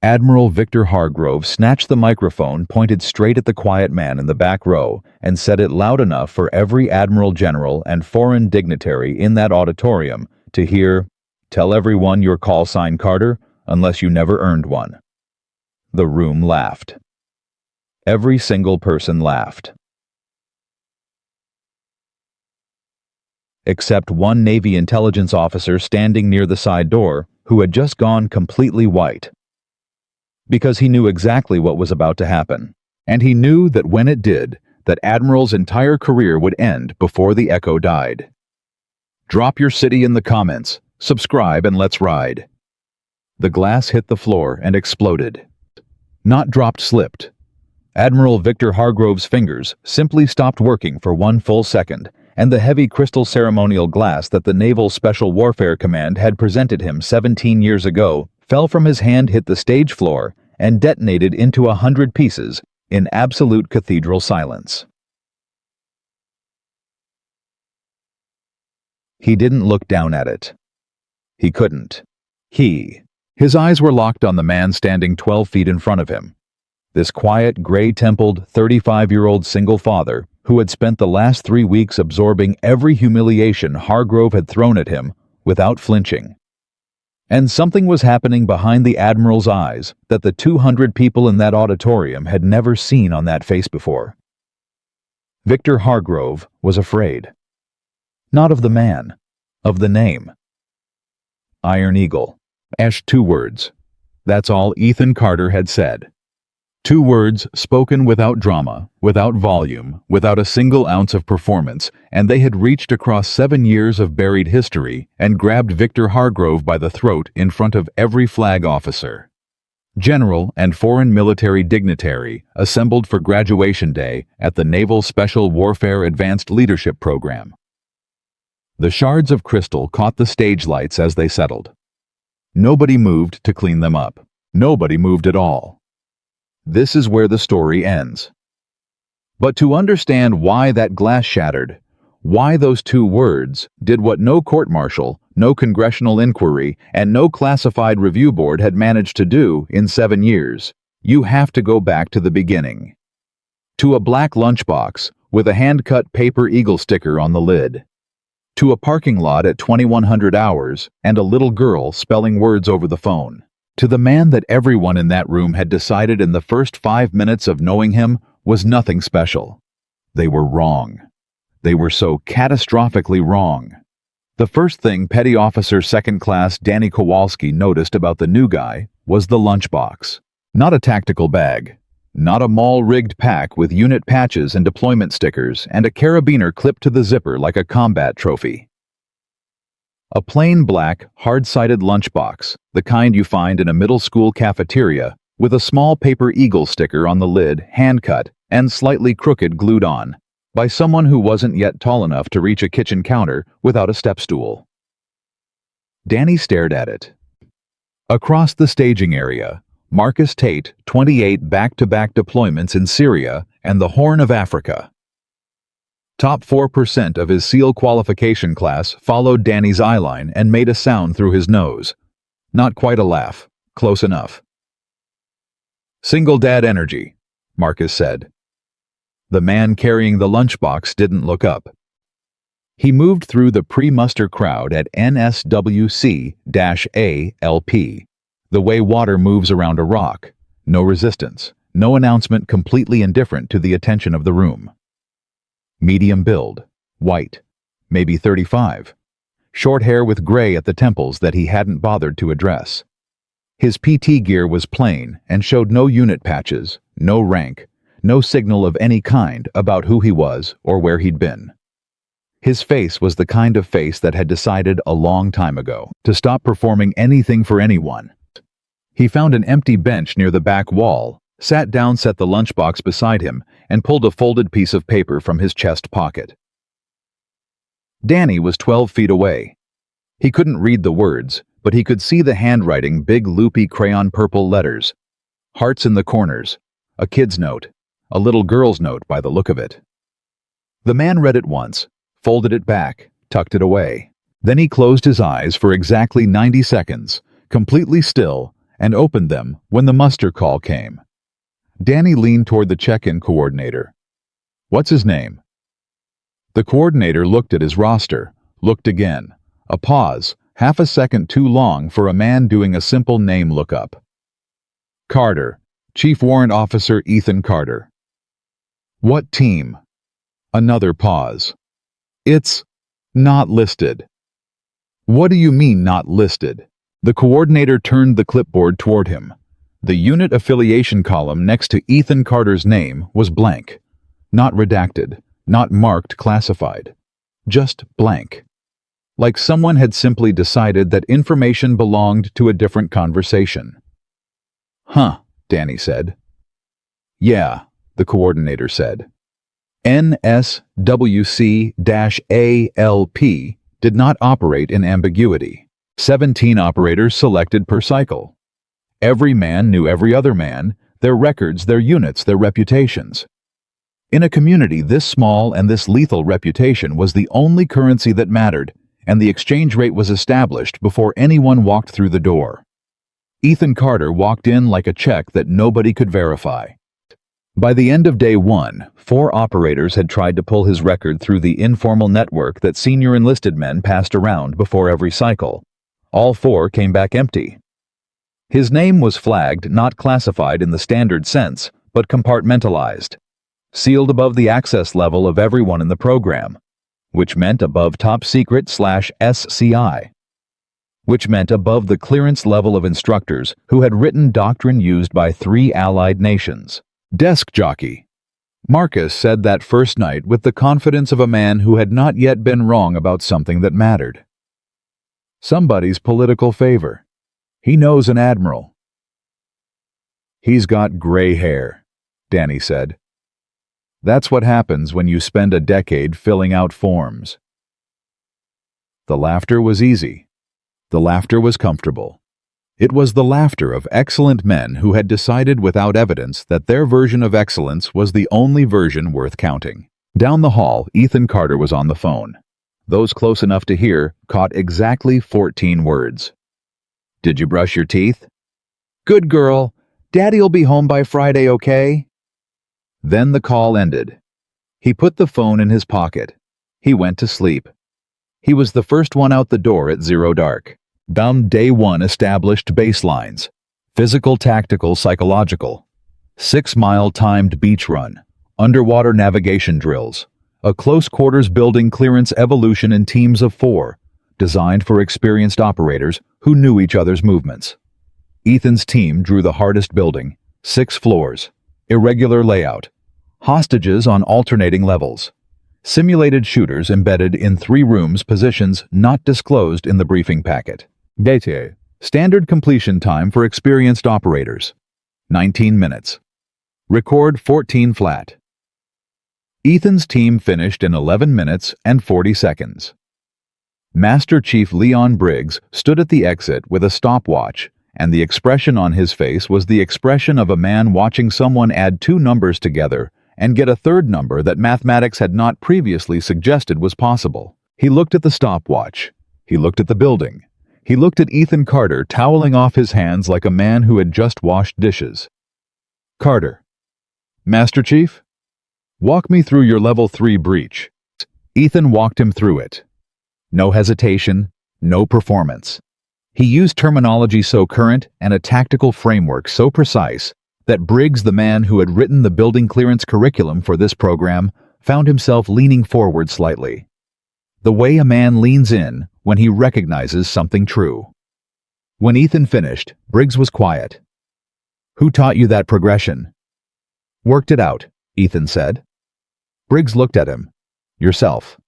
Admiral Victor Hargrove snatched the microphone pointed straight at the quiet man in the back row and said it loud enough for every admiral general and foreign dignitary in that auditorium to hear, "Tell everyone your call sign Carter, unless you never earned one." The room laughed. Every single person laughed. Except one Navy intelligence officer standing near the side door who had just gone completely white. Because he knew exactly what was about to happen, and he knew that when it did, that Admiral's entire career would end before the echo died. Drop your city in the comments, subscribe, and let's ride. The glass hit the floor and exploded. Not dropped, slipped. Admiral Victor Hargrove's fingers simply stopped working for 1 full second, and the heavy crystal ceremonial glass that the Naval Special Warfare Command had presented him 17 years ago fell from his hand, hit the stage floor, and detonated into 100 pieces in absolute cathedral silence. He didn't look down at it. He couldn't. His eyes were locked on the man standing 12 feet in front of him. This quiet, gray-templed, 35-year-old single father who had spent the last 3 weeks absorbing every humiliation Hargrove had thrown at him without flinching. And something was happening behind the Admiral's eyes that the 200 people in that auditorium had never seen on that face before. Victor Hargrove was afraid. Not of the man, of the name. Iron Eagle. 2 words. That's all Ethan Carter had said. 2 words spoken without drama, without volume, without a single ounce of performance, and they had reached across 7 years of buried history and grabbed Victor Hargrove by the throat in front of every flag officer, general, and foreign military dignitary assembled for graduation day at the Naval Special Warfare Advanced Leadership Program. The shards of crystal caught the stage lights as they settled. Nobody moved to clean them up. Nobody moved at all. This is where the story ends. But to understand why that glass shattered, why those 2 words did what no court-martial, no congressional inquiry, and no classified review board had managed to do in 7 years, you have to go back to the beginning. To a black lunchbox with a hand-cut paper eagle sticker on the lid. To a parking lot at 2100 hours and a little girl spelling words over the phone. To the man that everyone in that room had decided in the first 5 minutes of knowing him was nothing special. They were wrong. They were so catastrophically wrong. The first thing Petty Officer Second Class Danny Kowalski noticed about the new guy was the lunchbox. Not a tactical bag. Not a mall-rigged pack with unit patches and deployment stickers and a carabiner clipped to the zipper like a combat trophy. A plain black, hard-sided lunchbox, the kind you find in a middle school cafeteria, with a small paper eagle sticker on the lid, hand-cut, and slightly crooked glued on, by someone who wasn't yet tall enough to reach a kitchen counter without a step stool. Danny stared at it. Across the staging area, Marcus Tate, 28 back-to-back deployments in Syria and the Horn of Africa. Top 4% of his SEAL qualification class followed Danny's eyeline and made a sound through his nose. Not quite a laugh, close enough. "Single dad energy," Marcus said. The man carrying the lunchbox didn't look up. He moved through the pre-muster crowd at NSWC-ALP, the way water moves around a rock, no resistance, no announcement, completely indifferent to the attention of the room. Medium build, white, maybe 35, short hair with gray at the temples that he hadn't bothered to address. His PT gear was plain and showed no unit patches, no rank, no signal of any kind about who he was or where he'd been. His face was the kind of face that had decided a long time ago to stop performing anything for anyone. He found an empty bench near the back wall, sat down, set the lunchbox beside him, and pulled a folded piece of paper from his chest pocket. Danny was 12 feet away. He couldn't read the words, but he could see the handwriting, big loopy crayon purple letters. Hearts in the corners, a kid's note, a little girl's note by the look of it. The man read it once, folded it back, tucked it away. Then he closed his eyes for exactly 90 seconds, completely still, and opened them when the muster call came. Danny leaned toward the check-in coordinator. "What's his name?" The coordinator looked at his roster, looked again. A pause, half a second too long for a man doing a simple name lookup. "Carter, Chief Warrant Officer Ethan Carter." "What team?" Another pause. "It's not listed." "What do you mean not listed?" The coordinator turned the clipboard toward him. The unit affiliation column next to Ethan Carter's name was blank. Not redacted, not marked classified. Just blank. Like someone had simply decided that information belonged to a different conversation. "Huh," Danny said. "Yeah," the coordinator said. NSWC-ALP did not operate in ambiguity. 17 operators selected per cycle. Every man knew every other man, their records, their units, their reputations. In a community this small and this lethal, reputation was the only currency that mattered, and the exchange rate was established before anyone walked through the door. Ethan Carter walked in like a check that nobody could verify. By the end of day one, 4 operators had tried to pull his record through the informal network that senior enlisted men passed around before every cycle. All 4 came back empty. His name was flagged, not classified in the standard sense, but compartmentalized, sealed above the access level of everyone in the program, which meant above top secret/SCI, which meant above the clearance level of instructors who had written doctrine used by 3 allied nations. Desk jockey. Marcus said that first night with the confidence of a man who had not yet been wrong about something that mattered. Somebody's political favor. He knows an admiral. "He's got gray hair," Danny said. "That's what happens when you spend a decade filling out forms." The laughter was easy. The laughter was comfortable. It was the laughter of excellent men who had decided without evidence that their version of excellence was the only version worth counting. Down the hall, Ethan Carter was on the phone. Those close enough to hear caught exactly 14 words. "Did you brush your teeth?" "Good girl. Daddy'll be home by Friday, okay?" Then the call ended. He put the phone in his pocket. He went to sleep. He was the first one out the door at 0 dark. Day 1 established baselines. Physical, tactical, psychological. 6-mile timed beach run. Underwater navigation drills. A close-quarters building clearance evolution in teams of 4, designed for experienced operators who knew each other's movements. Ethan's team drew the hardest building, 6 floors, irregular layout, hostages on alternating levels, simulated shooters embedded in 3 rooms, positions not disclosed in the briefing packet. Date. Standard completion time for experienced operators, 19 minutes. Record 14 flat. Ethan's team finished in 11 minutes and 40 seconds. Master Chief Leon Briggs stood at the exit with a stopwatch, and the expression on his face was the expression of a man watching someone add 2 numbers together and get a third number that mathematics had not previously suggested was possible. He looked at the stopwatch. He looked at the building. He looked at Ethan Carter toweling off his hands like a man who had just washed dishes. "Carter." "Master Chief?" "Walk me through your level 3 breach." Ethan walked him through it. No hesitation, no performance. He used terminology so current and a tactical framework so precise that Briggs, the man who had written the building clearance curriculum for this program, found himself leaning forward slightly. The way a man leans in when he recognizes something true. When Ethan finished, Briggs was quiet. "Who taught you that progression?" "Worked it out," Ethan said. Briggs looked at him. "Yourself?"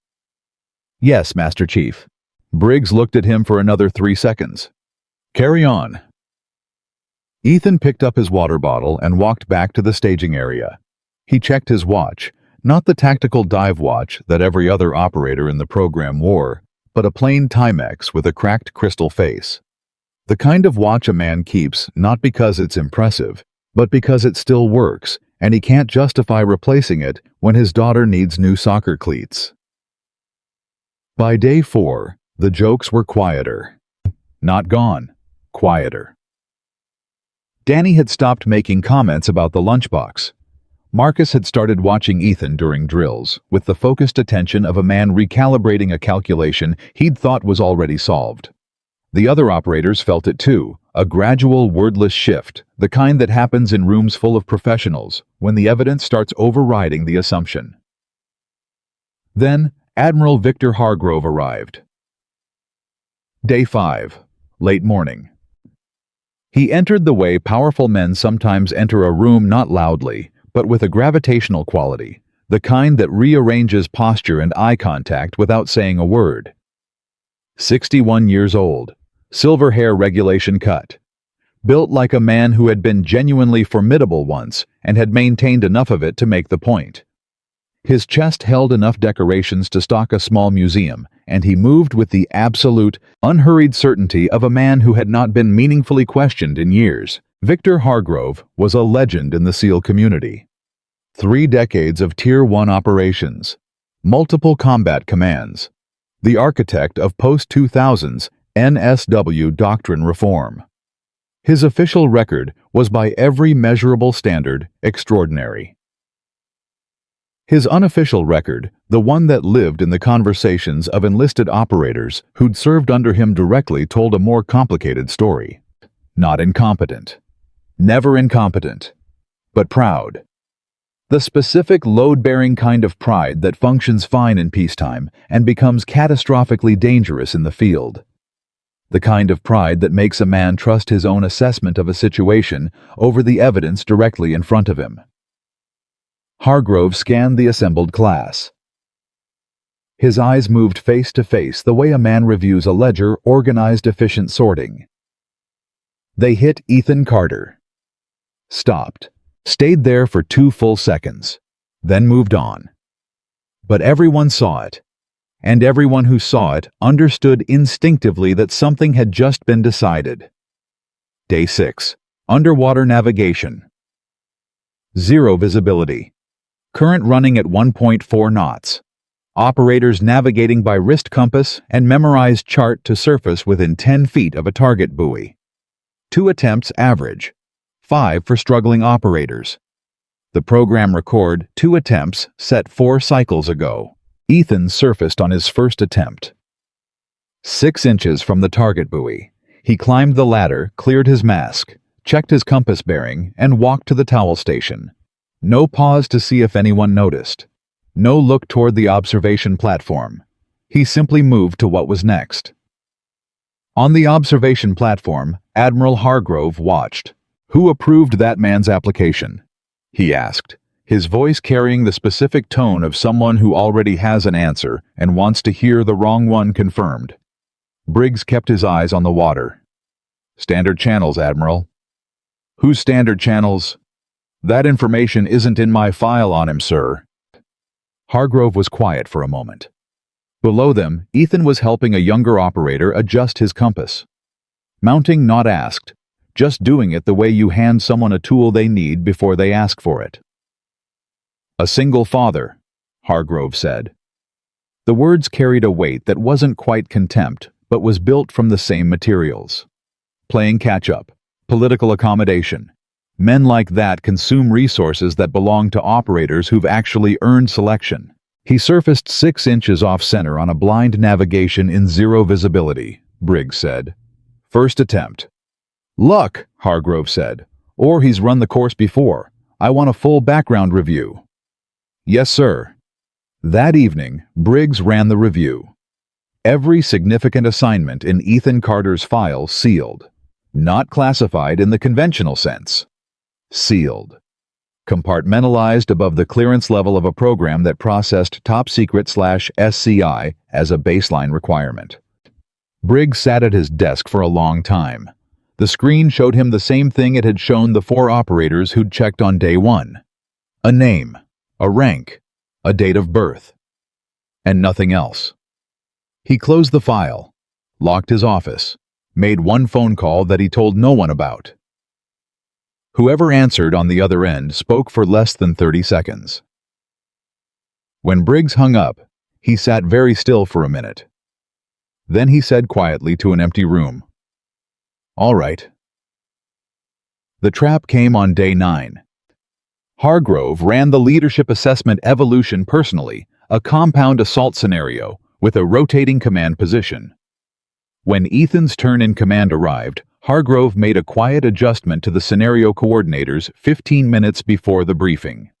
"Yes, Master Chief." Briggs looked at him for another 3 seconds. "Carry on." Ethan picked up his water bottle and walked back to the staging area. He checked his watch, not the tactical dive watch that every other operator in the program wore, but a plain Timex with a cracked crystal face. The kind of watch a man keeps not because it's impressive, but because it still works, and he can't justify replacing it when his daughter needs new soccer cleats. By day 4, the jokes were quieter. Not gone, quieter. Danny had stopped making comments about the lunchbox. Marcus had started watching Ethan during drills, with the focused attention of a man recalibrating a calculation he'd thought was already solved. The other operators felt it too, a gradual wordless shift, the kind that happens in rooms full of professionals, when the evidence starts overriding the assumption. Then, Admiral Victor Hargrove arrived. Day 5. Late morning. He entered the way powerful men sometimes enter a room, not loudly, but with a gravitational quality, the kind that rearranges posture and eye contact without saying a word. 61 years old, silver hair regulation cut. Built like a man who had been genuinely formidable once and had maintained enough of it to make the point. His chest held enough decorations to stock a small museum, and he moved with the absolute, unhurried certainty of a man who had not been meaningfully questioned in years. Victor Hargrove was a legend in the SEAL community. 3 decades of Tier 1 operations, multiple combat commands, the architect of post-2000s NSW doctrine reform. His official record was by every measurable standard extraordinary. His unofficial record, the one that lived in the conversations of enlisted operators who'd served under him directly, told a more complicated story. Not incompetent. Never incompetent. But proud. The specific load-bearing kind of pride that functions fine in peacetime and becomes catastrophically dangerous in the field. The kind of pride that makes a man trust his own assessment of a situation over the evidence directly in front of him. Hargrove scanned the assembled class. His eyes moved face to face the way a man reviews a ledger, organized, efficient sorting. They hit Ethan Carter. Stopped. Stayed there for 2 full seconds. Then moved on. But everyone saw it. And everyone who saw it understood instinctively that something had just been decided. Day 6. Underwater navigation. 0 visibility. Current running at 1.4 knots. Operators navigating by wrist compass and memorized chart to surface within 10 feet of a target buoy. 2 attempts average. 5 for struggling operators. The program record 2 attempts set 4 cycles ago. Ethan surfaced on his first attempt. 6 inches from the target buoy. He climbed the ladder, cleared his mask, checked his compass bearing, and walked to the towel station. No pause to see if anyone noticed. No look toward the observation platform. He simply moved to what was next. On the observation platform, Admiral Hargrove watched. "Who approved that man's application?" he asked, his voice carrying the specific tone of someone who already has an answer and wants to hear the wrong one confirmed. Briggs kept his eyes on the water. "Standard channels, Admiral." "Whose standard channels?" "That information isn't in my file on him, sir." Hargrove was quiet for a moment. Below them, Ethan was helping a younger operator adjust his compass. Mounting not asked, just doing it the way you hand someone a tool they need before they ask for it. "A single father," Hargrove said. The words carried a weight that wasn't quite contempt, but was built from the same materials. Playing catch-up, political accommodation. Men like that consume resources that belong to operators who've actually earned selection. He surfaced 6 inches off-center on a blind navigation in 0 visibility, Briggs said. "First attempt." "Luck," Hargrove said. "Or he's run the course before. I want a full background review." "Yes, sir." That evening, Briggs ran the review. Every significant assignment in Ethan Carter's file sealed. Not classified in the conventional sense. Sealed. Compartmentalized above the clearance level of a program that processed top secret/SCI as a baseline requirement. Briggs sat at his desk for a long time. The screen showed him the same thing it had shown the 4 operators who'd checked on day 1. A name, a rank, a date of birth, and nothing else. He closed the file, locked his office, made 1 phone call that he told no one about. Whoever answered on the other end spoke for less than 30 seconds. When Briggs hung up, he sat very still for a minute. Then he said quietly to an empty room, "All right." The trap came on day 9. Hargrove ran the leadership assessment evolution personally, a compound assault scenario with a rotating command position. When Ethan's turn in command arrived, Hargrove made a quiet adjustment to the scenario coordinators 15 minutes before the briefing.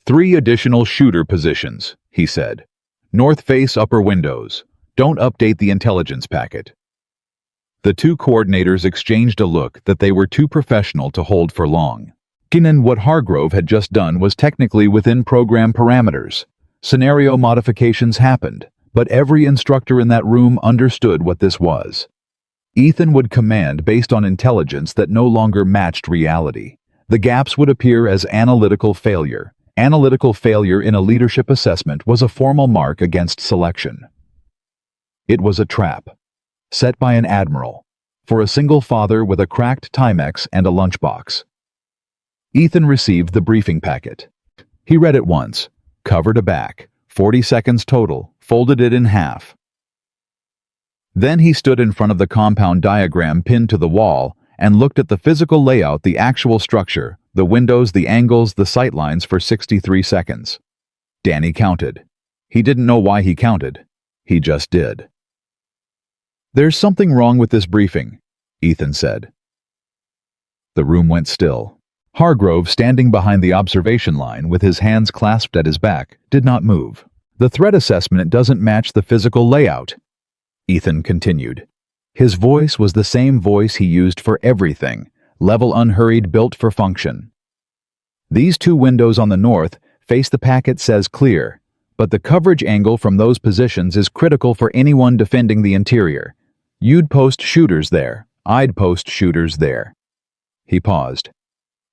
3 additional shooter positions, he said. North face upper windows. Don't update the intelligence packet. The 2 coordinators exchanged a look that they were too professional to hold for long. What Hargrove had just done was technically within program parameters. Scenario modifications happened, but every instructor in that room understood what this was. Ethan would command based on intelligence that no longer matched reality. The gaps would appear as analytical failure. Analytical failure in a leadership assessment was a formal mark against selection. It was a trap, set by an admiral, for a single father with a cracked Timex and a lunchbox. Ethan received the briefing packet. He read it once, cover to back, 40 seconds total, folded it in half. Then he stood in front of the compound diagram pinned to the wall and looked at the physical layout, the actual structure, the windows, the angles, the sightlines for 63 seconds. Danny counted. He didn't know why he counted. He just did. "There's something wrong with this briefing," Ethan said. The room went still. Hargrove, standing behind the observation line with his hands clasped at his back, did not move. "The threat assessment doesn't match the physical layout," Ethan continued. His voice was the same voice he used for everything, level, unhurried, built for function. "These 2 windows on the north face the packet says clear, but the coverage angle from those positions is critical for anyone defending the interior. You'd post shooters there. I'd post shooters there." He paused.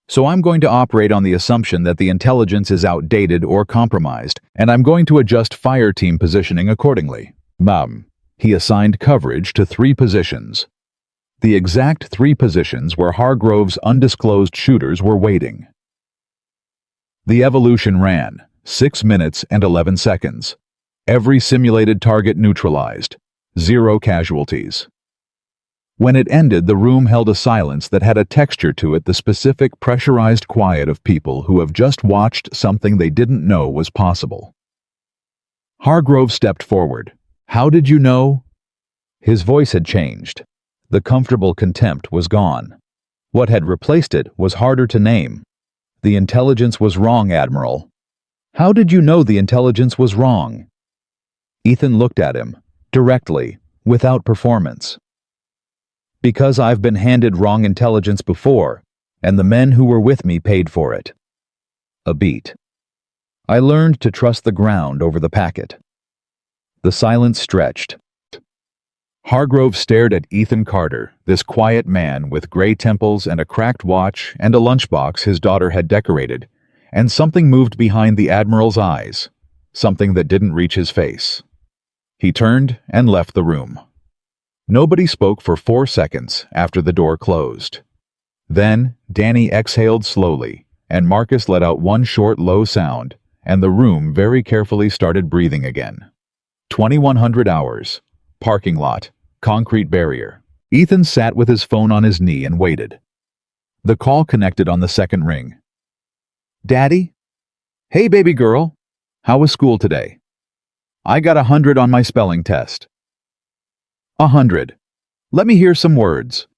"So I'm going to operate on the assumption that the intelligence is outdated or compromised, and I'm going to adjust fire team positioning accordingly." He assigned coverage to 3 positions. The exact 3 positions where Hargrove's undisclosed shooters were waiting. The evolution ran 6 minutes and 11 seconds. Every simulated target neutralized. 0 casualties. When it ended, the room held a silence that had a texture to it, the specific pressurized quiet of people who have just watched something they didn't know was possible. Hargrove stepped forward. "How did you know?" His voice had changed. The comfortable contempt was gone. What had replaced it was harder to name. "The intelligence was wrong, Admiral." "How did you know the intelligence was wrong?" Ethan looked at him, directly, without performance. "Because I've been handed wrong intelligence before, and the men who were with me paid for it." A beat. "I learned to trust the ground over the packet." The silence stretched. Hargrove stared at Ethan Carter, this quiet man with gray temples and a cracked watch and a lunchbox his daughter had decorated, and something moved behind the Admiral's eyes, something that didn't reach his face. He turned and left the room. Nobody spoke for 4 seconds after the door closed. Then Danny exhaled slowly, and Marcus let out one short, low sound, and the room very carefully started breathing again. 2100 hours. Parking lot. Concrete barrier. Ethan sat with his phone on his knee and waited. The call connected on the second ring. "Daddy? Hey, baby girl. How was school today?" "I got 100 on my spelling test." 100. "Let me hear some words."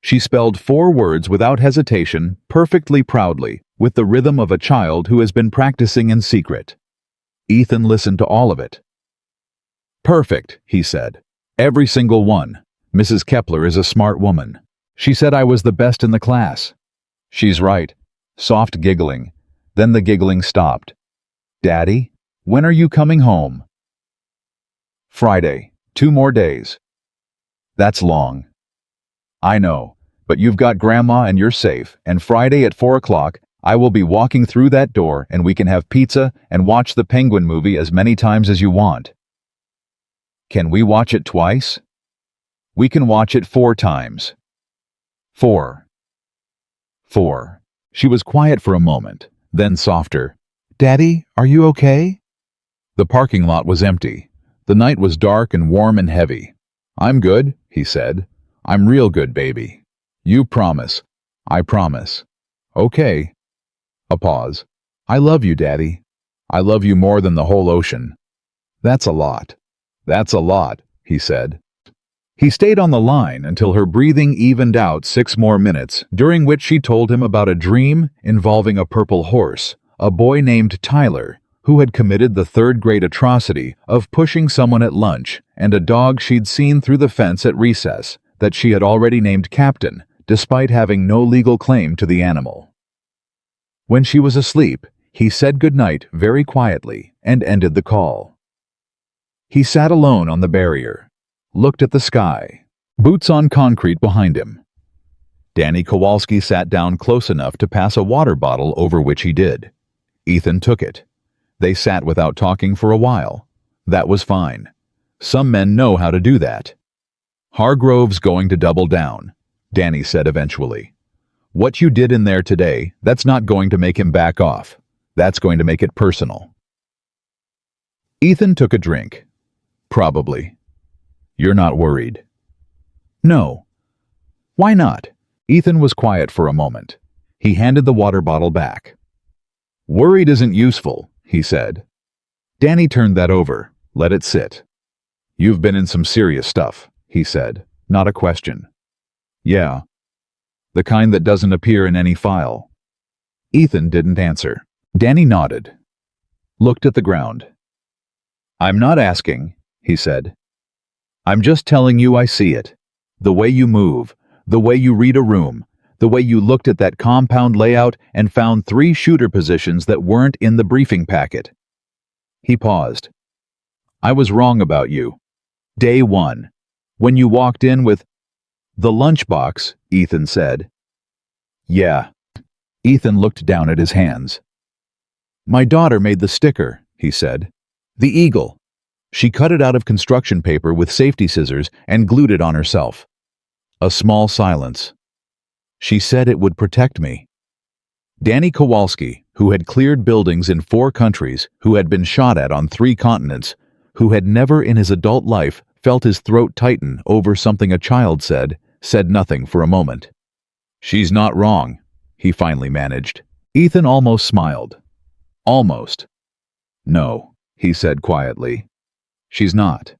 She spelled 4 words without hesitation, perfectly proudly, with the rhythm of a child who has been practicing in secret. Ethan listened to all of it. "Perfect," he said. "Every single one. Mrs. Kepler is a smart woman. She said I was the best in the class." "She's right." Soft giggling. Then the giggling stopped. "Daddy, when are you coming home?" "Friday. 2 more days." "That's long." "I know, but you've got Grandma and you're safe, and Friday at 4 o'clock, I will be walking through that door and we can have pizza and watch the Penguin movie as many times as you want." "Can we watch it twice?" "We can watch it 4 times." 4. 4. She was quiet for a moment, then softer. "Daddy, are you okay?" The parking lot was empty. The night was dark and warm and heavy. "I'm good," he said. "I'm real good, baby. You promise. I promise. Okay. A pause. I love you, Daddy. I love you more than the whole ocean. That's a lot. That's a lot, he said. He stayed on the line until her breathing evened out 6 more minutes, during which she told him about a dream involving a purple horse, a boy named Tyler, who had committed the third-grade atrocity of pushing someone at lunch, and a dog she'd seen through the fence at recess that she had already named Captain, despite having no legal claim to the animal. When she was asleep, he said goodnight very quietly and ended the call. He sat alone on the barrier, looked at the sky, boots on concrete behind him. Danny Kowalski sat down close enough to pass a water bottle over which he did. Ethan took it. They sat without talking for a while. That was fine. Some men know how to do that. Hargrove's going to double down, Danny said eventually. What you did in there today, that's not going to make him back off. That's going to make it personal. Ethan took a drink. Probably. You're not worried? No. Why not? Ethan was quiet for a moment. He handed the water bottle back. Worried isn't useful, he said. Danny turned that over. Let it sit. You've been in some serious stuff, he said, not a question. Yeah. The kind that doesn't appear in any file. Ethan didn't answer. Danny nodded. Looked at the ground. I'm not asking, he said. I'm just telling you I see it. The way you move, the way you read a room, the way you looked at that compound layout and found 3 shooter positions that weren't in the briefing packet. He paused. I was wrong about you. Day 1. When you walked in with the lunchbox, Ethan said. Yeah. Ethan looked down at his hands. My daughter made the sticker, he said. The eagle. She cut it out of construction paper with safety scissors and glued it on herself. A small silence. She said it would protect me. Danny Kowalski, who had cleared buildings in 4 countries, who had been shot at on 3 continents, who had never in his adult life felt his throat tighten over something a child said nothing for a moment. She's not wrong, he finally managed. Ethan almost smiled. Almost. No, he said quietly. She's not.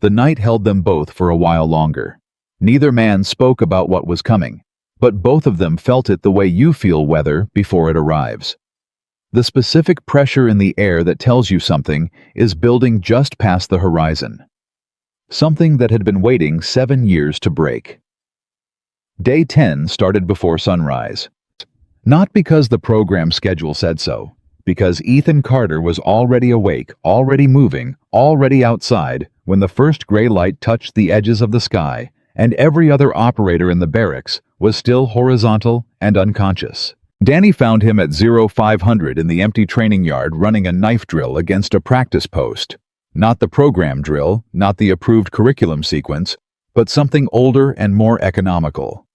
The night held them both for a while longer. Neither man spoke about what was coming, but both of them felt it the way you feel weather before it arrives. The specific pressure in the air that tells you something is building just past the horizon. Something that had been waiting 7 years to break. Day 10 started before sunrise. Not because the program schedule said so, because Ethan Carter was already awake, already moving, already outside when the first gray light touched the edges of the sky, and every other operator in the barracks was still horizontal and unconscious. Danny found him at 0500 in the empty training yard running a knife drill against a practice post. Not the program drill, not the approved curriculum sequence, but something older and more economical.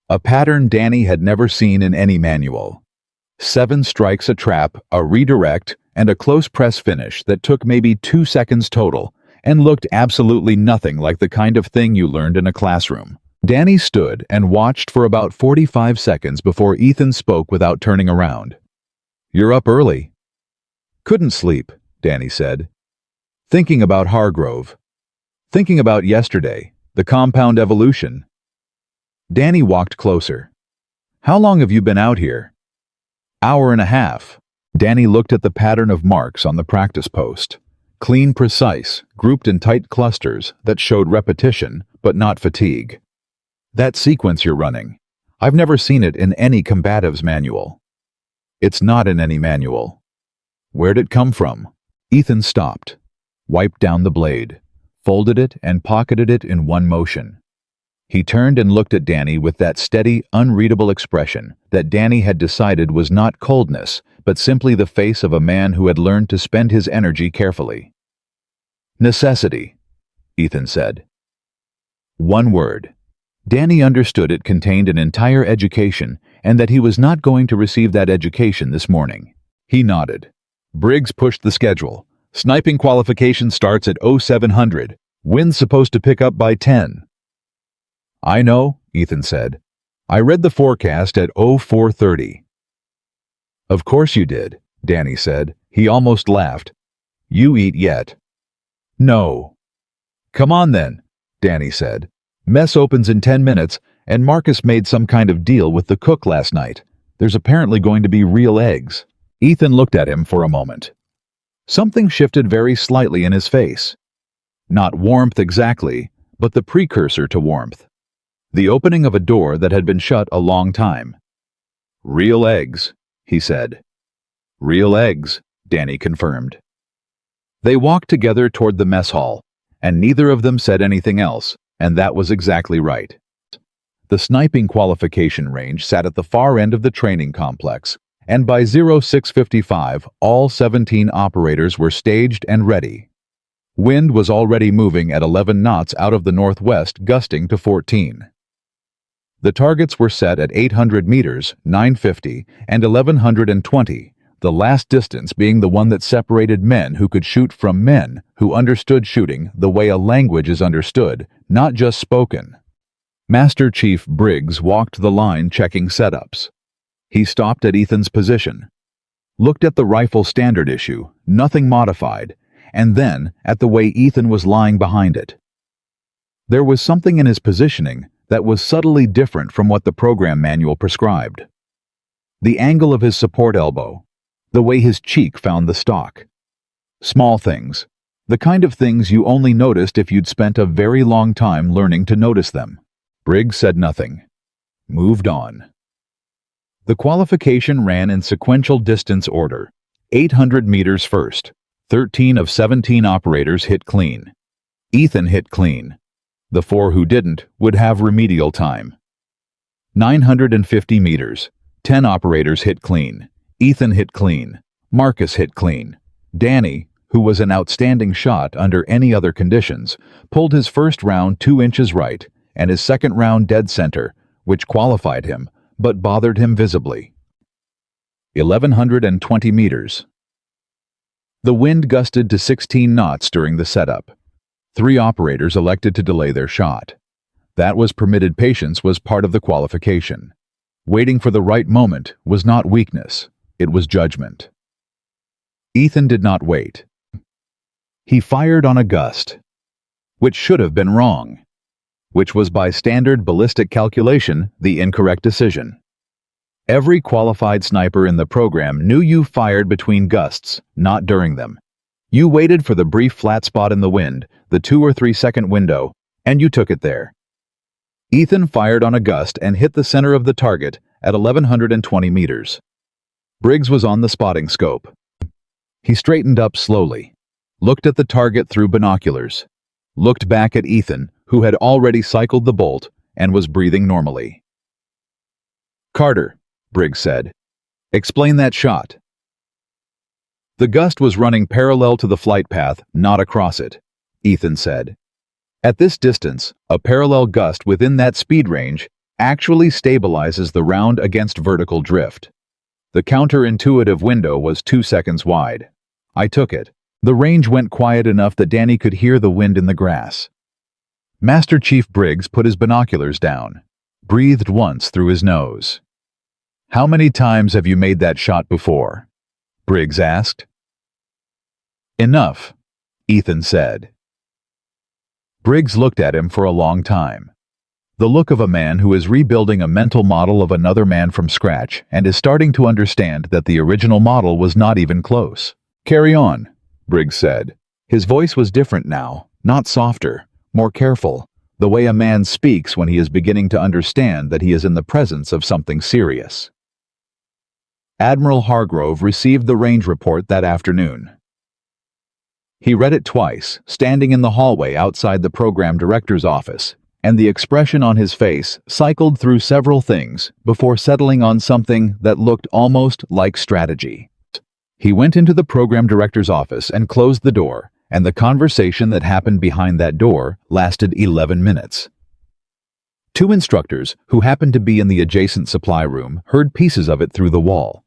A pattern Danny had never seen in any manual. 7 strikes a trap, a redirect, and a close press finish that took maybe 2 seconds total and looked absolutely nothing like the kind of thing you learned in a classroom. Danny stood and watched for about 45 seconds before Ethan spoke without turning around. You're up early. Couldn't sleep, Danny said. Thinking about Hargrove. Thinking about yesterday, the compound evolution. Danny walked closer. How long have you been out here? Hour and a half. Danny looked at the pattern of marks on the practice post. Clean, precise, grouped in tight clusters that showed repetition, but not fatigue. That sequence you're running, I've never seen it in any combatives manual. It's not in any manual. Where'd it come from? Ethan stopped, wiped down the blade, folded it and pocketed it in one motion. He turned and looked at Danny with that steady, unreadable expression that Danny had decided was not coldness, but simply the face of a man who had learned to spend his energy carefully. Necessity, Ethan said. One word. Danny understood it contained an entire education and that he was not going to receive that education this morning. He nodded. Briggs pushed the schedule. Sniping qualification starts at 0700. Wind's supposed to pick up by 10. I know, Ethan said. I read the forecast at 0430. Of course you did, Danny said. He almost laughed. You eat yet? No. Come on then, Danny said. Mess opens in 10 minutes, and Marcus made some kind of deal with the cook last night. There's apparently going to be real eggs. Ethan looked at him for a moment. Something shifted very slightly in his face. Not warmth exactly, but the precursor to warmth. The opening of a door that had been shut a long time. Real eggs, he said. Real eggs, Danny confirmed. They walked together toward the mess hall, and neither of them said anything else, and that was exactly right. The sniping qualification range sat at the far end of the training complex, and by 0655, all 17 operators were staged and ready. Wind was already moving at 11 knots out of the northwest, gusting to 14. The targets were set at 800 meters, 950, and 1120, the last distance being the one that separated men who could shoot from men who understood shooting the way a language is understood, not just spoken. Master Chief Briggs walked the line checking setups. He stopped at Ethan's position, looked at the rifle standard issue, nothing modified, and then at the way Ethan was lying behind it. There was something in his positioning that was subtly different from what the program manual prescribed. The angle of his support elbow, the way his cheek found the stock. Small things, the kind of things you only noticed if you'd spent a very long time learning to notice them. Briggs said nothing. Moved on. The qualification ran in sequential distance order. 800 meters first. 13 of 17 operators hit clean. Ethan hit clean. The 4 who didn't would have remedial time. 950 meters. 10 operators hit clean. Ethan hit clean. Marcus hit clean. Danny, who was an outstanding shot under any other conditions, pulled his first round 2 inches right and his second round dead center, which qualified him, but bothered him visibly. 1120 meters. The wind gusted to 16 knots during the setup. 3 operators elected to delay their shot. That was permitted. Patience was part of the qualification. Waiting for the right moment was not weakness, it was judgment. Ethan did not wait. He fired on a gust, which should have been wrong, which was by standard ballistic calculation the incorrect decision. Every qualified sniper in the program knew you fired between gusts, not during them. You waited for the brief flat spot in the wind, the 2 or 3 second window, and you took it there. Ethan fired on a gust and hit the center of the target at 1120 meters. Briggs was on the spotting scope. He straightened up slowly, looked at the target through binoculars, looked back at Ethan, who had already cycled the bolt and was breathing normally. "Carter," Briggs said, "explain that shot." "The gust was running parallel to the flight path, not across it," Ethan said. "At this distance, a parallel gust within that speed range actually stabilizes the round against vertical drift. The counterintuitive window was 2 seconds wide. I took it. The range went quiet enough that Danny could hear the wind in the grass." Master Chief Briggs put his binoculars down, breathed once through his nose. "How many times have you made that shot before?" Briggs asked. "Enough," Ethan said. Briggs looked at him for a long time. The look of a man who is rebuilding a mental model of another man from scratch and is starting to understand that the original model was not even close. "Carry on," Briggs said. His voice was different now, not softer, more careful, the way a man speaks when he is beginning to understand that he is in the presence of something serious. Admiral Hargrove received the range report that afternoon. He read it twice, standing in the hallway outside the program director's office, and the expression on his face cycled through several things before settling on something that looked almost like strategy. He went into the program director's office and closed the door, and the conversation that happened behind that door lasted 11 minutes. 2 instructors, who happened to be in the adjacent supply room, heard pieces of it through the wall.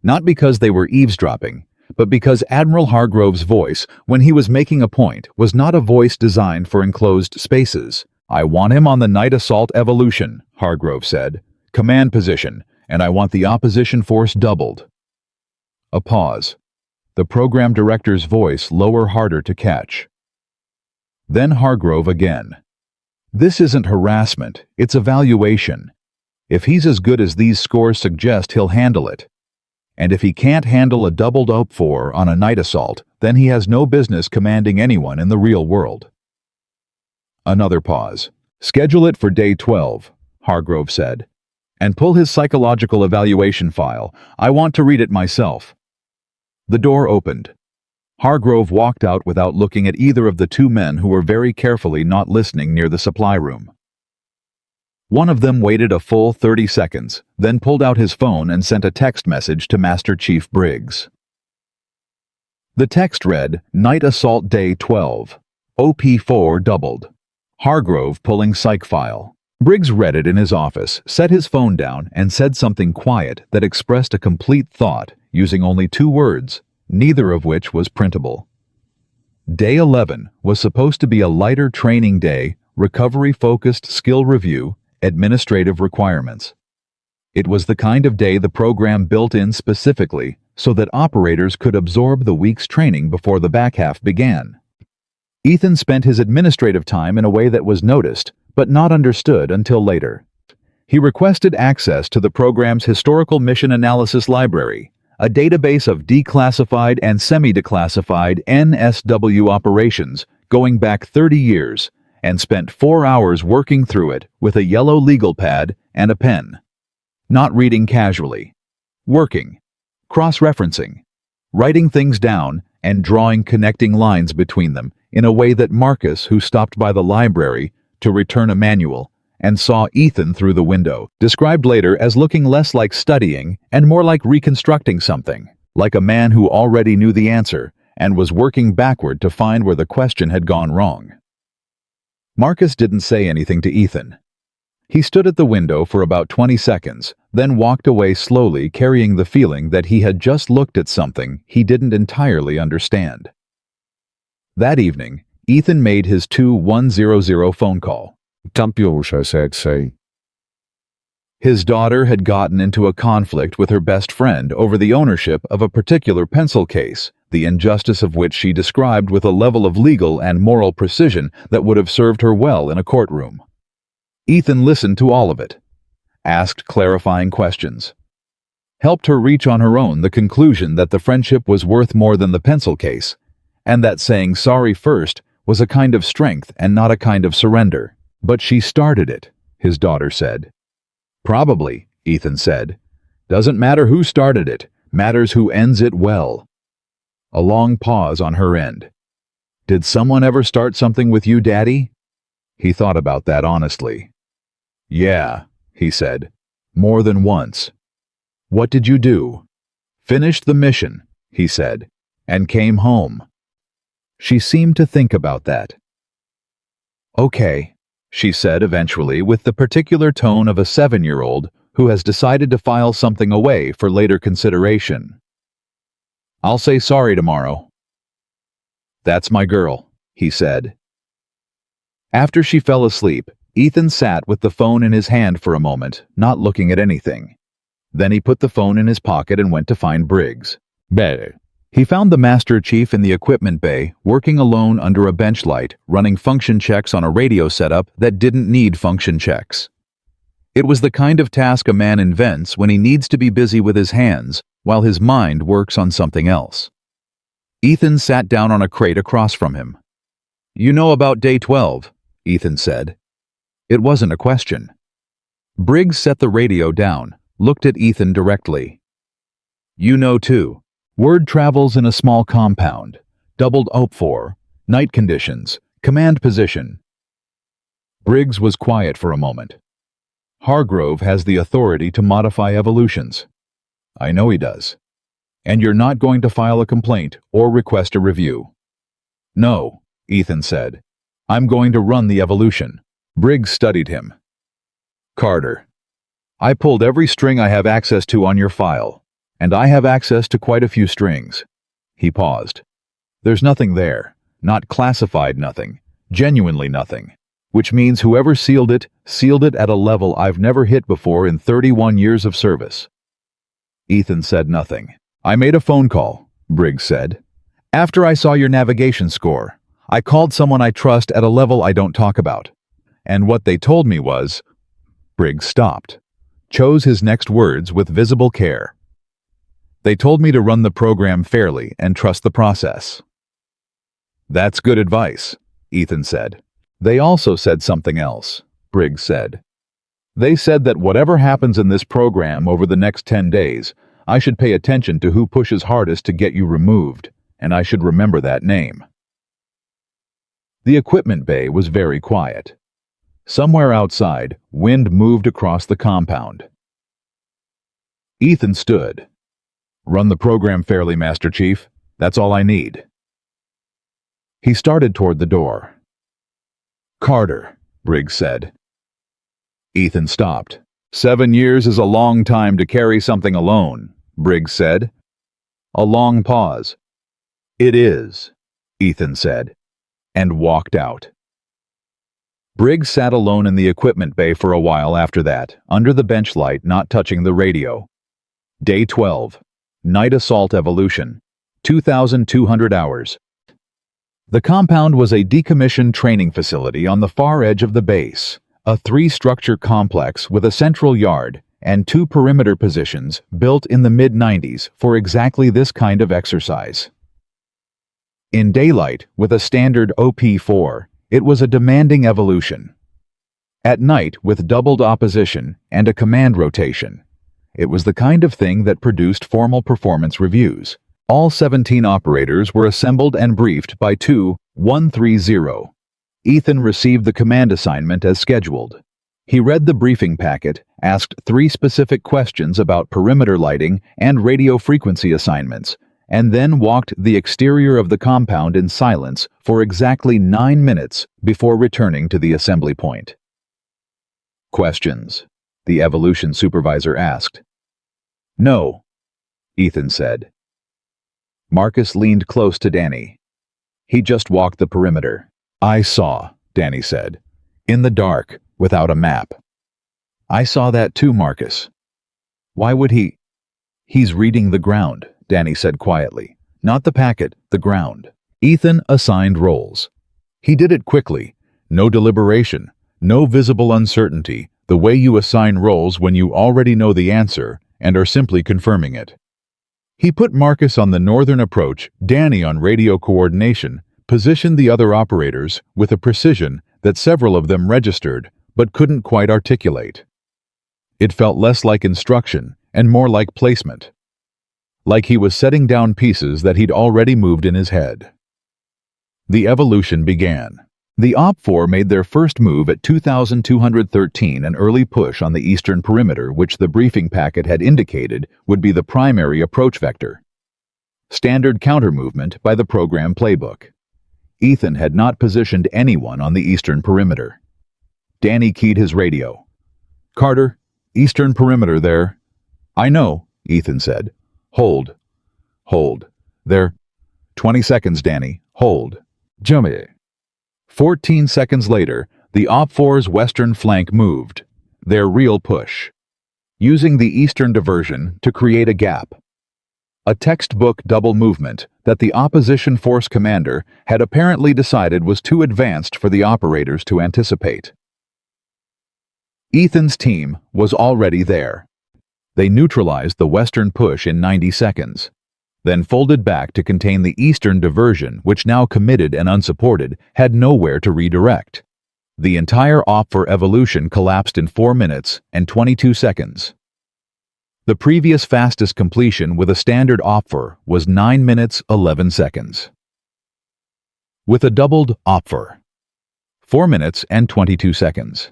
Not because they were eavesdropping, but because Admiral Hargrove's voice, when he was making a point, was not a voice designed for enclosed spaces. "I want him on the night assault evolution," Hargrove said. Command position, and I want the opposition force doubled. A pause. The program director's voice lower, harder to catch. Then Hargrove again. This isn't harassment, it's evaluation. If he's as good as these scores suggest, he'll handle it. And if he can't handle a doubled OP4 on a night assault, then he has no business commanding anyone in the real world. Another pause. Schedule it for day 12, Hargrove said, and pull his psychological evaluation file. I want to read it myself. The door opened. Hargrove walked out without looking at either of the two men who were very carefully not listening near the supply room. One of them waited a full 30 seconds, then pulled out his phone and sent a text message to Master Chief Briggs. The text read, Night Assault Day 12. OP4 doubled. Hargrove pulling psych file. Briggs read it in his office, set his phone down, and said something quiet that expressed a complete thought, using only 2 words, neither of which was printable. Day 11 was supposed to be a lighter training day, recovery-focused skill review, administrative requirements. It was the kind of day the program built in specifically so that operators could absorb the week's training before the back half began. Ethan spent his administrative time in a way that was noticed, but not understood until later. He requested access to the program's Historical Mission Analysis Library, a database of declassified and semi-declassified NSW operations going back 30 years, and spent 4 hours working through it with a yellow legal pad and a pen. Not reading casually. Working. Cross-referencing. Writing things down and drawing connecting lines between them in a way that Marcus, who stopped by the library to return a manual and saw Ethan through the window, described later as looking less like studying and more like reconstructing something, like a man who already knew the answer and was working backward to find where the question had gone wrong. Marcus didn't say anything to Ethan. He stood at the window for about 20 seconds, then walked away slowly, carrying the feeling that he had just looked at something he didn't entirely understand. That evening, Ethan made his 2100 phone call. Dumpy also said, say. His daughter had gotten into a conflict with her best friend over the ownership of a particular pencil case, the injustice of which she described with a level of legal and moral precision that would have served her well in a courtroom. Ethan listened to all of it, asked clarifying questions, helped her reach on her own the conclusion that the friendship was worth more than the pencil case, and that saying sorry first was a kind of strength and not a kind of surrender. But she started it, his daughter said. Probably, Ethan said. Doesn't matter who started it, matters who ends it well. A long pause on her end. Did someone ever start something with you, Daddy? He thought about that honestly. Yeah, he said. More than once. What did you do? Finished the mission, he said, and came home. She seemed to think about that. Okay, she said eventually with the particular tone of a 7-year-old who has decided to file something away for later consideration. I'll say sorry tomorrow. That's my girl, he said. After she fell asleep, Ethan sat with the phone in his hand for a moment, not looking at anything. Then he put the phone in his pocket and went to find Briggs. Beh. He found the Master Chief in the equipment bay, working alone under a bench light, running function checks on a radio setup that didn't need function checks. It was the kind of task a man invents when he needs to be busy with his hands, while his mind works on something else. Ethan sat down on a crate across from him. You know about day 12, Ethan said. It wasn't a question. Briggs set the radio down, looked at Ethan directly. You know too. Word travels in a small compound. Doubled OP4. Night conditions. Command position. Briggs was quiet for a moment. Hargrove has the authority to modify evolutions. I know he does. And you're not going to file a complaint or request a review. No, Ethan said. I'm going to run the evolution. Briggs studied him. Carter. I pulled every string I have access to on your file, and I have access to quite a few strings. He paused. There's nothing there. Not classified nothing. Genuinely nothing. which means whoever sealed it at a level I've never hit before in 31 years of service. Ethan said nothing. I made a phone call, Briggs said. After I saw your navigation score, I called someone I trust at a level I don't talk about. And what they told me was... Briggs stopped, chose his next words with visible care. They told me to run the program fairly and trust the process. That's good advice, Ethan said. They also said something else, Briggs said. They said that whatever happens in this program over the next 10 days, I should pay attention to who pushes hardest to get you removed, and I should remember that name. The equipment bay was very quiet. Somewhere outside, wind moved across the compound. Ethan stood. Run the program fairly, Master Chief. That's all I need. He started toward the door. Carter, Briggs said. Ethan stopped. 7 years is a long time to carry something alone, Briggs said. A long pause. It is, Ethan said, and walked out. Briggs sat alone in the equipment bay for a while after that, under the bench light, not touching the radio. Day 12. Night Assault Evolution. 2,200 hours. The compound was a decommissioned training facility on the far edge of the base, a 3-structure complex with a central yard and 2 perimeter positions built in the mid-90s for exactly this kind of exercise. In daylight, with a standard OP-4, it was a demanding evolution. At night, with doubled opposition and a command rotation, it was the kind of thing that produced formal performance reviews. All 17 operators were assembled and briefed by 2-130. Ethan received the command assignment as scheduled. He read the briefing packet, asked 3 specific questions about perimeter lighting and radio frequency assignments, and then walked the exterior of the compound in silence for exactly 9 minutes before returning to the assembly point. Questions? The evolution supervisor asked. No, Ethan said. Marcus leaned close to Danny. He just walked the perimeter. I saw, Danny said. In the dark, without a map. I saw that too, Marcus. Why would he? He's reading the ground, Danny said quietly. Not the packet, the ground. Ethan assigned roles. He did it quickly. No deliberation, no visible uncertainty, the way you assign roles when you already know the answer and are simply confirming it. He put Marcus on the northern approach, Danny on radio coordination, positioned the other operators with a precision that several of them registered but couldn't quite articulate. It felt less like instruction and more like placement. Like he was setting down pieces that he'd already moved in his head. The evolution began. The OP-4 made their first move at 2,213, an early push on the eastern perimeter, which the briefing packet had indicated would be the primary approach vector. Standard counter-movement by the program playbook. Ethan had not positioned anyone on the eastern perimeter. Danny keyed his radio. Carter, eastern perimeter there. I know, Ethan said. Hold. Hold. There. 20 seconds, Danny. Hold. Jummy. 14 seconds later, the OP-4's western flank moved, their real push, using the eastern diversion to create a gap. A textbook double movement that the opposition force commander had apparently decided was too advanced for the operators to anticipate. Ethan's team was already there. They neutralized the western push in 90 seconds. Then folded back to contain the eastern diversion, which now committed and unsupported, had nowhere to redirect. The entire OP-4 evolution collapsed in 4 minutes and 22 seconds. The previous fastest completion with a standard OP-4 was 9 minutes 11 seconds. With a doubled OP-4, 4 minutes and 22 seconds.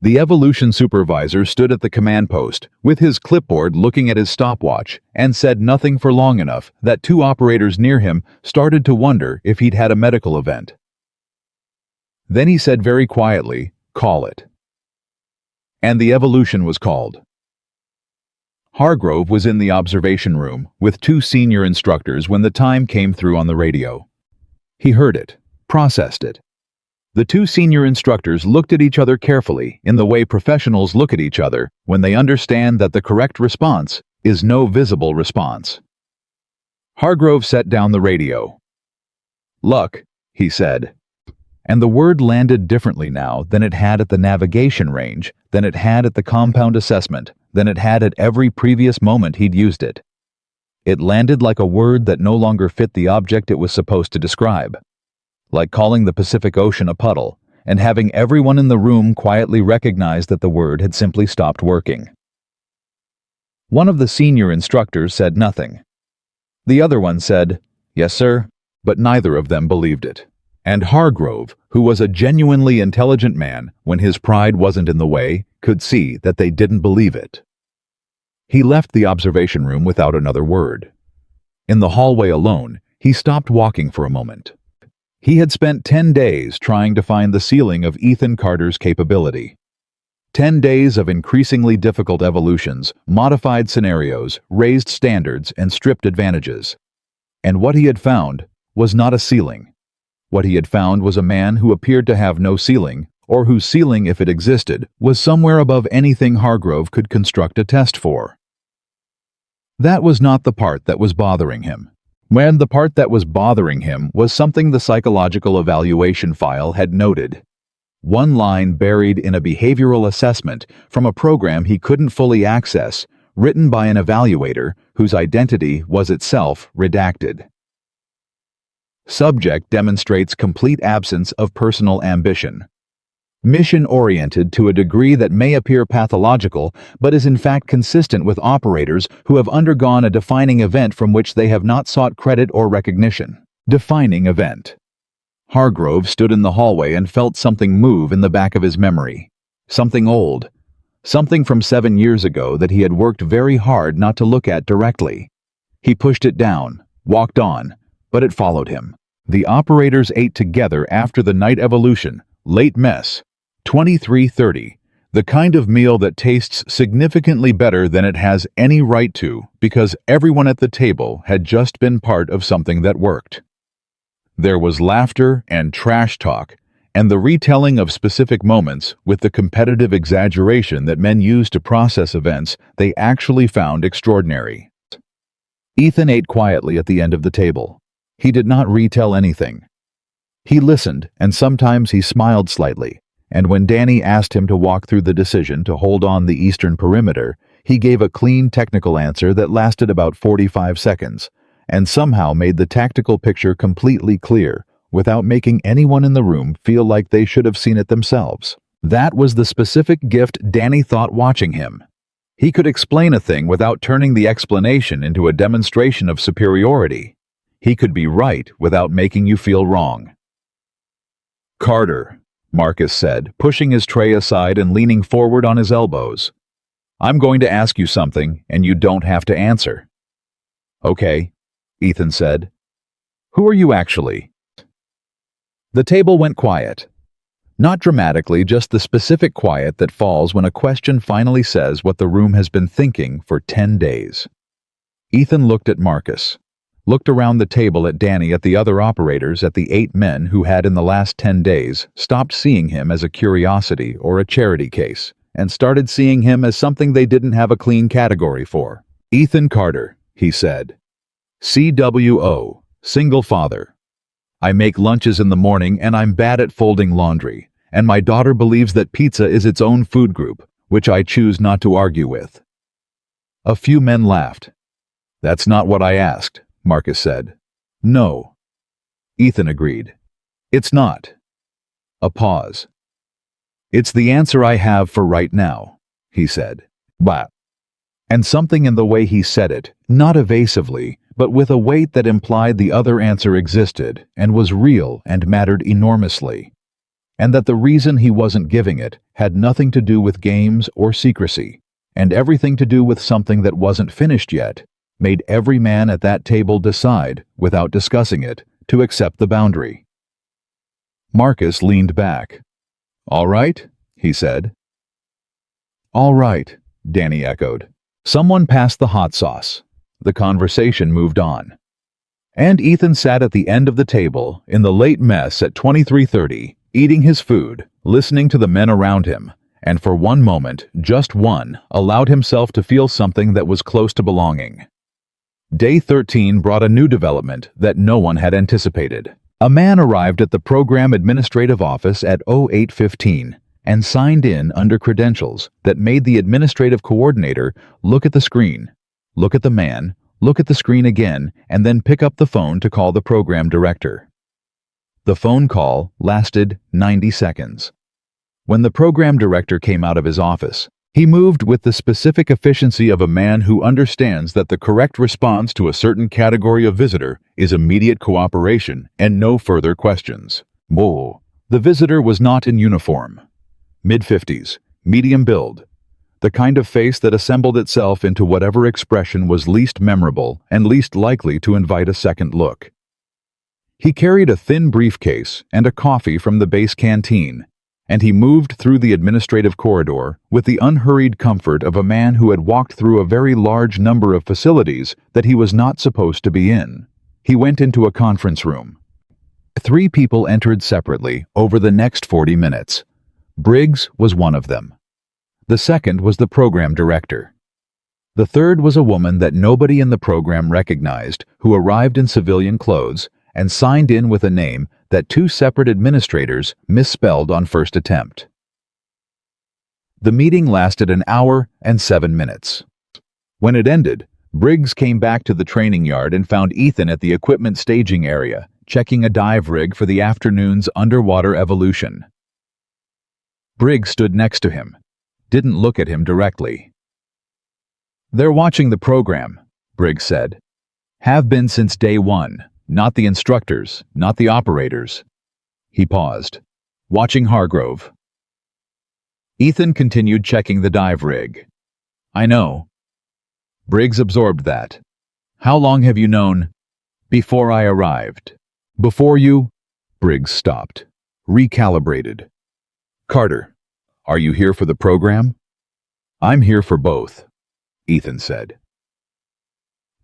The evolution supervisor stood at the command post, with his clipboard looking at his stopwatch, and said nothing for long enough that 2 operators near him started to wonder if he'd had a medical event. Then he said very quietly, "Call it." And the evolution was called. Hargrove was in the observation room with 2 senior instructors when the time came through on the radio. He heard it, processed it. The two senior instructors looked at each other carefully in the way professionals look at each other when they understand that the correct response is no visible response. Hargrove set down the radio. "Luck," he said. And the word landed differently now than it had at the navigation range, than it had at the compound assessment, than it had at every previous moment he'd used it. It landed like a word that no longer fit the object it was supposed to describe. Like calling the Pacific Ocean a puddle, and having everyone in the room quietly recognize that the word had simply stopped working. One of the senior instructors said nothing. The other one said, "Yes, sir," but neither of them believed it. And Hargrove, who was a genuinely intelligent man when his pride wasn't in the way, could see that they didn't believe it. He left the observation room without another word. In the hallway alone, he stopped walking for a moment. He had spent 10 days trying to find the ceiling of Ethan Carter's capability. 10 days of increasingly difficult evolutions, modified scenarios, raised standards, and stripped advantages. And what he had found was not a ceiling. What he had found was a man who appeared to have no ceiling, or whose ceiling, if it existed, was somewhere above anything Hargrove could construct a test for. That was not the part that was bothering him. When the part that was bothering him was something the psychological evaluation file had noted. One line buried in a behavioral assessment from a program he couldn't fully access, written by an evaluator whose identity was itself redacted. Subject demonstrates complete absence of personal ambition. Mission-oriented to a degree that may appear pathological, but is in fact consistent with operators who have undergone a defining event from which they have not sought credit or recognition. Defining event. Hargrove stood in the hallway and felt something move in the back of his memory. Something old. Something from 7 years ago that he had worked very hard not to look at directly. He pushed it down, walked on, but it followed him. The operators ate together after the night evolution, late mess, 23:30, the kind of meal that tastes significantly better than it has any right to because everyone at the table had just been part of something that worked. There was laughter and trash talk, and the retelling of specific moments with the competitive exaggeration that men use to process events they actually found extraordinary. Ethan ate quietly at the end of the table. He did not retell anything. He listened, and sometimes he smiled slightly, and when Danny asked him to walk through the decision to hold on the eastern perimeter, he gave a clean technical answer that lasted about 45 seconds, and somehow made the tactical picture completely clear, without making anyone in the room feel like they should have seen it themselves. That was the specific gift Danny thought watching him. He could explain a thing without turning the explanation into a demonstration of superiority. He could be right without making you feel wrong. "Carter," Marcus said, pushing his tray aside and leaning forward on his elbows. "I'm going to ask you something, and you don't have to answer." "Okay," Ethan said. "Who are you actually?" The table went quiet. Not dramatically, just the specific quiet that falls when a question finally says what the room has been thinking for 10 days. Ethan looked at Marcus, looked around the table at Danny, at the other operators, at the 8 men who had in the last 10 days stopped seeing him as a curiosity or a charity case, and started seeing him as something they didn't have a clean category for. "Ethan Carter," he said. "CWO, single father. I make lunches in the morning and I'm bad at folding laundry, and my daughter believes that pizza is its own food group, which I choose not to argue with." A few men laughed. "That's not what I asked," Marcus said. "No." Ethan agreed. "It's not." A pause. "It's the answer I have for right now," he said. "Bah." And something in the way he said it, not evasively, but with a weight that implied the other answer existed and was real and mattered enormously, and that the reason he wasn't giving it had nothing to do with games or secrecy, and everything to do with something that wasn't finished yet, made every man at that table decide, without discussing it, to accept the boundary. Marcus leaned back. "All right," he said. "All right," Danny echoed. Someone passed the hot sauce. The conversation moved on. And Ethan sat at the end of the table, in the late mess at 23:30, eating his food, listening to the men around him, and for one moment, just one, allowed himself to feel something that was close to belonging. Day 13 brought a new development that no one had anticipated. A man arrived at the program administrative office at 08:15 and signed in under credentials that made the administrative coordinator look at the screen, look at the man, look at the screen again, and then pick up the phone to call the program director. The phone call lasted 90 seconds. When the program director came out of his office, he moved with the specific efficiency of a man who understands that the correct response to a certain category of visitor is immediate cooperation and no further questions. Whoa. The visitor was not in uniform. Mid-50s, medium build, the kind of face that assembled itself into whatever expression was least memorable and least likely to invite a second look. He carried a thin briefcase and a coffee from the base canteen, and he moved through the administrative corridor with the unhurried comfort of a man who had walked through a very large number of facilities that he was not supposed to be in. He went into a conference room. 3 people entered separately over the next 40 minutes. Briggs was one of them. The second was the program director. The third was a woman that nobody in the program recognized, who arrived in civilian clothes and signed in with a name that 2 separate administrators misspelled on first attempt. The meeting lasted an hour and 7 minutes. When it ended, Briggs came back to the training yard and found Ethan at the equipment staging area, checking a dive rig for the afternoon's underwater evolution. Briggs stood next to him, didn't look at him directly. "They're watching the program," Briggs said. "Have been since day 1. Not the instructors, not the operators." He paused. "Watching Hargrove." Ethan continued checking the dive rig. "I know." Briggs absorbed that. "How long have you known?" "Before I arrived." "Before you?" Briggs stopped. Recalibrated. "Carter, are you here for the program?" "I'm here for both," Ethan said.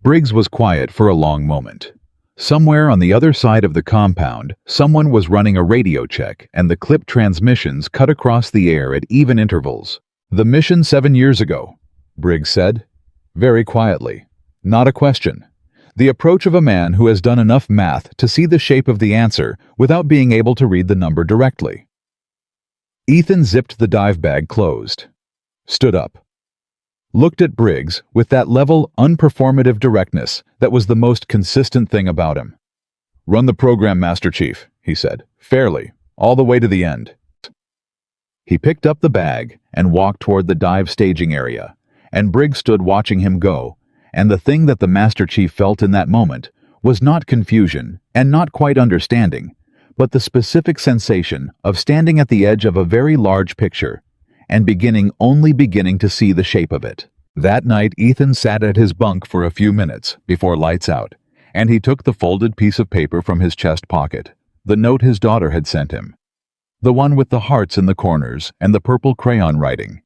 Briggs was quiet for a long moment. Somewhere on the other side of the compound, someone was running a radio check, and the clip transmissions cut across the air at even intervals. "The mission 7 years ago," Briggs said, very quietly. Not a question. The approach of a man who has done enough math to see the shape of the answer without being able to read the number directly. Ethan zipped the dive bag closed, stood up, looked at Briggs with that level, unperformative directness that was the most consistent thing about him. "Run the program, Master Chief," he said, fairly, all the way to the end. He picked up the bag and walked toward the dive staging area, and Briggs stood watching him go, and the thing that the Master Chief felt in that moment was not confusion and not quite understanding, but the specific sensation of standing at the edge of a very large picture and only beginning to see the shape of it. That night, Ethan sat at his bunk for a few minutes before lights out, and he took the folded piece of paper from his chest pocket, the note his daughter had sent him, the one with the hearts in the corners and the purple crayon writing,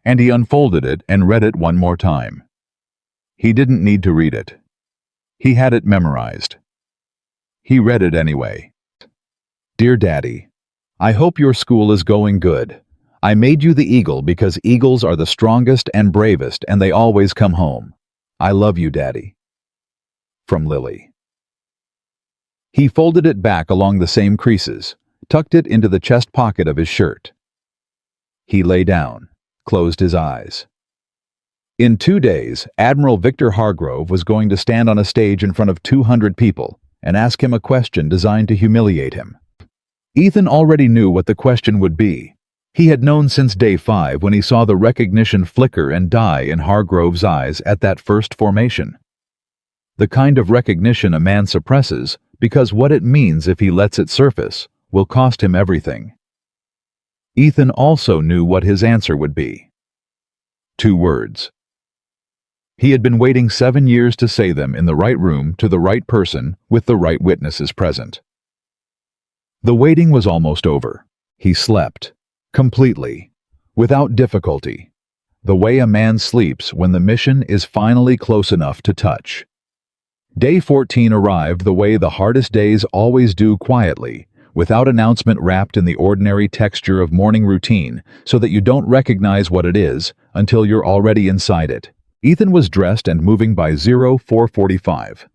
and he unfolded it and read it one more time. He didn't need to read it. He had it memorized. He read it anyway. "Dear Daddy, I hope your school is going good. I made you the eagle because eagles are the strongest and bravest, and they always come home. I love you, Daddy." From Lily. He folded it back along the same creases, tucked it into the chest pocket of his shirt. He lay down, closed his eyes. In 2 days, Admiral Victor Hargrove was going to stand on a stage in front of 200 people and ask him a question designed to humiliate him. Ethan already knew what the question would be. He had known since day 5 when he saw the recognition flicker and die in Hargrove's eyes at that first formation. The kind of recognition a man suppresses because what it means if he lets it surface will cost him everything. Ethan also knew what his answer would be. 2 words. He had been waiting 7 years to say them in the right room to the right person with the right witnesses present. The waiting was almost over. He slept. Completely, without difficulty, the way a man sleeps when the mission is finally close enough to touch. Day 14 arrived the way the hardest days always do, quietly, without announcement, wrapped in the ordinary texture of morning routine so that you don't recognize what it is until you're already inside it. Ethan was dressed and moving by 04:45.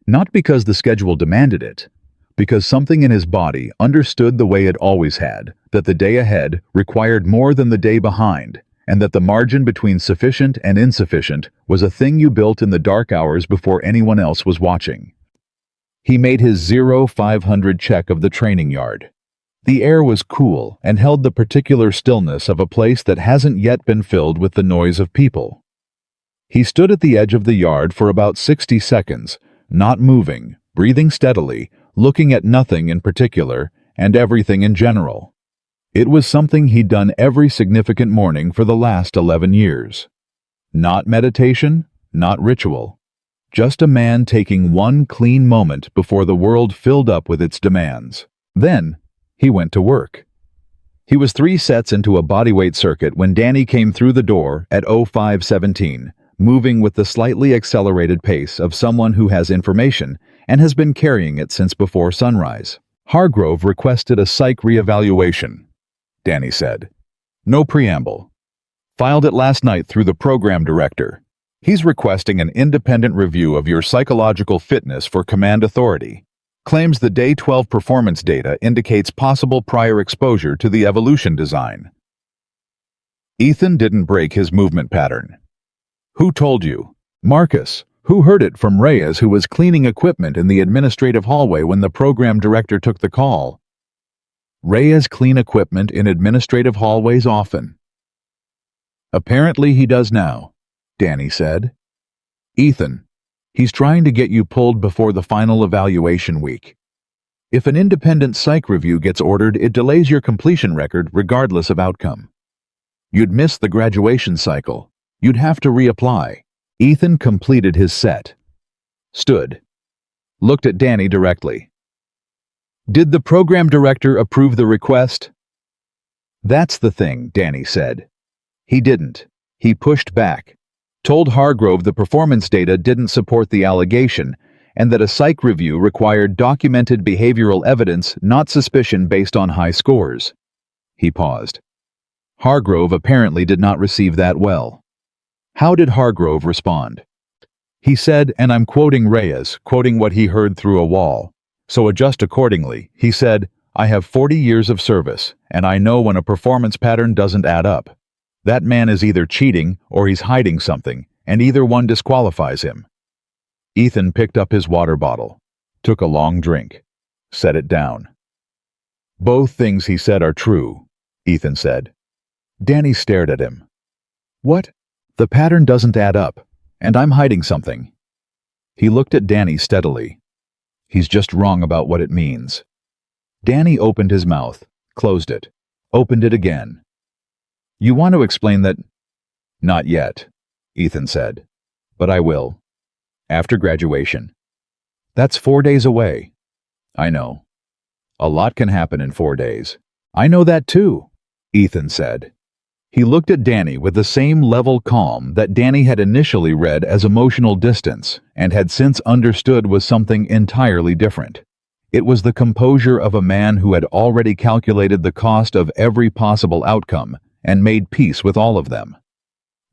Not because the schedule demanded it, because something in his body understood the way it always had, that the day ahead required more than the day behind, and that the margin between sufficient and insufficient was a thing you built in the dark hours before anyone else was watching. He made his 0500 check of the training yard. The air was cool and held the particular stillness of a place that hasn't yet been filled with the noise of people. He stood at the edge of the yard for about 60 seconds, not moving, breathing steadily, looking at nothing in particular and everything in general. It was something he'd done every significant morning for the last 11 years. Not meditation, not ritual. Just a man taking one clean moment before the world filled up with its demands. Then, he went to work. He was 3 sets into a bodyweight circuit when Danny came through the door at 05:17, moving with the slightly accelerated pace of someone who has information and has been carrying it since before sunrise. Hargrove requested a psych reevaluation, Danny said. No preamble. Filed it last night through the program director. He's requesting an independent review of your psychological fitness for command authority. Claims the Day 12 performance data indicates possible prior exposure to the evolution design. Ethan didn't break his movement pattern. Who told you? Marcus. Who heard it from Reyes, who was cleaning equipment in the administrative hallway when the program director took the call? Reyes clean equipment in administrative hallways often. Apparently he does now, Danny said. Ethan, he's trying to get you pulled before the final evaluation week. If an independent psych review gets ordered, it delays your completion record regardless of outcome. You'd miss the graduation cycle. You'd have to reapply. Ethan completed his set. Stood. Looked at Danny directly. Did the program director approve the request? That's the thing, Danny said. He didn't. He pushed back. Told Hargrove the performance data didn't support the allegation and that a psych review required documented behavioral evidence, not suspicion based on high scores. He paused. Hargrove apparently did not receive that well. How did Hargrove respond? He said, and I'm quoting Reyes, quoting what he heard through a wall. So adjust accordingly. He said, I have 40 years of service, and I know when a performance pattern doesn't add up. That man is either cheating or he's hiding something, and either one disqualifies him. Ethan picked up his water bottle, took a long drink, set it down. Both things he said are true, Ethan said. Danny stared at him. What? The pattern doesn't add up, and I'm hiding something. He looked at Danny steadily. He's just wrong about what it means. Danny opened his mouth, closed it, opened it again. You want to explain that? Not yet, Ethan said, but I will. After graduation. That's 4 days away. I know. A lot can happen in 4 days. I know that too, Ethan said. He looked at Danny with the same level calm that Danny had initially read as emotional distance and had since understood was something entirely different. It was the composure of a man who had already calculated the cost of every possible outcome and made peace with all of them.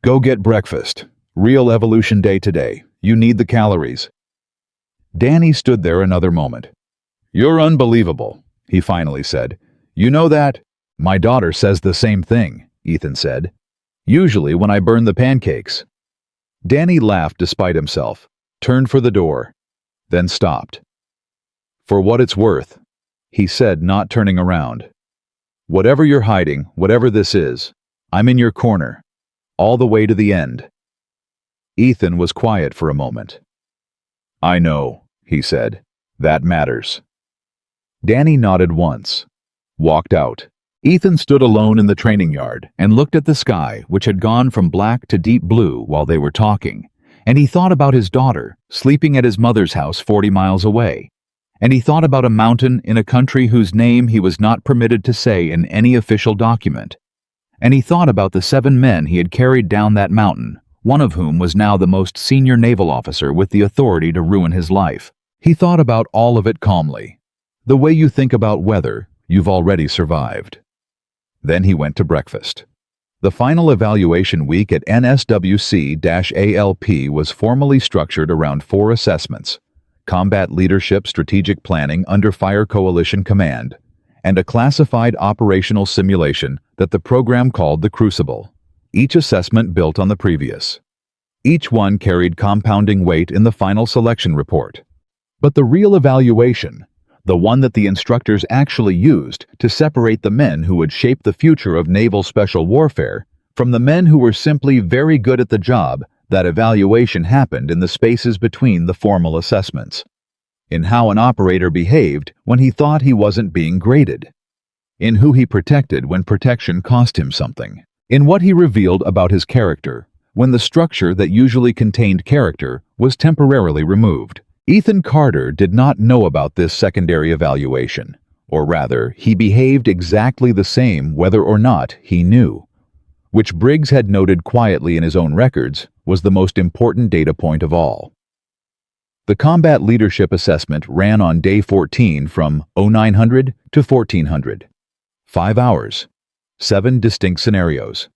Go get breakfast. Real evolution day today. You need the calories. Danny stood there another moment. You're unbelievable, he finally said. You know that? My daughter says the same thing, Ethan said. Usually when I burn the pancakes. Danny laughed despite himself, turned for the door, then stopped. For what it's worth, he said, not turning around. Whatever you're hiding, whatever this is, I'm in your corner, all the way to the end. Ethan was quiet for a moment. I know, he said. That matters. Danny nodded once, walked out. Ethan stood alone in the training yard and looked at the sky, which had gone from black to deep blue while they were talking, and he thought about his daughter, sleeping at his mother's house 40 miles away. And he thought about a mountain in a country whose name he was not permitted to say in any official document. And he thought about the 7 men he had carried down that mountain, one of whom was now the most senior naval officer with the authority to ruin his life. He thought about all of it calmly. The way you think about weather, you've already survived. Then he went to breakfast. The final evaluation week at NSWC-ALP was formally structured around 4 assessments: combat leadership strategic planning under Fire Coalition Command, and a classified operational simulation that the program called the Crucible. Each assessment built on the previous. Each one carried compounding weight in the final selection report. But the real evaluation, the one that the instructors actually used to separate the men who would shape the future of naval special warfare from the men who were simply very good at the job, that evaluation happened in the spaces between the formal assessments. In how an operator behaved when he thought he wasn't being graded. In who he protected when protection cost him something. In what he revealed about his character when the structure that usually contained character was temporarily removed. Ethan Carter did not know about this secondary evaluation, or rather, he behaved exactly the same whether or not he knew. Which Briggs had noted quietly in his own records was the most important data point of all. The combat leadership assessment ran on day 14 from 0900 to 1400. 5 hours. 7 distinct scenarios.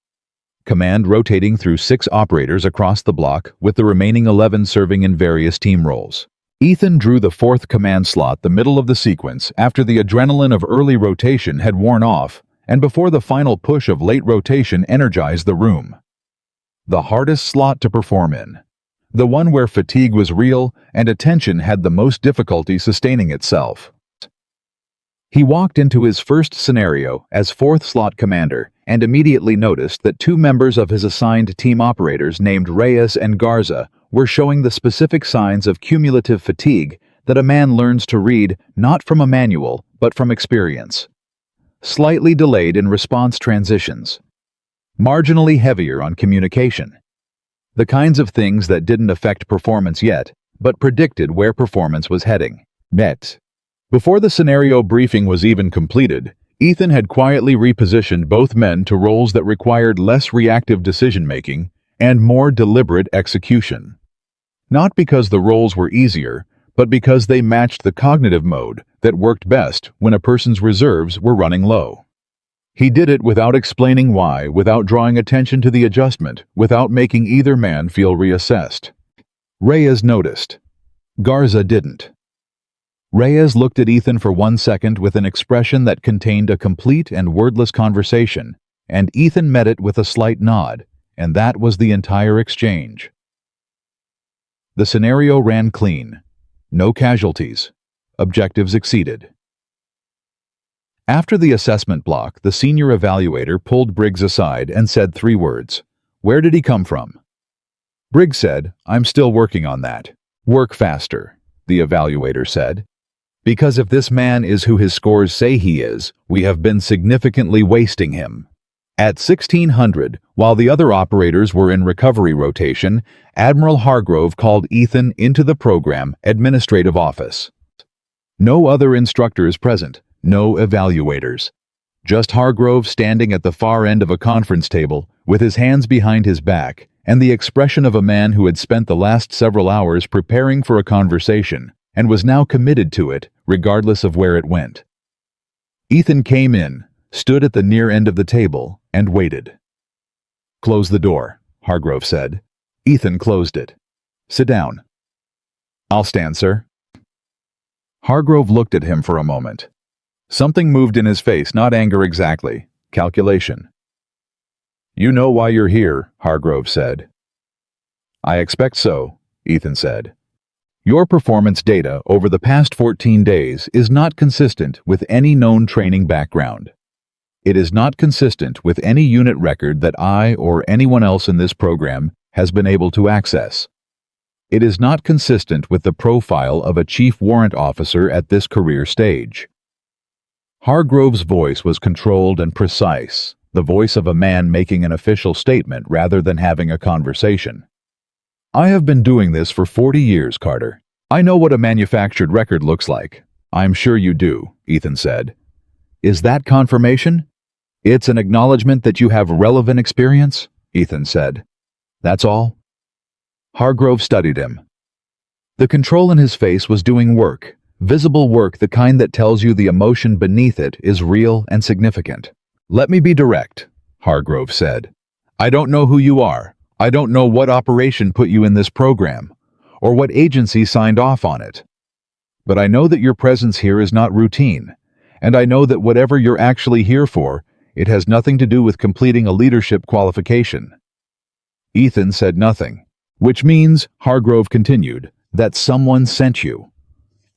Command rotating through 6 operators across the block with the remaining 11 serving in various team roles. Ethan drew the 4th command slot the middle of the sequence after the adrenaline of early rotation had worn off and before the final push of late rotation energized the room. The hardest slot to perform in. The one where fatigue was real and attention had the most difficulty sustaining itself. He walked into his first scenario as 4th slot commander and immediately noticed that 2 members of his assigned team operators named Reyes and Garza were showing the specific signs of cumulative fatigue that a man learns to read not from a manual but from experience. Slightly delayed in response transitions. Marginally heavier on communication. The kinds of things that didn't affect performance yet, but predicted where performance was heading. Met. Before the scenario briefing was even completed, Ethan had quietly repositioned both men to roles that required less reactive decision-making and more deliberate execution. Not because the roles were easier, but because they matched the cognitive mode that worked best when a person's reserves were running low. He did it without explaining why, without drawing attention to the adjustment, without making either man feel reassessed. Reyes noticed. Garza didn't. Reyes looked at Ethan for 1 second with an expression that contained a complete and wordless conversation, and Ethan met it with a slight nod, and that was the entire exchange. The scenario ran clean. No casualties. Objectives exceeded. After the assessment block, the senior evaluator pulled Briggs aside and said 3 words. Where did he come from? Briggs said, I'm still working on that. Work faster, the evaluator said. Because if this man is who his scores say he is, we have been significantly wasting him. At 1600, while the other operators were in recovery rotation, Admiral Hargrove called Ethan into the program administrative office. No other instructors present, no evaluators. Just Hargrove standing at the far end of a conference table, with his hands behind his back, and the expression of a man who had spent the last several hours preparing for a conversation, and was now committed to it, regardless of where it went. Ethan came in, stood at the near end of the table, and waited. Close the door, Hargrove said. Ethan closed it. Sit down. I'll stand, sir. Hargrove looked at him for a moment. Something moved in his face, not anger exactly, calculation. You know why you're here, Hargrove said. I expect so, Ethan said. Your performance data over the past 14 days is not consistent with any known training background. It is not consistent with any unit record that I or anyone else in this program has been able to access. It is not consistent with the profile of a chief warrant officer at this career stage. Hargrove's voice was controlled and precise, the voice of a man making an official statement rather than having a conversation. I have been doing this for 40 years, Carter. I know what a manufactured record looks like. I'm sure you do, Ethan said. Is that confirmation? It's an acknowledgement that you have relevant experience, Ethan said. That's all? Hargrove studied him. The control in his face was doing work, Visible work, the kind that tells you the emotion beneath it is real and significant. Let me be direct, Hargrove said. I don't know who you are. I don't know what operation put you in this program, or what agency signed off on it. But I know that your presence here is not routine, and I know that whatever you're actually here for, it has nothing to do with completing a leadership qualification. Ethan said nothing, which means, Hargrove continued, that someone sent you.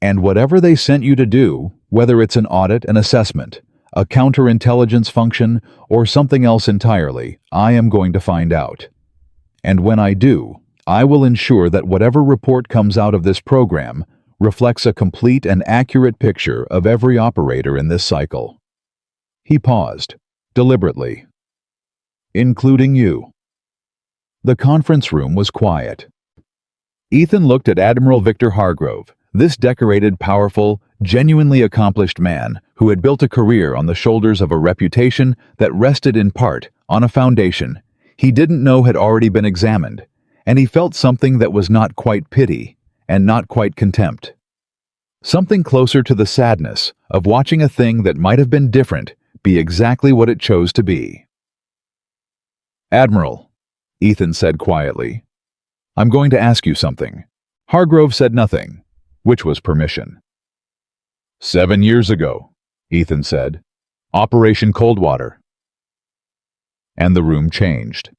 And whatever they sent you to do, whether it's an audit, an assessment, a counterintelligence function, or something else entirely, I am going to find out. And when I do, I will ensure that whatever report comes out of this program reflects a complete and accurate picture of every operator in this cycle. He paused, deliberately. Including you. The conference room was quiet. Ethan looked at Admiral Victor Hargrove, this decorated, powerful, genuinely accomplished man who had built a career on the shoulders of a reputation that rested in part on a foundation he didn't know had already been examined, and he felt something that was not quite pity and not quite contempt. Something closer to the sadness of watching a thing that might have been different be exactly what it chose to be. Admiral, Ethan said quietly, I'm going to ask you something. Hargrove said nothing, which was permission. 7 years ago, Ethan said, Operation Coldwater. And the room changed.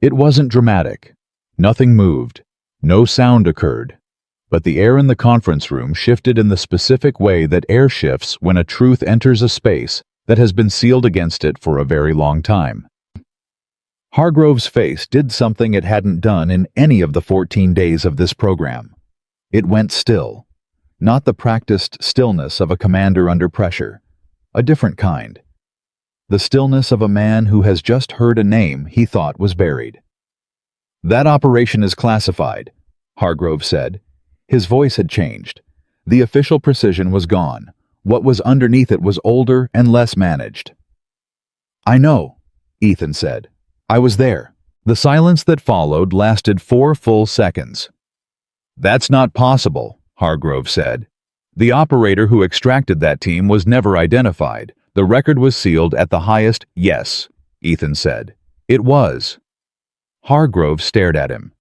It wasn't dramatic. Nothing moved. No sound occurred. But the air in the conference room shifted in the specific way that air shifts when a truth enters a space that has been sealed against it for a very long time. Hargrove's face did something it hadn't done in any of the 14 days of this program. It went still. Not the practiced stillness of a commander under pressure. A different kind. The stillness of a man who has just heard a name he thought was buried. That operation is classified, Hargrove said. His voice had changed. The official precision was gone. What was underneath it was older and less managed. I know, Ethan said. I was there. The silence that followed lasted 4 full seconds. That's not possible, Hargrove said. The operator who extracted that team was never identified. The record was sealed at the highest. Yes, Ethan said. It was. Hargrove stared at him.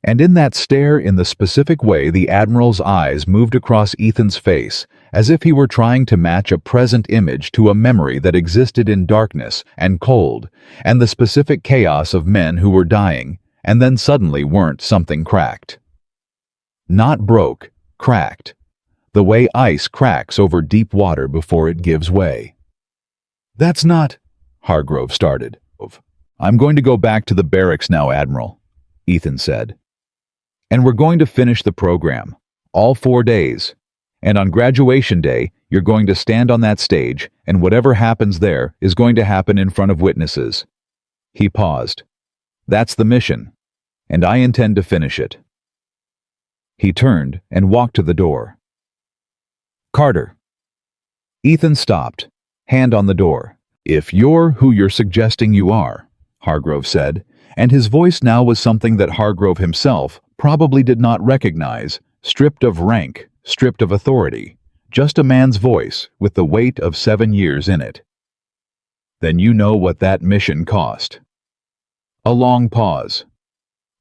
And in that stare, in the specific way, the Admiral's eyes moved across Ethan's face, as if he were trying to match a present image to a memory that existed in darkness and cold, and the specific chaos of men who were dying, and then suddenly weren't. Something cracked. Not broke, cracked. The way ice cracks over deep water before it gives way. That's not, Hargrove started. I'm going to go back to the barracks now, Admiral, Ethan said. And we're going to finish the program, all 4 days. And on graduation day, you're going to stand on that stage, and whatever happens there is going to happen in front of witnesses. He paused. That's the mission, and I intend to finish it. He turned and walked to the door. Carter. Ethan stopped, hand on the door. If you're who you're suggesting you are, Hargrove said, and his voice now was something that Hargrove himself probably did not recognize, stripped of rank, stripped of authority, just a man's voice with the weight of 7 years in it. Then you know what that mission cost. A long pause.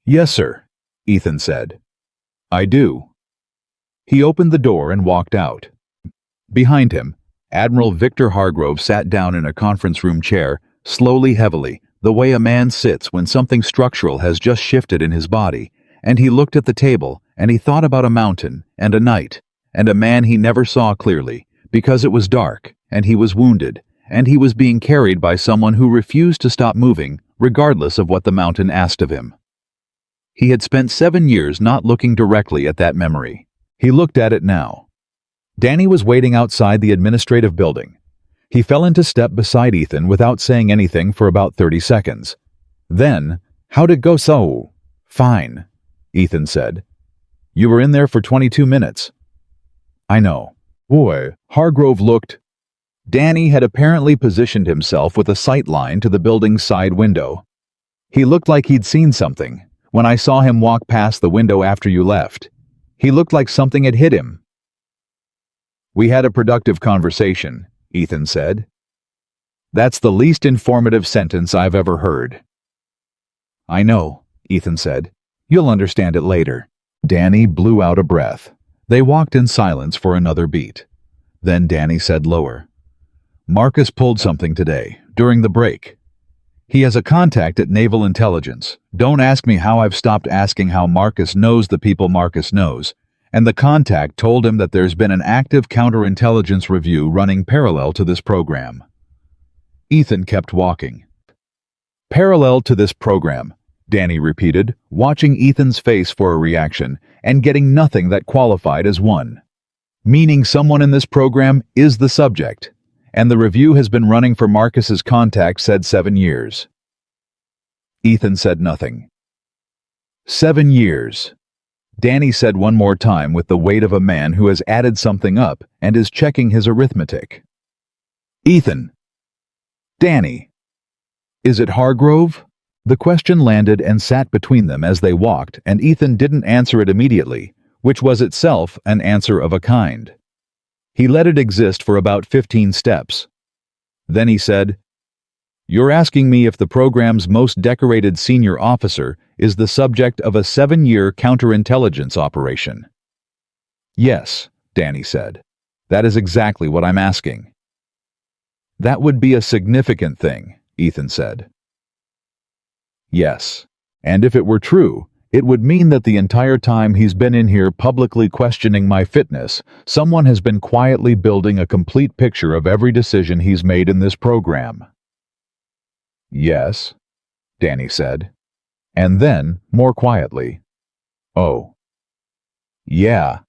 Yes, sir, Ethan said. I do. He opened the door and walked out. Behind him, Admiral Victor Hargrove sat down in a conference room chair, slowly, heavily, the way a man sits when something structural has just shifted in his body, and he looked at the table, and he thought about a mountain, and a night, and a man he never saw clearly, because it was dark, and he was wounded, and he was being carried by someone who refused to stop moving, regardless of what the mountain asked of him. He had spent 7 years not looking directly at that memory. He looked at it now. Danny was waiting outside the administrative building. He fell into step beside Ethan without saying anything for about 30 seconds. Then, how'd it go? So, fine, Ethan said. You were in there for 22 minutes. I know. Boy, Hargrove looked. Danny had apparently positioned himself with a sight line to the building's side window. He looked like he'd seen something. When I saw him walk past the window after you left, he looked like something had hit him. We had a productive conversation, Ethan said. That's the least informative sentence I've ever heard. I know, Ethan said. You'll understand it later. Danny blew out a breath. They walked in silence for another beat. Then Danny said lower, Marcus pulled something today, during the break. He has a contact at Naval Intelligence. Don't ask me how I've stopped asking how Marcus knows the people Marcus knows. And the contact told him that there's been an active counterintelligence review running parallel to this program. Ethan kept walking. Parallel to this program, Danny repeated, watching Ethan's face for a reaction and getting nothing that qualified as one. Meaning someone in this program is the subject, and the review has been running for Marcus's contact said 7 years. Ethan said nothing. 7 years. Danny said one more time with the weight of a man who has added something up and is checking his arithmetic. Ethan. Danny. Is it Hargrove? The question landed and sat between them as they walked, and Ethan didn't answer it immediately, which was itself an answer of a kind. He let it exist for about 15 steps. Then he said, You're asking me if the program's most decorated senior officer is the subject of a 7-year counterintelligence operation. Yes, Danny said. That is exactly what I'm asking. That would be a significant thing, Ethan said. Yes, and if it were true, it would mean that the entire time he's been in here publicly questioning my fitness, someone has been quietly building a complete picture of every decision he's made in this program. Yes, Danny said. And then, more quietly, Oh. Yeah,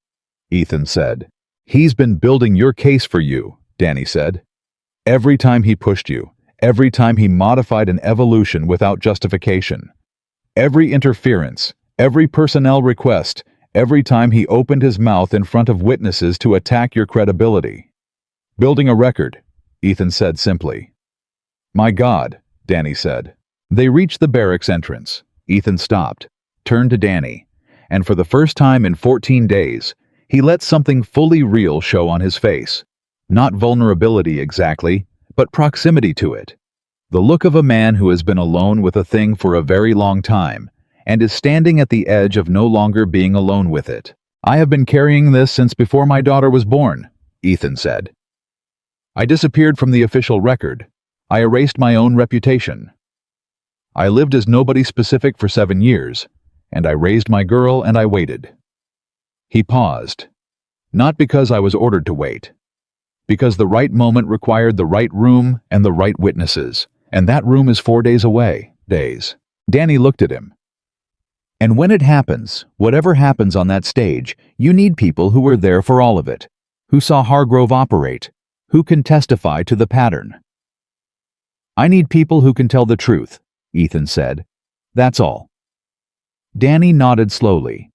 Ethan said. He's been building your case for you, Danny said. Every time he pushed you, every time he modified an evolution without justification. Every interference, every personnel request, every time he opened his mouth in front of witnesses to attack your credibility. Building a record, Ethan said simply. My God, Danny said. They reached the barracks entrance. Ethan stopped, turned to Danny, and for the first time in 14 days, he let something fully real show on his face. Not vulnerability exactly, but proximity to it. The look of a man who has been alone with a thing for a very long time, and is standing at the edge of no longer being alone with it. I have been carrying this since before my daughter was born, Ethan said. I disappeared from the official record. I erased my own reputation. I lived as nobody specific for 7 years, and I raised my girl and I waited. He paused. Not because I was ordered to wait. Because the right moment required the right room and the right witnesses, and that room is 4 days away. Days. Danny looked at him. And when it happens, whatever happens on that stage, you need people who were there for all of it, who saw Hargrove operate, who can testify to the pattern. I need people who can tell the truth, Ethan said. That's all. Danny nodded slowly.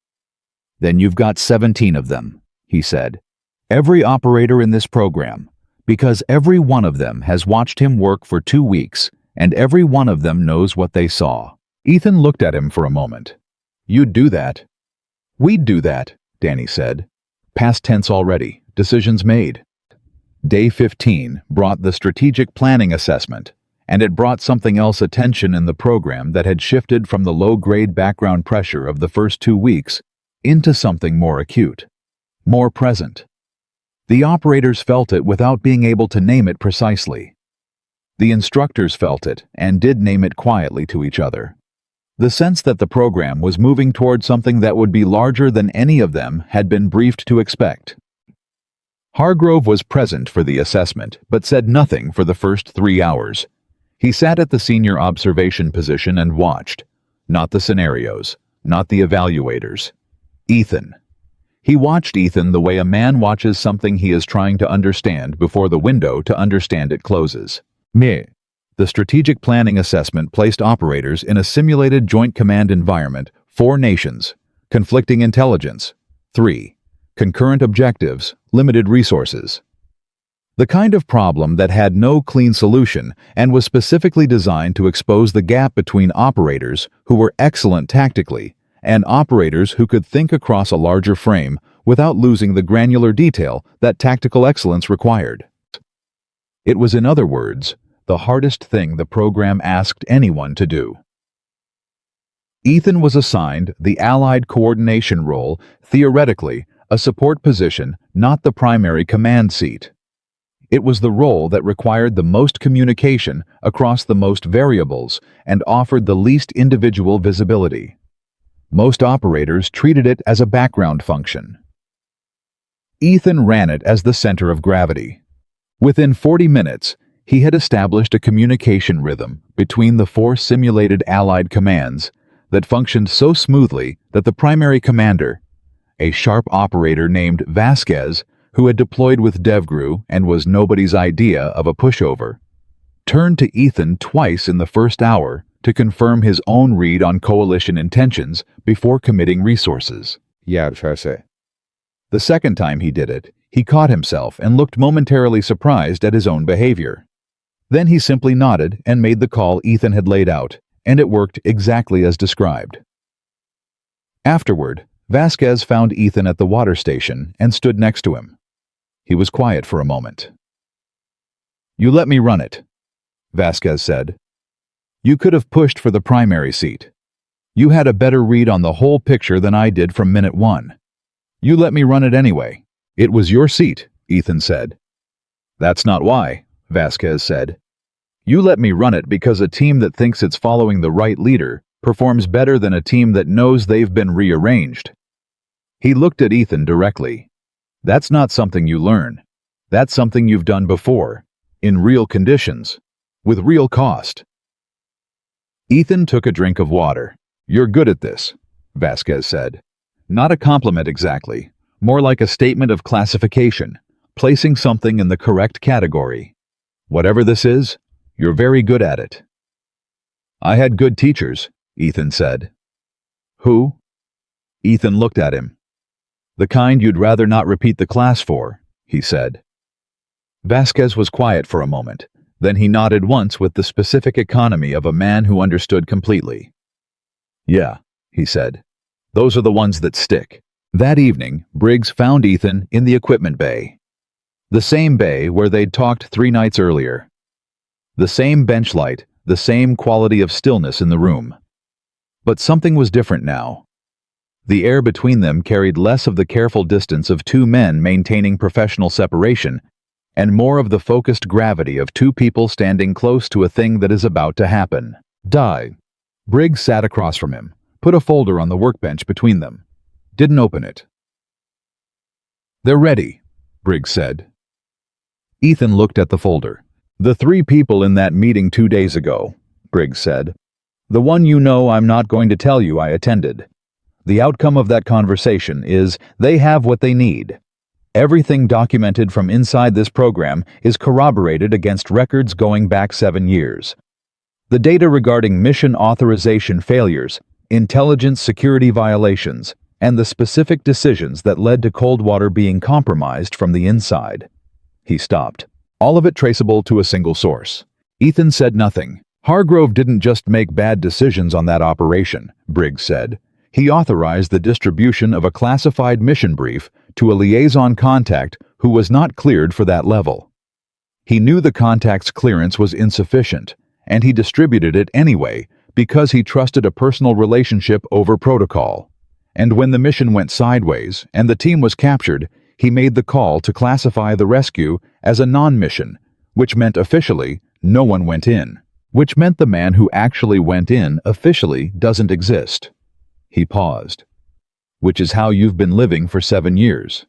Then you've got 17 of them, he said. Every operator in this program, because every one of them has watched him work for 2 weeks, and every one of them knows what they saw. Ethan looked at him for a moment. You'd do that. We'd do that, Danny said. Past tense already, decisions made. Day 15 brought the strategic planning assessment, and it brought something else attention in the program that had shifted from the low-grade background pressure of the first 2 weeks into something more acute, more present. The operators felt it without being able to name it precisely. The instructors felt it and did name it quietly to each other. The sense that the program was moving toward something that would be larger than any of them had been briefed to expect. Hargrove was present for the assessment, but said nothing for the first 3 hours. He sat at the senior observation position and watched. Not the scenarios, not the evaluators. Ethan. He watched Ethan the way a man watches something he is trying to understand before the window to understand it closes. Me. The strategic planning assessment placed operators in a simulated joint command environment, 4 nations, conflicting intelligence, 3, concurrent objectives, limited resources. The kind of problem that had no clean solution and was specifically designed to expose the gap between operators who were excellent tactically and operators who could think across a larger frame without losing the granular detail that tactical excellence required. It was, in other words, the hardest thing the program asked anyone to do. Ethan was assigned the Allied coordination role, theoretically, a support position, not the primary command seat. It was the role that required the most communication across the most variables and offered the least individual visibility. Most operators treated it as a background function. Ethan ran it as the center of gravity. Within 40 minutes, he had established a communication rhythm between the four simulated Allied commands that functioned so smoothly that the primary commander, a sharp operator named Vasquez, who had deployed with DevGru and was nobody's idea of a pushover, turned to Ethan twice in the first hour to confirm his own read on coalition intentions before committing resources. Yeah, the The second time he did it, he caught himself and looked momentarily surprised at his own behavior. Then he simply nodded and made the call Ethan had laid out, and it worked exactly as described. Afterward, Vasquez found Ethan at the water station and stood next to him. He was quiet for a moment. "You let me run it," Vasquez said. "You could have pushed for the primary seat. You had a better read on the whole picture than I did from minute one. You let me run it anyway. It was your seat," Ethan said. "That's not why," Vasquez said. "You let me run it because a team that thinks it's following the right leader performs better than a team that knows they've been rearranged." He looked at Ethan directly. "That's not something you learn. That's something you've done before, in real conditions, with real cost." Ethan took a drink of water. "You're good at this," Vasquez said. Not a compliment exactly, more like a statement of classification, placing something in the correct category. "Whatever this is, you're very good at it." "I had good teachers," Ethan said. "Who?" Ethan looked at him. "The kind you'd rather not repeat the class for," he said. Vasquez was quiet for a moment. Then he nodded once with the specific economy of a man who understood completely. "Yeah," he said. "Those are the ones that stick." That evening, Briggs found Ethan in the equipment bay. The same bay where they'd talked 3 nights earlier. The same bench light, the same quality of stillness in the room. But something was different now. The air between them carried less of the careful distance of 2 men maintaining professional separation, and more of the focused gravity of 2 people standing close to a thing that is about to happen. Die. Briggs sat across from him, put a folder on the workbench between them. Didn't open it. "They're ready," Briggs said. Ethan looked at the folder. "The 3 people in that meeting 2 days ago," Briggs said. "The one you know I'm not going to tell you I attended. The outcome of that conversation is they have what they need. Everything documented from inside this program is corroborated against records going back 7 years. The data regarding mission authorization failures, intelligence security violations, and the specific decisions that led to Coldwater being compromised from the inside." He stopped. "All of it traceable to a single source." Ethan said nothing. "Hargrove didn't just make bad decisions on that operation," Briggs said. "He authorized the distribution of a classified mission brief to a liaison contact who was not cleared for that level. He knew the contact's clearance was insufficient, and he distributed it anyway because he trusted a personal relationship over protocol. And when the mission went sideways and the team was captured, he made the call to classify the rescue as a non-mission, which meant officially no one went in, which meant the man who actually went in officially doesn't exist." He paused. "Which is how you've been living for 7 years."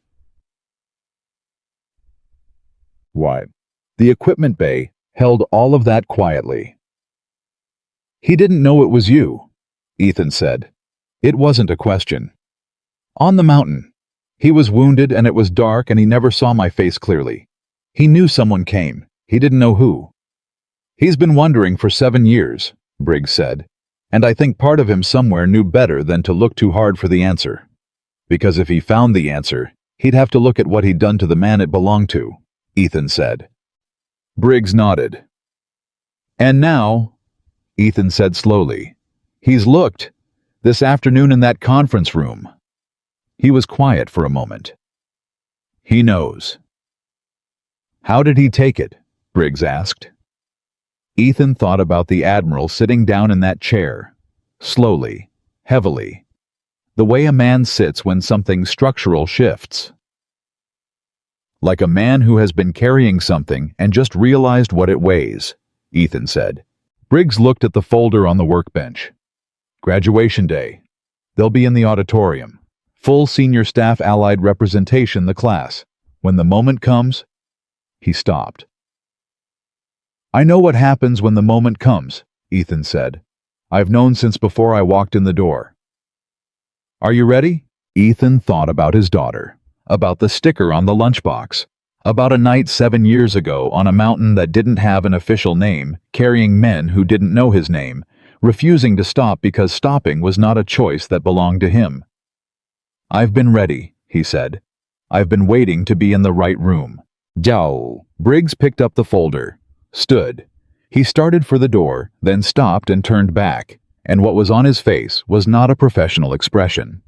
Why? The equipment bay held all of that quietly. "He didn't know it was you," Ethan said. It wasn't a question. "On the mountain. He was wounded and it was dark and he never saw my face clearly. He knew someone came. He didn't know who. He's been wondering for 7 years," Briggs said. "And I think part of him somewhere knew better than to look too hard for the answer. Because if he found the answer, he'd have to look at what he'd done to the man it belonged to," Ethan said. Briggs nodded. "And now," Ethan said slowly, "he's looked, this afternoon in that conference room." He was quiet for a moment. He knows. How did he take it? Briggs asked. Ethan thought about the Admiral sitting down in that chair, slowly, heavily, the way a man sits when something structural shifts. Like a man who has been carrying something and just realized what it weighs, Ethan said. Briggs looked at the folder on the workbench. Graduation day. They'll be in the auditorium. Full senior staff allied representation, the class. When the moment comes, he stopped. I know what happens when the moment comes, Ethan said. I've known since before I walked in the door. Are you ready? Ethan thought about his daughter, about the sticker on the lunchbox, about a night 7 years ago on a mountain that didn't have an official name, carrying men who didn't know his name, refusing to stop because stopping was not a choice that belonged to him. I've been ready, he said. I've been waiting to be in the right room. Joe. Briggs picked up the folder, stood. He started for the door, then stopped and turned back, and what was on his face was not a professional expression.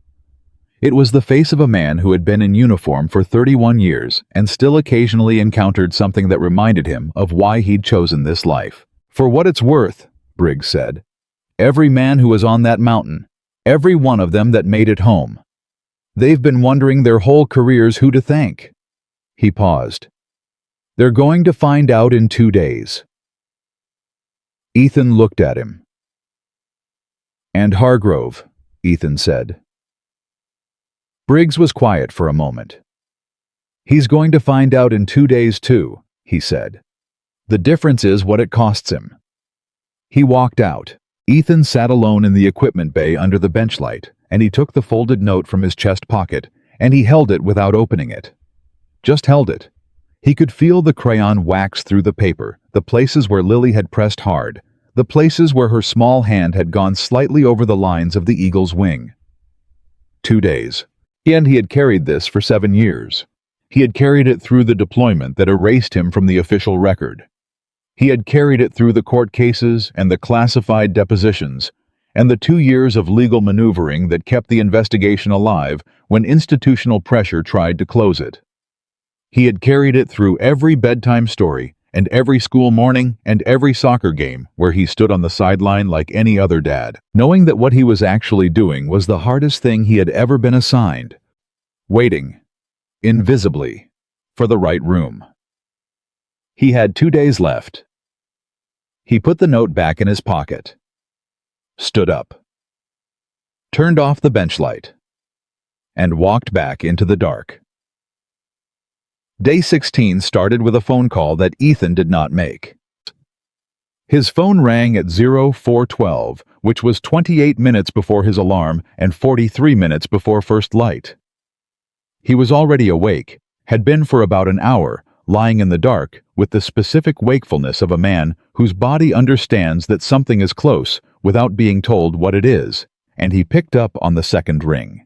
It was the face of a man who had been in uniform for 31 years and still occasionally encountered something that reminded him of why he'd chosen this life. For what it's worth, Briggs said, every man who was on that mountain, every one of them that made it home, they've been wondering their whole careers who to thank. He paused. They're going to find out in 2 days. Ethan looked at him. And Hargrove, Ethan said. Briggs was quiet for a moment. He's going to find out in 2 days too, he said. The difference is what it costs him. He walked out. Ethan sat alone in the equipment bay under the bench light, and he took the folded note from his chest pocket, and he held it without opening it. Just held it. He could feel the crayon wax through the paper, the places where Lily had pressed hard, the places where her small hand had gone slightly over the lines of the eagle's wing. 2 days. And he had carried this for 7 years. He had carried it through the deployment that erased him from the official record. He had carried it through the court cases and the classified depositions, and the 2 years of legal maneuvering that kept the investigation alive when institutional pressure tried to close it. He had carried it through every bedtime story and every school morning and every soccer game where he stood on the sideline like any other dad, knowing that what he was actually doing was the hardest thing he had ever been assigned. Waiting, invisibly, for the right room. He had 2 days left. He put the note back in his pocket, stood up, turned off the bench light, and walked back into the dark. Day 16 started with a phone call that Ethan did not make. His phone rang at 0412, which was 28 minutes before his alarm and 43 minutes before first light. He was already awake, had been for about an hour, lying in the dark with the specific wakefulness of a man whose body understands that something is close without being told what it is, and he picked up on the second ring.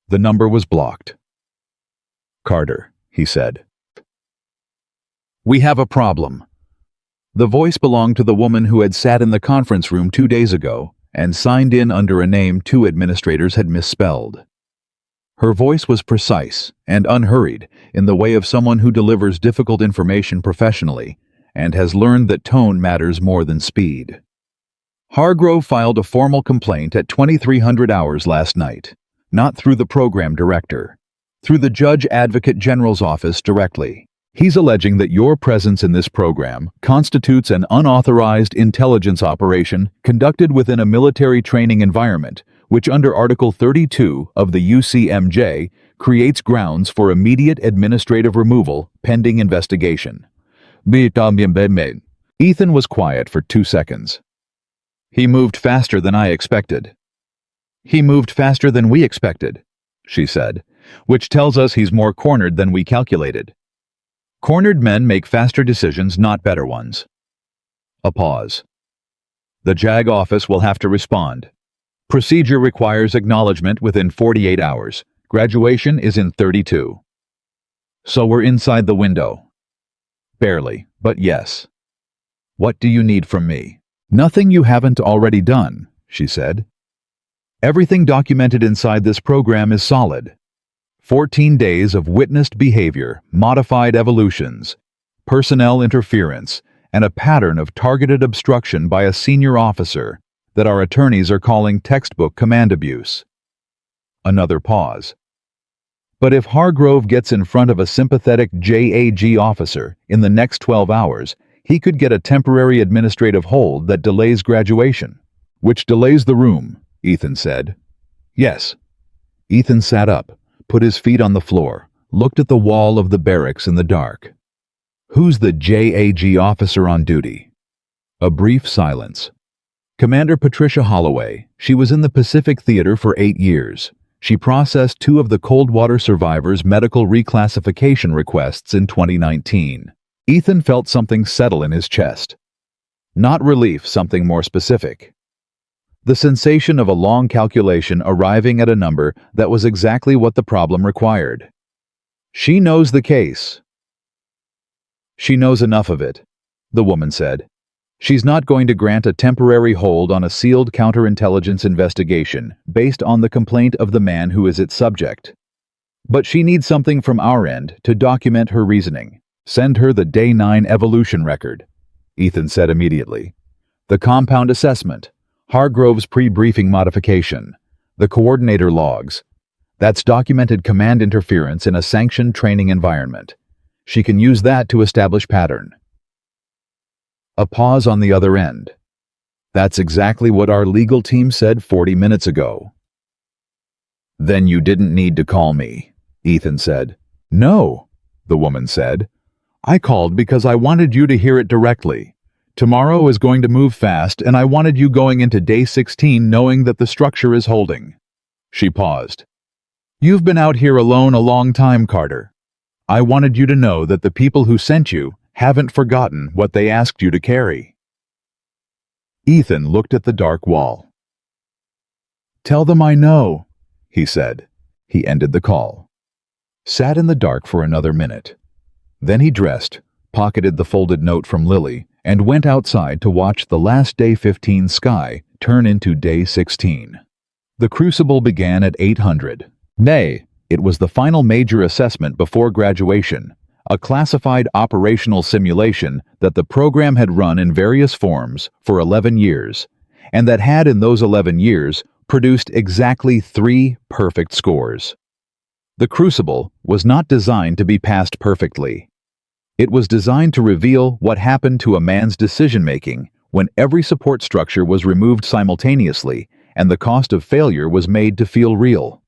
The number was blocked. Carter, he said. We have a problem. The voice belonged to the woman who had sat in the conference room 2 days ago and signed in under a name 2 administrators had misspelled. Her voice was precise and unhurried in the way of someone who delivers difficult information professionally and has learned that tone matters more than speed. Hargrove filed a formal complaint at 2300 hours last night, not through the program director, through the Judge Advocate General's office directly. He's alleging that your presence in this program constitutes an unauthorized intelligence operation conducted within a military training environment, which under Article 32 of the UCMJ creates grounds for immediate administrative removal pending investigation. Ethan was quiet for 2 seconds. He moved faster than I expected. He moved faster than we expected, she said, which tells us he's more cornered than we calculated. Cornered men make faster decisions, not better ones. A pause. The JAG office will have to respond. Procedure requires acknowledgement within 48 hours. Graduation is in 32. So we're inside the window. Barely, but yes. What do you need from me? Nothing you haven't already done, she said. Everything documented inside this program is solid. 14 days of witnessed behavior, modified evolutions, personnel interference, and a pattern of targeted obstruction by a senior officer that our attorneys are calling textbook command abuse. Another pause. But if Hargrove gets in front of a sympathetic JAG officer in the next 12 hours, he could get a temporary administrative hold that delays graduation. Which delays the room, Ethan said. Yes. Ethan sat up, put his feet on the floor, looked at the wall of the barracks in the dark. Who's the JAG officer on duty? A brief silence. Commander Patricia Holloway. She was in the Pacific Theater for 8 years. She processed 2 of the Coldwater survivors' medical reclassification requests in 2019. Ethan felt something settle in his chest. Not relief, something more specific. The sensation of a long calculation arriving at a number that was exactly what the problem required. She knows the case. She knows enough of it, the woman said. She's not going to grant a temporary hold on a sealed counterintelligence investigation based on the complaint of the man who is its subject. But she needs something from our end to document her reasoning. Send her the Day 9 evolution record, Ethan said immediately. The compound assessment, Hargrove's pre-briefing modification, the coordinator logs. That's documented command interference in a sanctioned training environment. She can use that to establish pattern. A pause on the other end. That's exactly what our legal team said 40 minutes ago. Then you didn't need to call me, Ethan said. No, the woman said. I called because I wanted you to hear it directly. Tomorrow is going to move fast, and I wanted you going into day 16 knowing that the structure is holding. She paused. You've been out here alone a long time, Carter. I wanted you to know that the people who sent you haven't forgotten what they asked you to carry. Ethan looked at the dark wall. Tell them I know, he said. He ended the call. Sat in the dark for another minute. Then he dressed, pocketed the folded note from Lily, and went outside to watch the last day 15 sky turn into day 16. The crucible began at 800. It was the final major assessment before graduation, a classified operational simulation that the program had run in various forms for 11 years, and that had in those 11 years produced exactly 3 perfect scores. The crucible was not designed to be passed perfectly. It was designed to reveal what happened to a man's decision-making when every support structure was removed simultaneously and the cost of failure was made to feel real.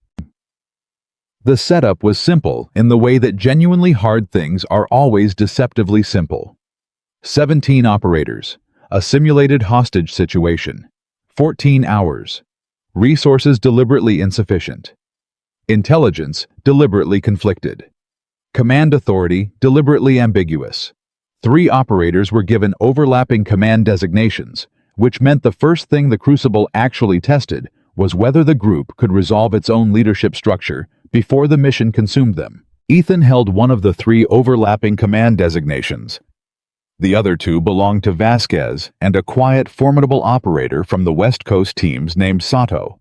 The setup was simple in the way that genuinely hard things are always deceptively simple. 17 operators, a simulated hostage situation, 14 hours, resources deliberately insufficient, intelligence deliberately conflicted, command authority deliberately ambiguous. 3 operators were given overlapping command designations, which meant the first thing the Crucible actually tested was whether the group could resolve its own leadership structure before the mission consumed them. Ethan held one of the 3 overlapping command designations. The other 2 belonged to Vasquez and a quiet, formidable operator from the West Coast teams named Sato,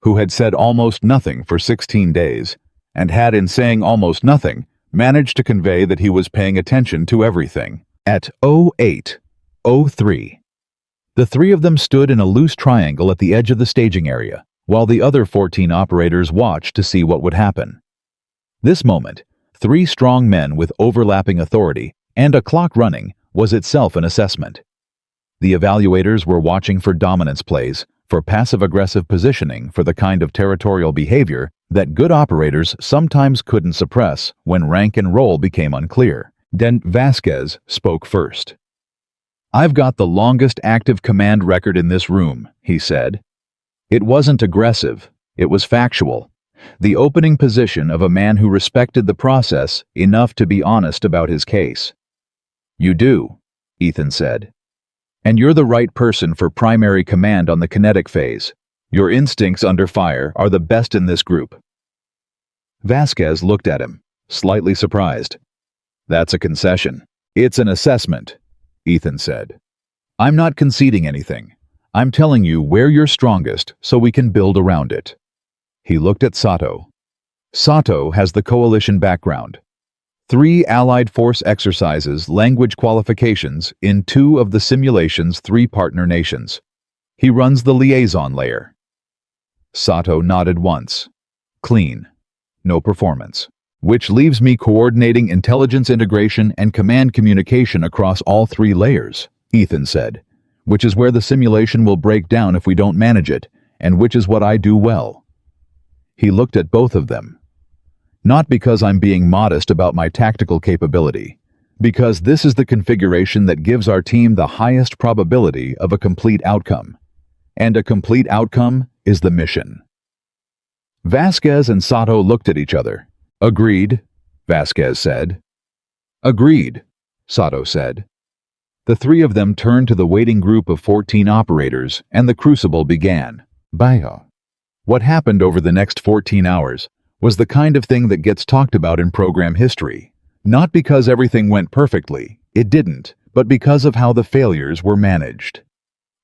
who had said almost nothing for 16 days, and had, in saying almost nothing, managed to convey that he was paying attention to everything. At 08:03, the 3 of them stood in a loose triangle at the edge of the staging area, while the other 14 operators watched to see what would happen. This moment, 3 strong men with overlapping authority and a clock running was itself an assessment. The evaluators were watching for dominance plays, for passive-aggressive positioning, for the kind of territorial behavior that good operators sometimes couldn't suppress when rank and role became unclear. Then Vasquez spoke first. I've got the longest active command record in this room, he said. It wasn't aggressive, it was factual. The opening position of a man who respected the process enough to be honest about his case. You do, Ethan said. And you're the right person for primary command on the kinetic phase. Your instincts under fire are the best in this group. Vasquez looked at him, slightly surprised. That's a concession. It's an assessment, Ethan said. I'm not conceding anything. I'm telling you where you're strongest so we can build around it. He looked at Sato. Sato has the coalition background. 3 Allied Force exercises, language qualifications in 2 of the simulation's 3 partner nations. He runs the liaison layer. Sato nodded once. Clean. No performance. Which leaves me coordinating intelligence integration and command communication across all 3 layers, Ethan said, which is where the simulation will break down if we don't manage it, and which is what I do well. He looked at both of them. Not because I'm being modest about my tactical capability, because this is the configuration that gives our team the highest probability of a complete outcome. And a complete outcome is the mission. Vasquez and Sato looked at each other. Agreed, Vasquez said. Agreed, Sato said. The 3 of them turned to the waiting group of 14 operators, and the crucible began. Baya. What happened over the next 14 hours was the kind of thing that gets talked about in program history. Not because everything went perfectly, it didn't, but because of how the failures were managed.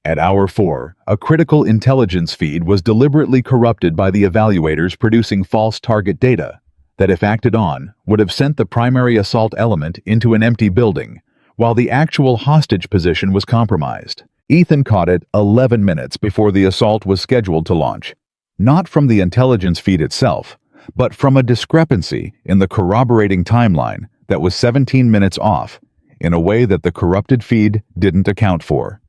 At hour 4, a critical intelligence feed was deliberately corrupted by the evaluators producing false target data that, if acted on, would have sent the primary assault element into an empty building, while the actual hostage position was compromised. Ethan caught it 11 minutes before the assault was scheduled to launch. Not from the intelligence feed itself, but from a discrepancy in the corroborating timeline that was 17 minutes off, in a way that the corrupted feed didn't account for.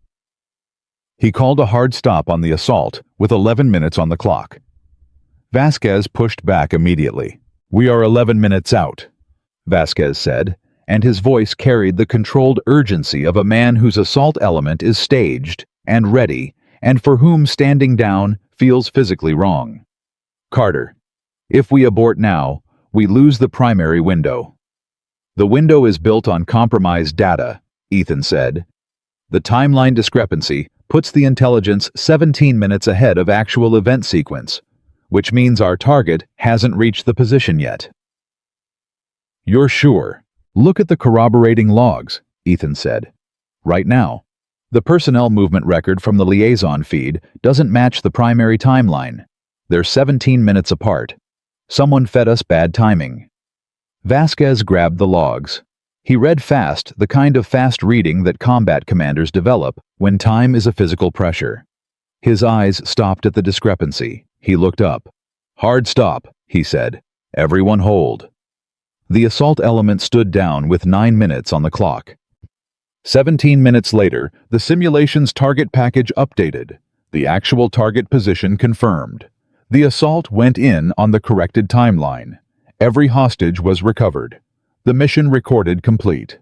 He called a hard stop on the assault with 11 minutes on the clock. Vasquez pushed back immediately. "We are 11 minutes out," Vasquez said, and his voice carried the controlled urgency of a man whose assault element is staged and ready, and for whom standing down feels physically wrong. "Carter, if we abort now, we lose the primary window." "The window is built on compromised data," Ethan said. "The timeline discrepancy puts the intelligence 17 minutes ahead of actual event sequence, which means our target hasn't reached the position yet." "You're sure? Look at the corroborating logs," Ethan said. "Right now, the personnel movement record from the liaison feed doesn't match the primary timeline. They're 17 minutes apart. Someone fed us bad timing." Vasquez grabbed the logs. He read fast, the kind of fast reading that combat commanders develop when time is a physical pressure. His eyes stopped at the discrepancy. He looked up. "Hard stop," he said. "Everyone hold." The assault element stood down with 9 minutes on the clock. 17 minutes later, the simulation's target package updated. The actual target position confirmed. The assault went in on the corrected timeline. Every hostage was recovered. The mission recorded complete.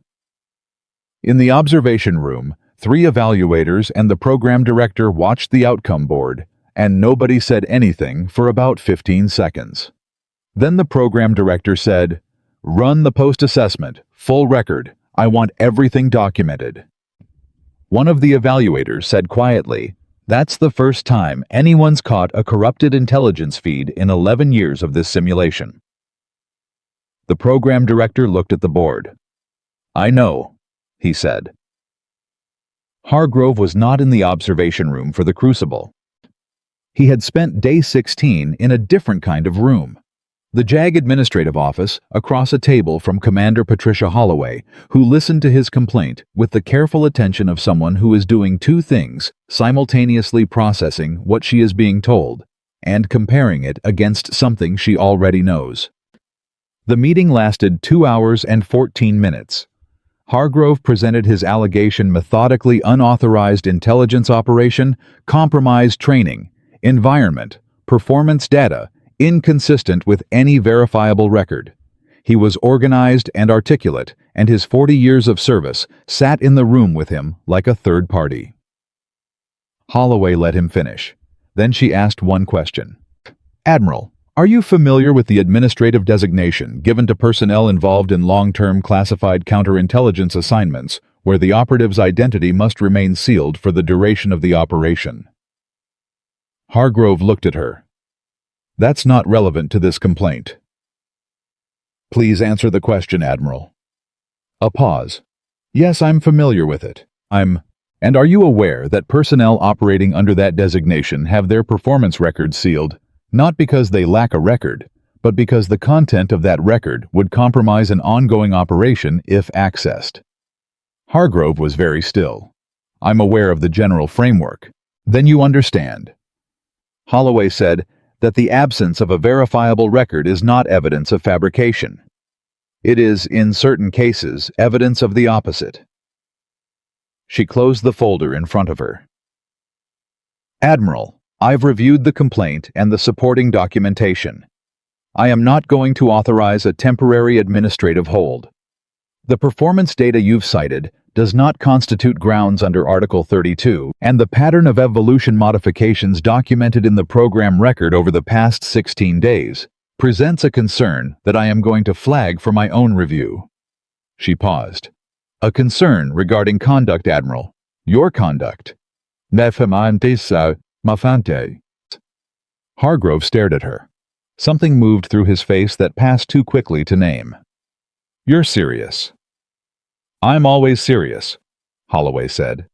In the observation room, 3 evaluators and the program director watched the outcome board, and nobody said anything for about 15 seconds. Then the program director said, "Run the post-assessment, full record. I want everything documented." One of the evaluators said quietly, "That's the first time anyone's caught a corrupted intelligence feed in 11 years of this simulation." The program director looked at the board. "I know," he said. Hargrove was not in the observation room for the Crucible. He had spent day 16 in a different kind of room. The JAG administrative office, across a table from Commander Patricia Holloway, who listened to his complaint with the careful attention of someone who is doing 2 things, simultaneously processing what she is being told and comparing it against something she already knows. The meeting lasted 2 hours and 14 minutes. Hargrove presented his allegation: methodically unauthorized intelligence operation, compromised training, environment, performance data, inconsistent with any verifiable record. He was organized and articulate, and his 40 years of service sat in the room with him like a third party. Holloway let him finish. Then she asked one question. "Admiral, are you familiar with the administrative designation given to personnel involved in long-term classified counterintelligence assignments where the operative's identity must remain sealed for the duration of the operation?" Hargrove looked at her. "That's not relevant to this complaint." "Please answer the question, Admiral." A pause. "Yes, I'm familiar with it. I'm..." And are you aware that personnel operating under that designation have their performance records sealed, not because they lack a record, but because the content of that record would compromise an ongoing operation if accessed? Hargrove was very still. I'm aware of the general framework. Then you understand. Holloway said that the absence of a verifiable record is not evidence of fabrication. It is, in certain cases, evidence of the opposite. She closed the folder in front of her. Admiral, I've reviewed the complaint and the supporting documentation. I am not going to authorize a temporary administrative hold. The performance data you've cited does not constitute grounds under Article 32, and the pattern of evolution modifications documented in the program record over the past 16 days presents a concern that I am going to flag for my own review. She paused. A concern regarding conduct, Admiral. Your conduct. Hargrove stared at her. Something moved through his face that passed too quickly to name. You're serious. I'm always serious, Holloway said.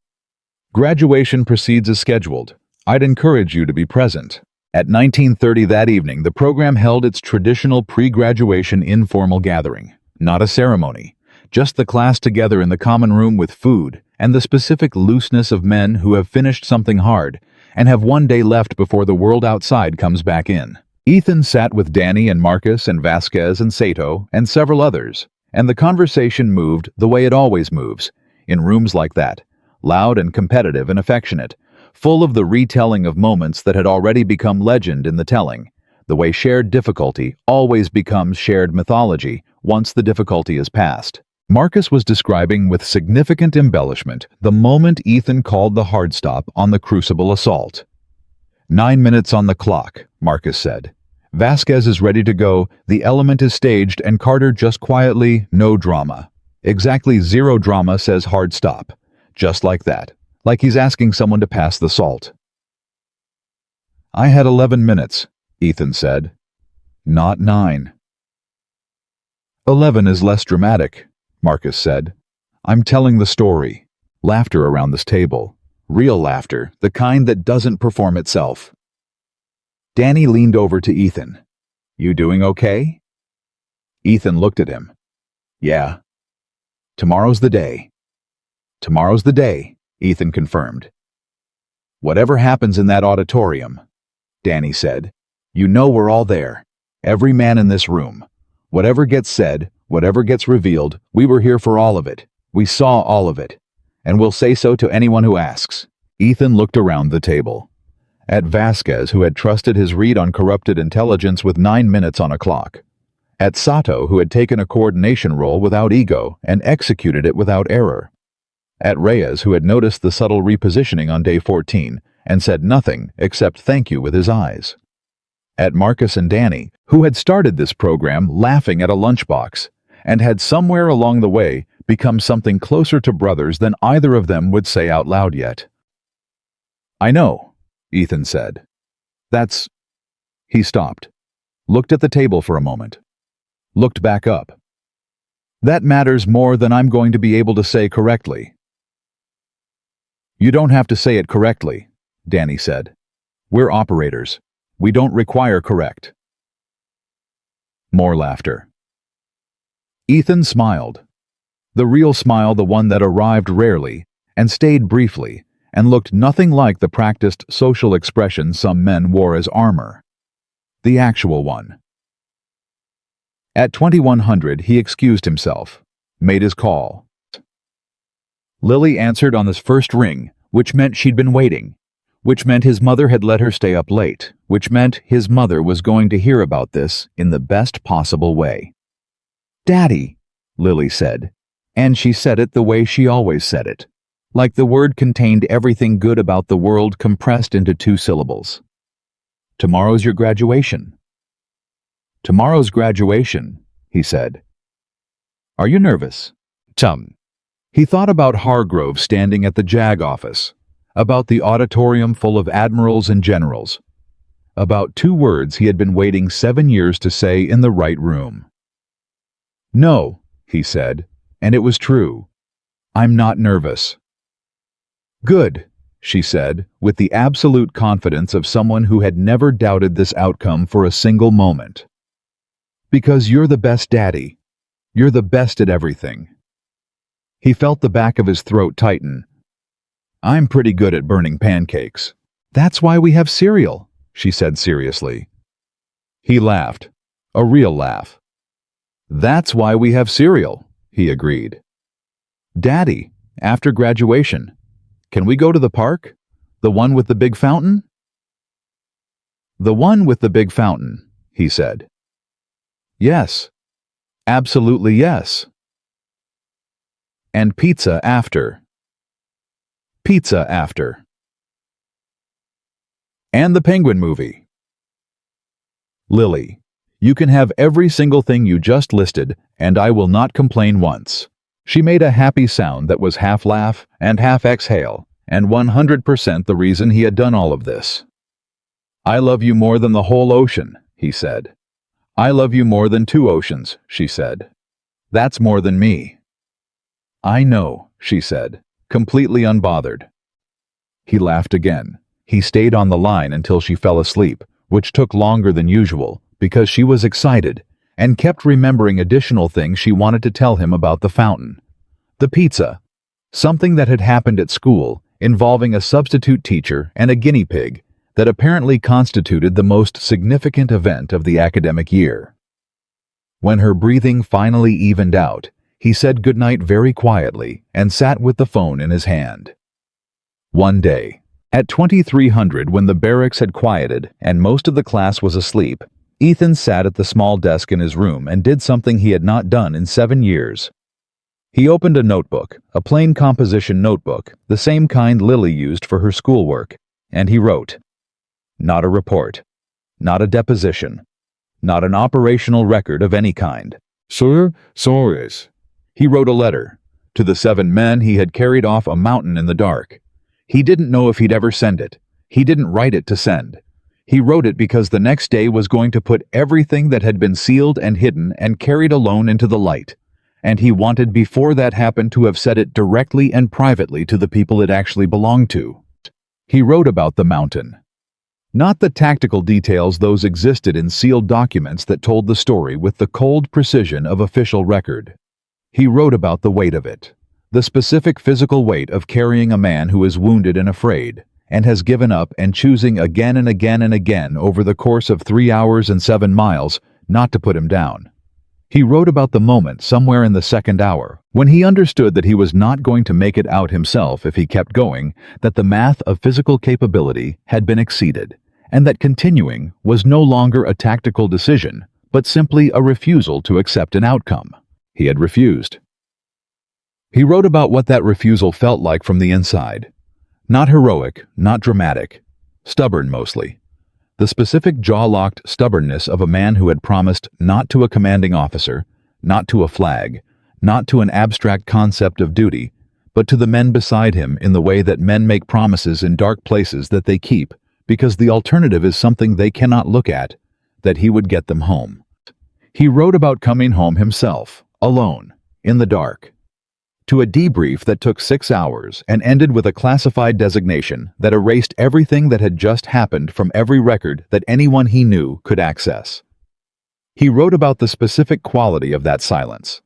Graduation proceeds as scheduled. I'd encourage you to be present. At 19:30 that evening, the program held its traditional pre-graduation informal gathering. Not a ceremony, just the class together in the common room with food and the specific looseness of men who have finished something hard and have one day left before the world outside comes back in. Ethan sat with Danny and Marcus and Vasquez and Sato and several others, and the conversation moved the way it always moves, in rooms like that, loud and competitive and affectionate, full of the retelling of moments that had already become legend in the telling, the way shared difficulty always becomes shared mythology once the difficulty is past. Marcus was describing with significant embellishment the moment Ethan called the hard stop on the Crucible assault. 9 minutes on the clock, Marcus said. Vasquez is ready to go, the element is staged, and Carter just quietly, no drama. Exactly 0 drama, says hard stop. Just like that. Like he's asking someone to pass the salt. I had 11 minutes, Ethan said. Not 9. 11 is less dramatic, Marcus said. I'm telling the story. Laughter around this table. Real laughter, the kind that doesn't perform itself. Danny leaned over to Ethan. You doing okay? Ethan looked at him. Yeah. Tomorrow's the day. Tomorrow's the day, Ethan confirmed. Whatever happens in that auditorium, Danny said, you know we're all there. Every man in this room. Whatever gets said, whatever gets revealed, we were here for all of it. We saw all of it. And we'll say so to anyone who asks. Ethan looked around the table. At Vasquez, who had trusted his read on corrupted intelligence with 9 minutes on a clock. At Sato, who had taken a coordination role without ego and executed it without error. At Reyes, who had noticed the subtle repositioning on day 14 and said nothing except thank you with his eyes. At Marcus and Danny, who had started this program laughing at a lunchbox and had somewhere along the way become something closer to brothers than either of them would say out loud yet. I know, Ethan said. That's... He stopped, looked at the table for a moment, looked back up. That matters more than I'm going to be able to say correctly. You don't have to say it correctly, Danny said. We're operators. We don't require correct. More laughter. Ethan smiled. The real smile, the one that arrived rarely and stayed briefly and looked nothing like the practiced social expression some men wore as armor. The actual one. At 2100, he excused himself, made his call. Lily answered on this first ring, which meant she'd been waiting, which meant his mother had let her stay up late, which meant his mother was going to hear about this in the best possible way. Daddy, Lily said, and she said it the way she always said it, like the word contained everything good about the world compressed into 2 syllables. Tomorrow's your graduation. Tomorrow's graduation, he said. Are you nervous? Chum. He thought about Hargrove standing at the JAG office, about the auditorium full of admirals and generals, about 2 words he had been waiting 7 years to say in the right room. No, he said, and it was true. I'm not nervous. Good, she said, with the absolute confidence of someone who had never doubted this outcome for a single moment. Because you're the best daddy. You're the best at everything. He felt the back of his throat tighten. I'm pretty good at burning pancakes. That's why we have cereal, she said seriously. He laughed, a real laugh. That's why we have cereal, he agreed. Daddy, after graduation, can we go to the park? The one with the big fountain? The one with the big fountain, he said. Yes. Absolutely yes. And pizza after. Pizza after. And the Penguin movie. Lily, you can have every single thing you just listed, and I will not complain once. She made a happy sound that was half laugh and half exhale, and 100% the reason he had done all of this. I love you more than the whole ocean, he said. I love you more than 2 oceans, she said. That's more than me. I know, she said, completely unbothered. He laughed again. He stayed on the line until she fell asleep, which took longer than usual because she was excited and kept remembering additional things she wanted to tell him about the fountain. The pizza, something that had happened at school involving a substitute teacher and a guinea pig that apparently constituted the most significant event of the academic year. When her breathing finally evened out, he said goodnight very quietly and sat with the phone in his hand. One day, at 2300, when the barracks had quieted and most of the class was asleep, Ethan sat at the small desk in his room and did something he had not done in 7 years. He opened a notebook, a plain composition notebook, the same kind Lily used for her schoolwork, and he wrote, not a report, not a deposition, not an operational record of any kind. Sir, sorries. He wrote a letter to the 7 men he had carried off a mountain in the dark. He didn't know if he'd ever send it. He didn't write it to send. He wrote it because the next day was going to put everything that had been sealed and hidden and carried alone into the light. And he wanted before that happened to have said it directly and privately to the people it actually belonged to. He wrote about the mountain. Not the tactical details, those existed in sealed documents that told the story with the cold precision of official record. He wrote about the weight of it. The specific physical weight of carrying a man who is wounded and afraid, and has given up and choosing again and again and again over the course of 3 hours and 7 miles not to put him down. He wrote about the moment somewhere in the 2nd hour, when he understood that he was not going to make it out himself if he kept going, that the math of physical capability had been exceeded, and that continuing was no longer a tactical decision, but simply a refusal to accept an outcome. He had refused. He wrote about what that refusal felt like from the inside. Not heroic, not dramatic, stubborn mostly. The specific jaw-locked stubbornness of a man who had promised not to a commanding officer, not to a flag, not to an abstract concept of duty, but to the men beside him in the way that men make promises in dark places that they keep, because the alternative is something they cannot look at, that he would get them home. He wrote about coming home himself, alone, in the dark, to a debrief that took 6 hours and ended with a classified designation that erased everything that had just happened from every record that anyone he knew could access. He wrote about the specific quality of that silence,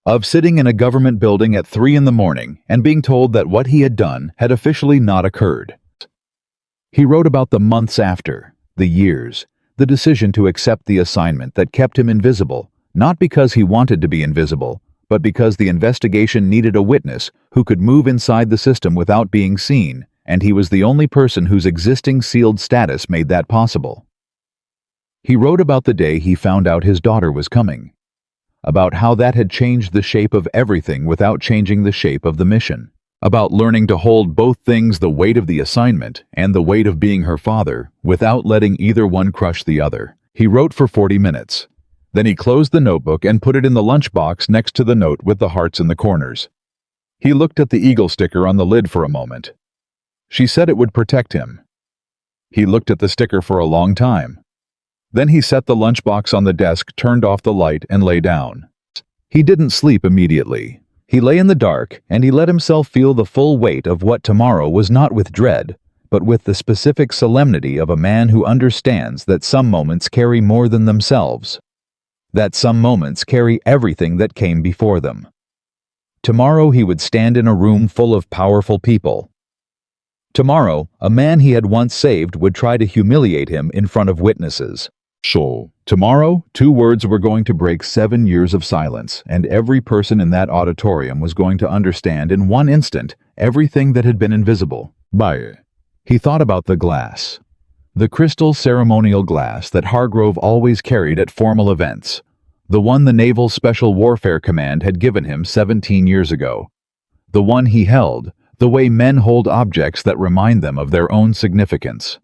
of sitting in a government building at 3 in the morning and being told that what he had done had officially not occurred. He wrote about the months after, the years, the decision to accept the assignment that kept him invisible, not because he wanted to be invisible, but because the investigation needed a witness who could move inside the system without being seen, and he was the only person whose existing sealed status made that possible. He wrote about the day he found out his daughter was coming, about how that had changed the shape of everything without changing the shape of the mission, about learning to hold both things, the weight of the assignment and the weight of being her father, without letting either one crush the other. He wrote for 40 minutes. Then he closed the notebook and put it in the lunchbox next to the note with the hearts in the corners. He looked at the eagle sticker on the lid for a moment. She said it would protect him. He looked at the sticker for a long time. Then he set the lunchbox on the desk, turned off the light, and lay down. He didn't sleep immediately. He lay in the dark, and he let himself feel the full weight of what tomorrow was, not with dread, but with the specific solemnity of a man who understands that some moments carry more than themselves, that some moments carry everything that came before them. Tomorrow he would stand in a room full of powerful people. Tomorrow, a man he had once saved would try to humiliate him in front of witnesses. So, Tomorrow, 2 words were going to break 7 years of silence, and every person in that auditorium was going to understand in one instant everything that had been invisible. Baye. He thought about the glass. The crystal ceremonial glass that Hargrove always carried at formal events. The one the Naval Special Warfare Command had given him 17 years ago. The one he held, the way men hold objects that remind them of their own significance.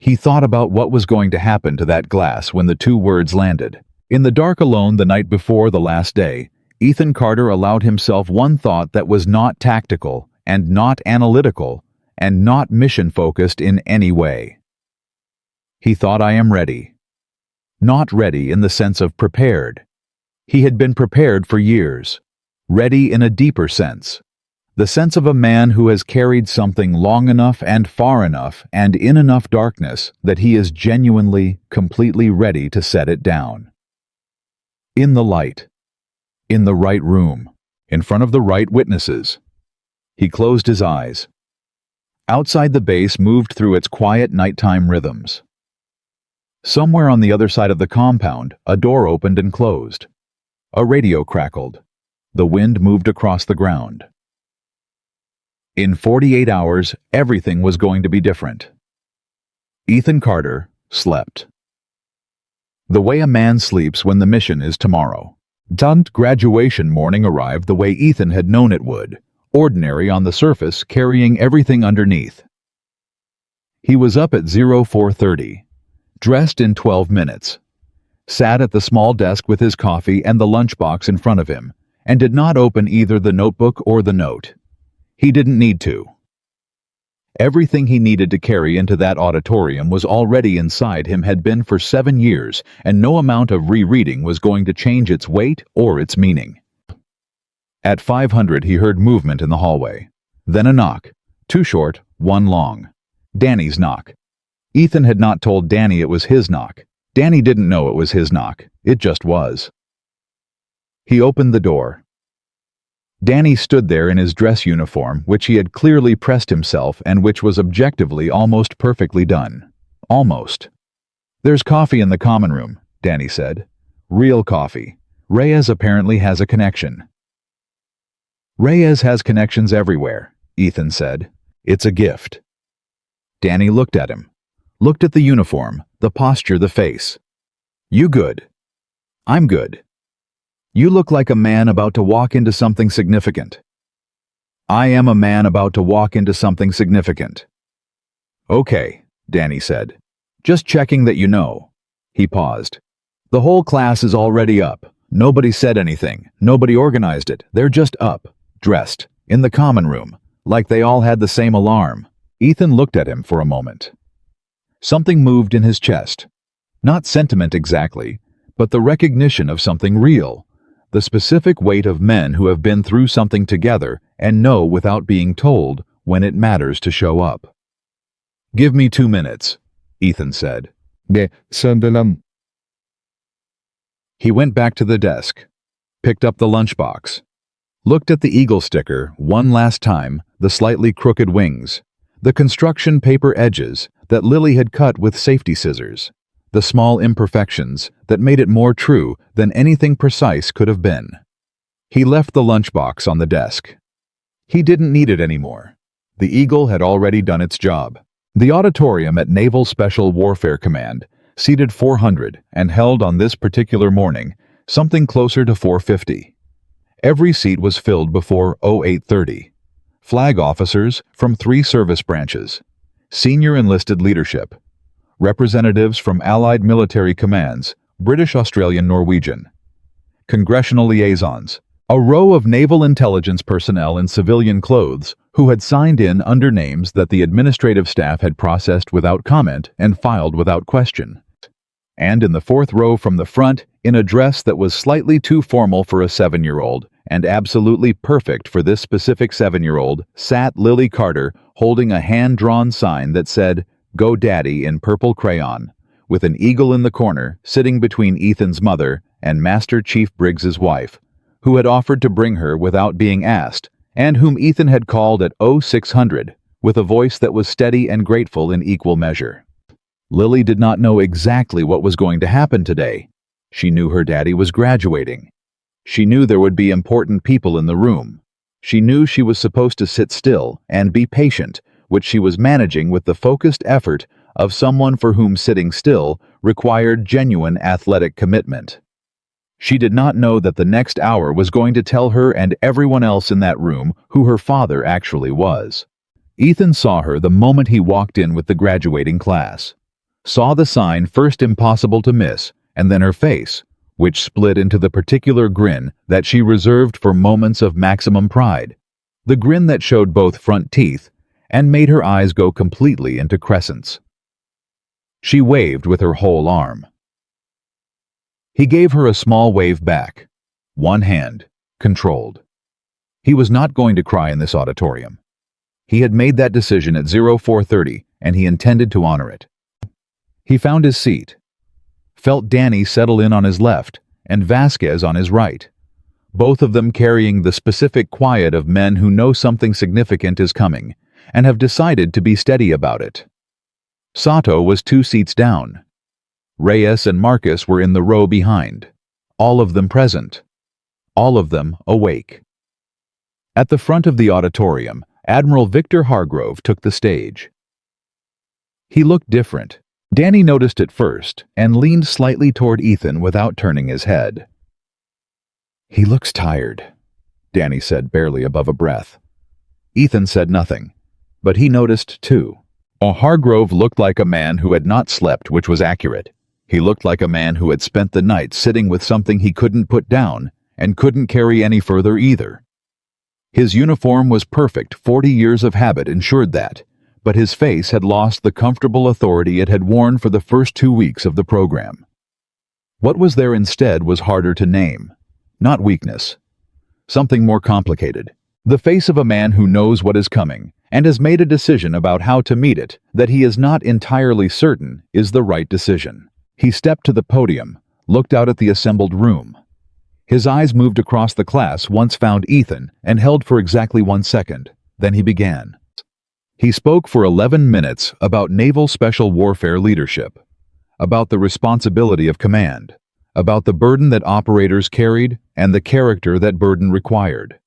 He thought about what was going to happen to that glass when the 2 words landed. In the dark alone the night before the last day, Ethan Carter allowed himself one thought that was not tactical and not analytical and not mission-focused in any way. He thought, I am ready. Not ready in the sense of prepared. He had been prepared for years. Ready in a deeper sense. The sense of a man who has carried something long enough and far enough and in enough darkness that he is genuinely, completely ready to set it down. In the light. In the right room. In front of the right witnesses. He closed his eyes. Outside the base moved through its quiet nighttime rhythms. Somewhere on the other side of the compound, a door opened and closed. A radio crackled. The wind moved across the ground. In 48 hours, everything was going to be different. Ethan Carter slept. The way a man sleeps when the mission is tomorrow. Graduation morning arrived the way Ethan had known it would, ordinary on the surface, carrying everything underneath. He was up at 04:30, dressed in 12 minutes, sat at the small desk with his coffee and the lunchbox in front of him, and did not open either the notebook or the note. He didn't need to. Everything he needed to carry into that auditorium was already inside him, had been for 7 years, and no amount of rereading was going to change its weight or its meaning. At 500 he heard movement in the hallway. Then a knock. 2 short, 1 long. Danny's knock. Ethan had not told Danny it was his knock. Danny didn't know it was his knock. It just was. He opened the door. Danny stood there in his dress uniform, which he had clearly pressed himself and which was objectively almost perfectly done. Almost. There's coffee in the common room, Danny said. Real coffee. Reyes apparently has a connection. Reyes has connections everywhere, Ethan said. It's a gift. Danny looked at him. Looked at the uniform, the posture, the face. You good? I'm good. You look like a man about to walk into something significant. I am a man about to walk into something significant. Okay, Danny said. Just checking that you know. He paused. The whole class is already up. Nobody said anything. Nobody organized it. They're just up, dressed, in the common room, like they all had the same alarm. Ethan looked at him for a moment. Something moved in his chest. Not sentiment exactly, but the recognition of something real. The specific weight of men who have been through something together and know without being told when it matters to show up. Give me 2 minutes, Ethan said. Sandalam. He went back to the desk, picked up the lunchbox, looked at the eagle sticker one last time, the slightly crooked wings, the construction paper edges that Lily had cut with safety scissors, the small imperfections that made it more true than anything precise could have been. He left the lunchbox on the desk. He didn't need it anymore. The eagle had already done its job. The auditorium at Naval Special Warfare Command seated 400 and held on this particular morning something closer to 450. Every seat was filled before 0830. Flag officers from 3 service branches, senior enlisted leadership, representatives from Allied military commands, British, Australian, Norwegian, congressional liaisons, a row of naval intelligence personnel in civilian clothes who had signed in under names that the administrative staff had processed without comment and filed without question. And in the 4th row from the front, in a dress that was slightly too formal for a 7-year-old and absolutely perfect for this specific 7-year-old, sat Lily Carter holding a hand-drawn sign that said, "Go Daddy" in purple crayon, with an eagle in the corner sitting between Ethan's mother and Master Chief Briggs's wife, who had offered to bring her without being asked, and whom Ethan had called at 0600, with a voice that was steady and grateful in equal measure. Lily did not know exactly what was going to happen today. She knew her daddy was graduating. She knew there would be important people in the room. She knew she was supposed to sit still and be patient, which she was managing with the focused effort of someone for whom sitting still required genuine athletic commitment. She did not know that the next hour was going to tell her and everyone else in that room who her father actually was. Ethan saw her the moment he walked in with the graduating class. Saw the sign first impossible to miss, and then her face, which split into the particular grin that she reserved for moments of maximum pride. The grin that showed both front teeth and made her eyes go completely into crescents. She waved with her whole arm. He gave her a small wave back, one hand, controlled. He was not going to cry in this auditorium. He had made that decision at 0430, and he intended to honor it. He found his seat, felt Danny settle in on his left and Vasquez on his right, both of them carrying the specific quiet of men who know something significant is coming and have decided to be steady about it. Sato was 2 seats down. Reyes and Marcus were in the row behind, all of them present, all of them awake. At the front of the auditorium, Admiral Victor Hargrove took the stage. He looked different. Danny noticed it first and leaned slightly toward Ethan without turning his head. "He looks tired," Danny said barely above a breath. Ethan said nothing, but he noticed too. Hargrove looked like a man who had not slept, which was accurate. He looked like a man who had spent the night sitting with something he couldn't put down and couldn't carry any further either. His uniform was perfect, 40 years of habit ensured that, but his face had lost the comfortable authority it had worn for the first 2 weeks of the program. What was there instead was harder to name. Not weakness. Something more complicated. The face of a man who knows what is coming and has made a decision about how to meet it that he is not entirely certain is the right decision. He stepped to the podium, looked out at the assembled room. His eyes moved across the class, once found Ethan, and held for exactly 1 second. Then he began. He spoke for 11 minutes about naval special warfare leadership, about the responsibility of command, about the burden that operators carried and the character that burden required.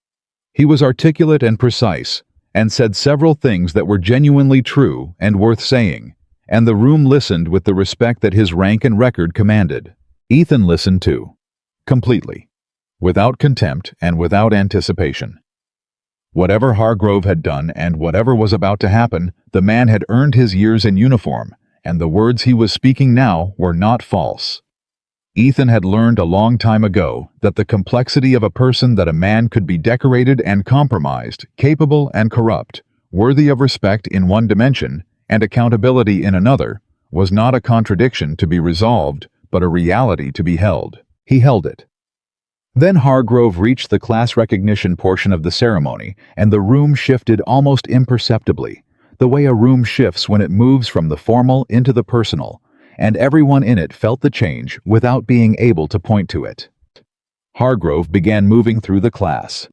He was articulate and precise, and said several things that were genuinely true and worth saying, and the room listened with the respect that his rank and record commanded. Ethan listened too, completely, without contempt and without anticipation. Whatever Hargrove had done and whatever was about to happen, the man had earned his years in uniform, and the words he was speaking now were not false. Ethan had learned a long time ago that the complexity of a person that a man could be decorated and compromised, capable and corrupt, worthy of respect in one dimension and accountability in another, was not a contradiction to be resolved, but a reality to be held. He held it. Then Hargrove reached the class recognition portion of the ceremony, and the room shifted almost imperceptibly, the way a room shifts when it moves from the formal into the personal, and everyone in it felt the change without being able to point to it. Hargrove began moving through the class.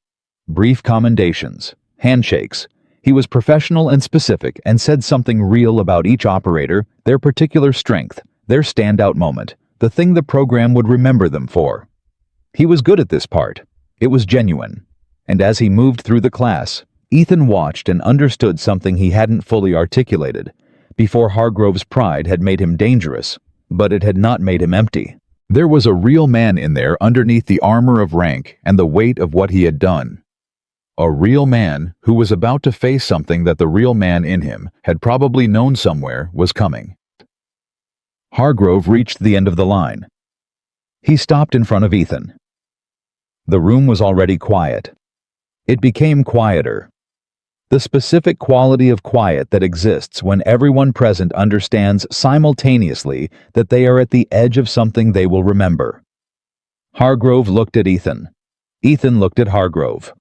Brief commendations, handshakes. He was professional and specific and said something real about each operator, their particular strength, their standout moment, the thing the program would remember them for. He was good at this part. It was genuine. And as he moved through the class, Ethan watched and understood something he hadn't fully articulated. Before Hargrove's pride had made him dangerous, but it had not made him empty. There was a real man in there underneath the armor of rank and the weight of what he had done. A real man who was about to face something that the real man in him had probably known somewhere was coming. Hargrove reached the end of the line. He stopped in front of Ethan. The room was already quiet. It became quieter. The specific quality of quiet that exists when everyone present understands simultaneously that they are at the edge of something they will remember. Hargrove looked at Ethan. Ethan looked at Hargrove.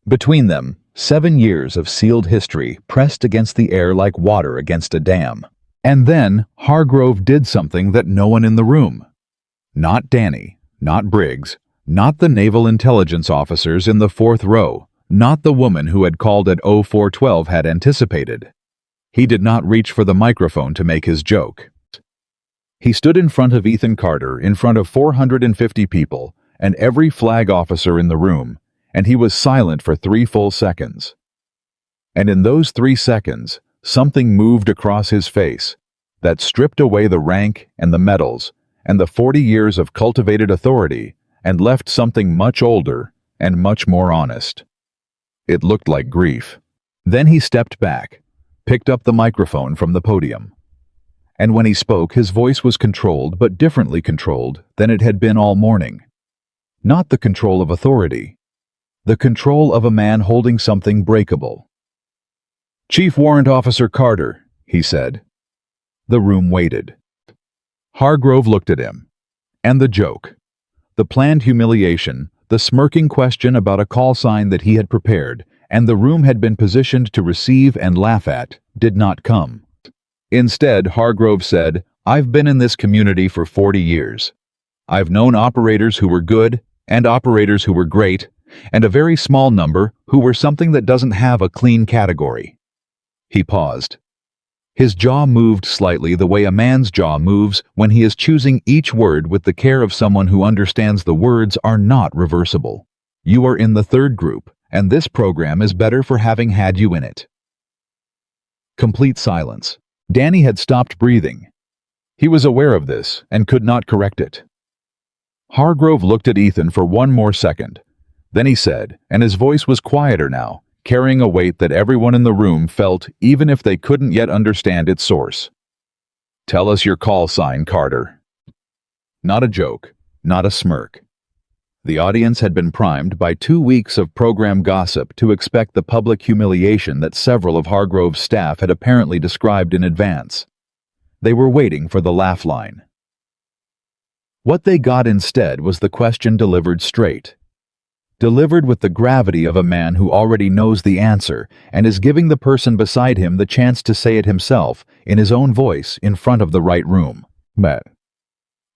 Between them, 7 years of sealed history pressed against the air like water against a dam. And then Hargrove did something that no one in the room, not Danny, not Briggs, not the naval intelligence officers in the fourth row, not the woman who had called at 0412 had anticipated. He did not reach for the microphone to make his joke. He stood in front of Ethan Carter, in front of 450 people and every flag officer in the room, and he was silent for 3 full seconds. And in those 3 seconds, something moved across his face that stripped away the rank and the medals and the 40 years of cultivated authority and left something much older and much more honest. It looked like grief. Then he stepped back, picked up the microphone from the podium. And when he spoke, his voice was controlled, but differently controlled than it had been all morning. Not the control of authority, the control of a man holding something breakable. "Chief Warrant Officer Carter," he said. The room waited. Hargrove looked at him. And the joke, the planned humiliation, the smirking question about a call sign that he had prepared and the room had been positioned to receive and laugh at, did not come. Instead, Hargrove said, "I've been in this community for 40 years. I've known operators who were good and operators who were great, and a very small number who were something that doesn't have a clean category." He paused. His jaw moved slightly the way a man's jaw moves when he is choosing each word with the care of someone who understands the words are not reversible. You are in the third group, and this program is better for having had you in it. Complete silence. Danny had stopped breathing. He was aware of this and could not correct it. Hargrove looked at Ethan for 1 more second. Then he said, and his voice was quieter now, carrying a weight that everyone in the room felt even if they couldn't yet understand its source. "Tell us your call sign, Carter." Not a joke, not a smirk. The audience had been primed by 2 weeks of program gossip to expect the public humiliation that several of Hargrove's staff had apparently described in advance. They were waiting for the laugh line. What they got instead was the question delivered straight. Delivered with the gravity of a man who already knows the answer and is giving the person beside him the chance to say it himself in his own voice in front of the right room. Matt.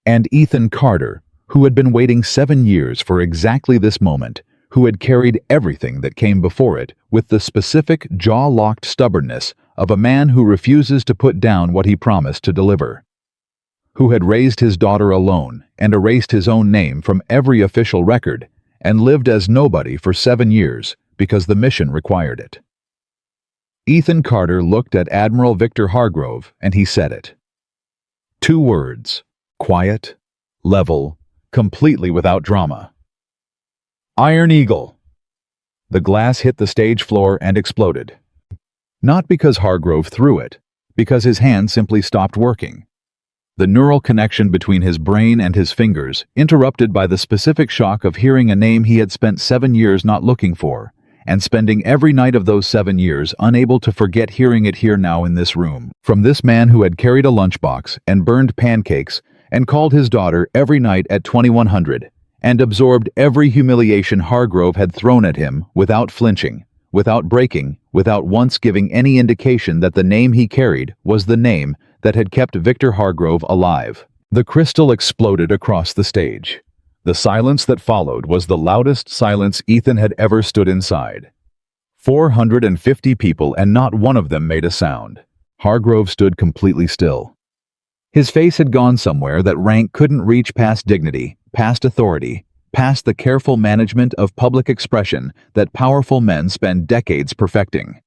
And Ethan Carter, who had been waiting 7 years for exactly this moment, who had carried everything that came before it with the specific jaw-locked stubbornness of a man who refuses to put down what he promised to deliver, who had raised his daughter alone and erased his own name from every official record and lived as nobody for 7 years because the mission required it. Ethan Carter looked at Admiral Victor Hargrove and he said it. 2 words, quiet, level, completely without drama. "Iron Eagle." The glass hit the stage floor and exploded. Not because Hargrove threw it, because his hand simply stopped working. The neural connection between his brain and his fingers, interrupted by the specific shock of hearing a name he had spent 7 years not looking for, and spending every night of those 7 years unable to forget hearing it here now in this room, from this man who had carried a lunchbox and burned pancakes and called his daughter every night at 2100, and absorbed every humiliation Hargrove had thrown at him without flinching, without breaking, without once giving any indication that the name he carried was the name that had kept Victor Hargrove alive. The crystal exploded across the stage. The silence that followed was the loudest silence Ethan had ever stood inside. 450 people and not one of them made a sound. Hargrove stood completely still. His face had gone somewhere that rank couldn't reach, past dignity, past authority, past the careful management of public expression that powerful men spend decades perfecting.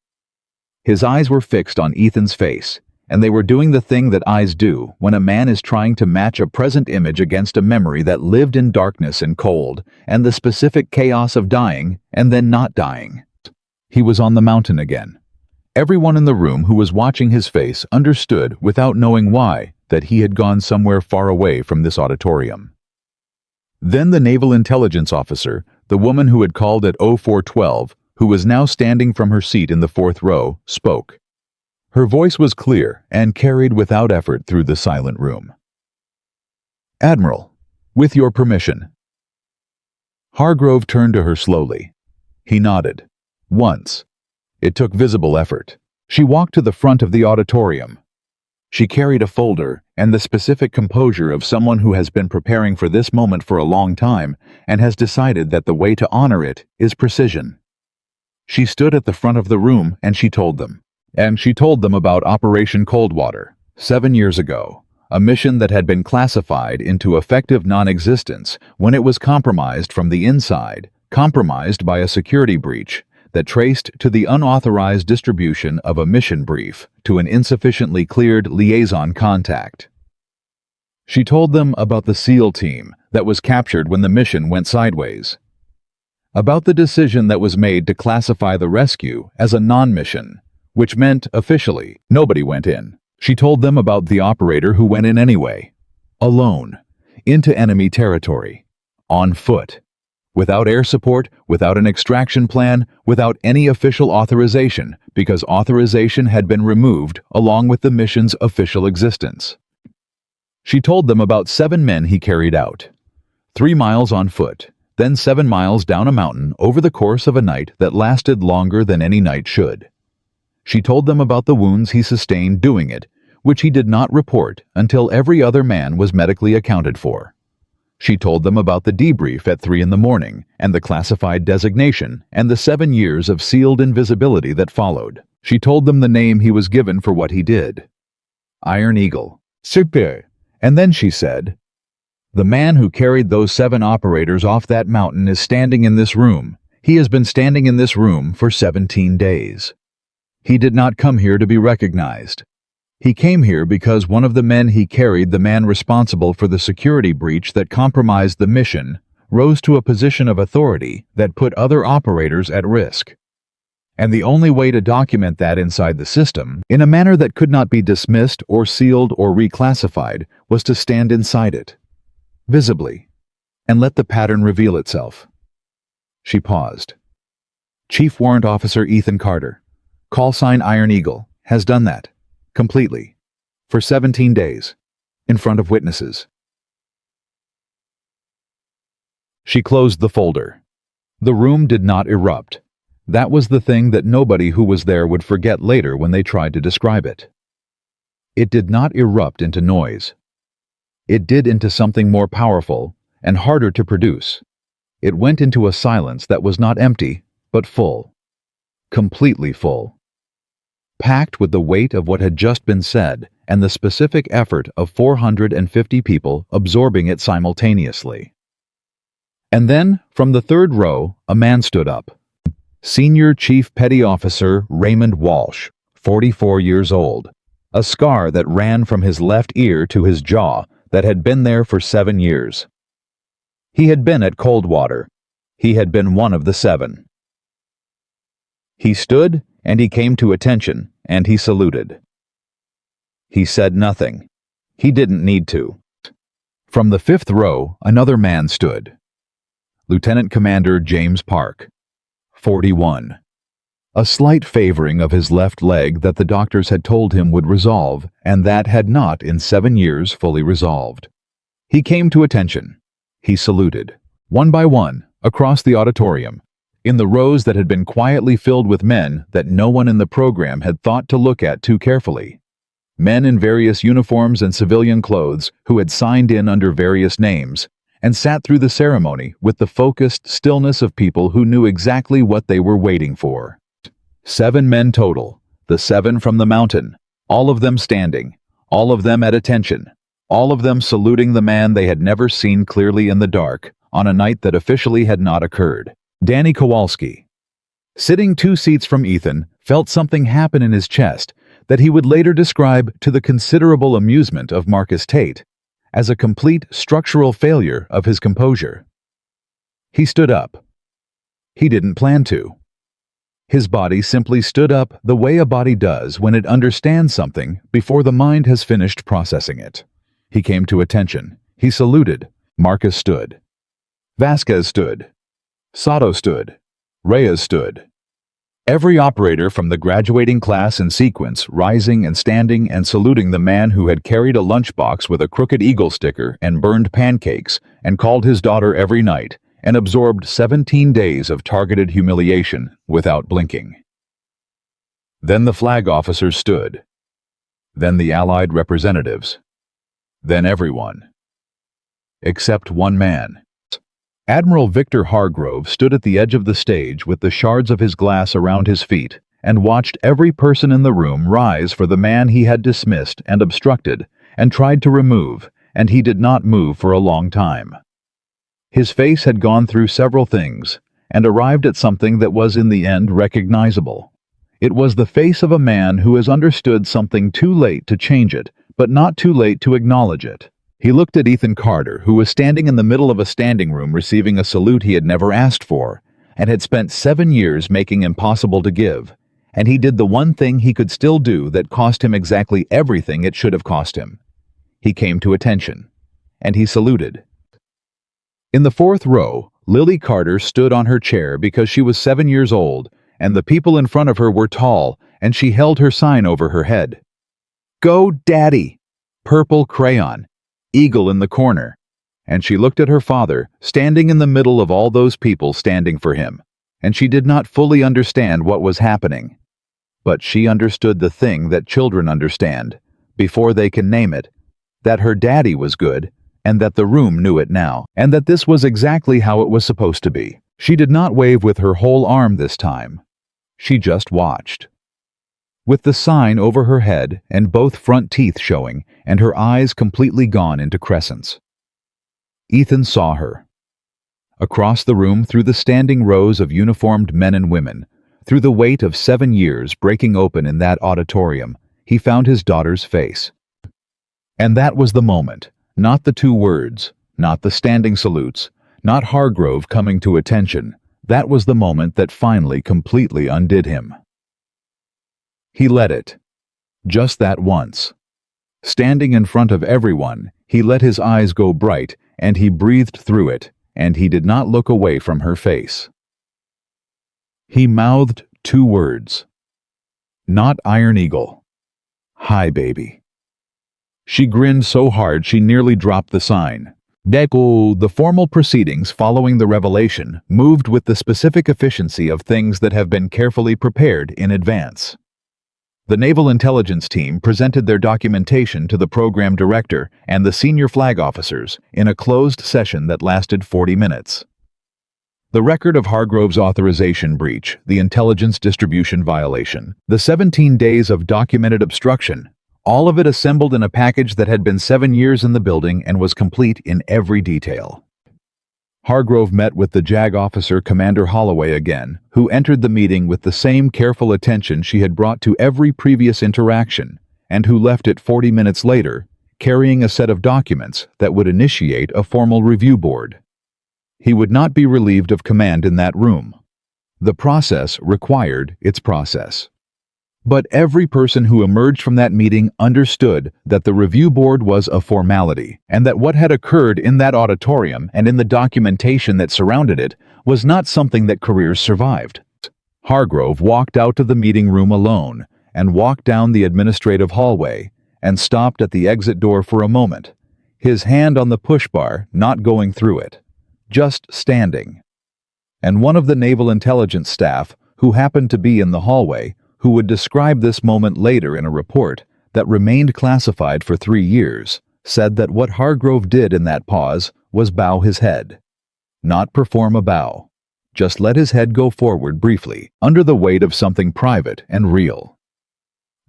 His eyes were fixed on Ethan's face, and they were doing the thing that eyes do when a man is trying to match a present image against a memory that lived in darkness and cold and the specific chaos of dying and then not dying. He was on the mountain again. Everyone in the room who was watching his face understood, without knowing why, that he had gone somewhere far away from this auditorium. Then the naval intelligence officer, the woman who had called at 0412, who was now standing from her seat in the fourth row, spoke. Her voice was clear and carried without effort through the silent room. "Admiral, with your permission." Hargrove turned to her slowly. He nodded. Once. It took visible effort. She walked to the front of the auditorium. She carried a folder and the specific composure of someone who has been preparing for this moment for a long time and has decided that the way to honor it is precision. She stood at the front of the room and she told them. And she told them about Operation Coldwater, 7 years ago, a mission that had been classified into effective non-existence when it was compromised from the inside, compromised by a security breach that traced to the unauthorized distribution of a mission brief to an insufficiently cleared liaison contact. She told them about the SEAL team that was captured when the mission went sideways, about the decision that was made to classify the rescue as a non-mission, which meant, officially, nobody went in. She told them about the operator who went in anyway, alone, into enemy territory, on foot, without air support, without an extraction plan, without any official authorization, because authorization had been removed along with the mission's official existence. She told them about 7 men he carried out, 3 miles on foot, then 7 miles down a mountain over the course of a night that lasted longer than any night should. She told them about the wounds he sustained doing it, which he did not report until every other man was medically accounted for. She told them about the debrief at 3 a.m. and the classified designation and the 7 years of sealed invisibility that followed. She told them the name he was given for what he did. Iron Eagle. Super. And then she said, "The man who carried those 7 operators off that mountain is standing in this room. He has been standing in this room for 17 days. He did not come here to be recognized. He came here because one of the men he carried, the man responsible for the security breach that compromised the mission, rose to a position of authority that put other operators at risk. And the only way to document that inside the system, in a manner that could not be dismissed or sealed or reclassified, was to stand inside it, visibly, and let the pattern reveal itself." She paused. Chief Warrant Officer Ethan Carter, call sign Iron Eagle, has done that, completely, for 17 days, in front of witnesses. She closed the folder. The room did not erupt. That was the thing that nobody who was there would forget later when they tried to describe it. It did not erupt into noise. It did into something more powerful and harder to produce. It went into a silence that was not empty, but full. Completely full. Packed with the weight of what had just been said and the specific effort of 450 people absorbing it simultaneously. And then, from the 3rd row, a man stood up. Senior Chief Petty Officer Raymond Walsh, 44 years old, a scar that ran from his left ear to his jaw that had been there for 7 years. He had been at Coldwater. He had been one of the 7. He stood, and he came to attention, and he saluted. He said nothing. He didn't need to. From the 5th row, another man stood. Lieutenant Commander James Park, 41. A slight favoring of his left leg that the doctors had told him would resolve, and that had not in 7 years fully resolved. He came to attention. He saluted, one by one, across the auditorium, in the rows that had been quietly filled with men that no one in the program had thought to look at too carefully. Men in various uniforms and civilian clothes who had signed in under various names, and sat through the ceremony with the focused stillness of people who knew exactly what they were waiting for. 7 men total, the 7 from the mountain, all of them standing, all of them at attention, all of them saluting the man they had never seen clearly in the dark on a night that officially had not occurred. Danny Kowalski, sitting 2 seats from Ethan, felt something happen in his chest that he would later describe to the considerable amusement of Marcus Tate as a complete structural failure of his composure. He stood up. He didn't plan to. His body simply stood up the way a body does when it understands something before the mind has finished processing it. He came to attention. He saluted. Marcus stood. Vasquez stood. Sato stood. Reyes stood. Every operator from the graduating class in sequence rising and standing and saluting the man who had carried a lunchbox with a crooked eagle sticker and burned pancakes and called his daughter every night and absorbed 17 days of targeted humiliation without blinking. Then the flag officers stood. Then the Allied representatives. Then everyone. Except one man. Admiral Victor Hargrove stood at the edge of the stage with the shards of his glass around his feet and watched every person in the room rise for the man he had dismissed and obstructed and tried to remove, and he did not move for a long time. His face had gone through several things and arrived at something that was in the end recognizable. It was the face of a man who has understood something too late to change it, but not too late to acknowledge it. He looked at Ethan Carter, who was standing in the middle of a standing room receiving a salute he had never asked for, and had spent 7 years making impossible to give, and he did the one thing he could still do that cost him exactly everything it should have cost him. He came to attention, and he saluted. In the fourth row, Lily Carter stood on her chair because she was 7 years old, and the people in front of her were tall, and she held her sign over her head. "Go, Daddy!" Purple crayon. Eagle in the corner. And she looked at her father, standing in the middle of all those people standing for him, and she did not fully understand what was happening. But she understood the thing that children understand, before they can name it, that her daddy was good, and that the room knew it now, and that this was exactly how it was supposed to be. She did not wave with her whole arm this time. She just watched. With the sign over her head and both front teeth showing and her eyes completely gone into crescents. Ethan saw her. Across the room, through the standing rows of uniformed men and women, through the weight of 7 years breaking open in that auditorium, he found his daughter's face. And that was the moment, not the 2 words, not the standing salutes, not Hargrove coming to attention. That was the moment that finally completely undid him. He let it. Just that once. Standing in front of everyone, he let his eyes go bright, and he breathed through it, and he did not look away from her face. He mouthed 2 words. Not Iron Eagle. Hi, baby. She grinned so hard she nearly dropped the sign. The formal proceedings following the revelation moved with the specific efficiency of things that have been carefully prepared in advance. The Naval Intelligence Team presented their documentation to the program director and the senior flag officers in a closed session that lasted 40 minutes. The record of Hargrove's authorization breach, the intelligence distribution violation, the 17 days of documented obstruction, all of it assembled in a package that had been 7 years in the building and was complete in every detail. Hargrove met with the JAG officer Commander Holloway again, who entered the meeting with the same careful attention she had brought to every previous interaction, and who left it 40 minutes later, carrying a set of documents that would initiate a formal review board. He would not be relieved of command in that room. The process required its process. But every person who emerged from that meeting understood that the review board was a formality, and that what had occurred in that auditorium and in the documentation that surrounded it was not something that careers survived. Hargrove walked out to the meeting room alone and walked down the administrative hallway and stopped at the exit door for a moment, his hand on the push bar, not going through it, just standing. And one of the Naval Intelligence staff, who happened to be in the hallway, who would describe this moment later in a report that remained classified for 3 years, said that what Hargrove did in that pause was bow his head. Not perform a bow. Just let his head go forward briefly, under the weight of something private and real.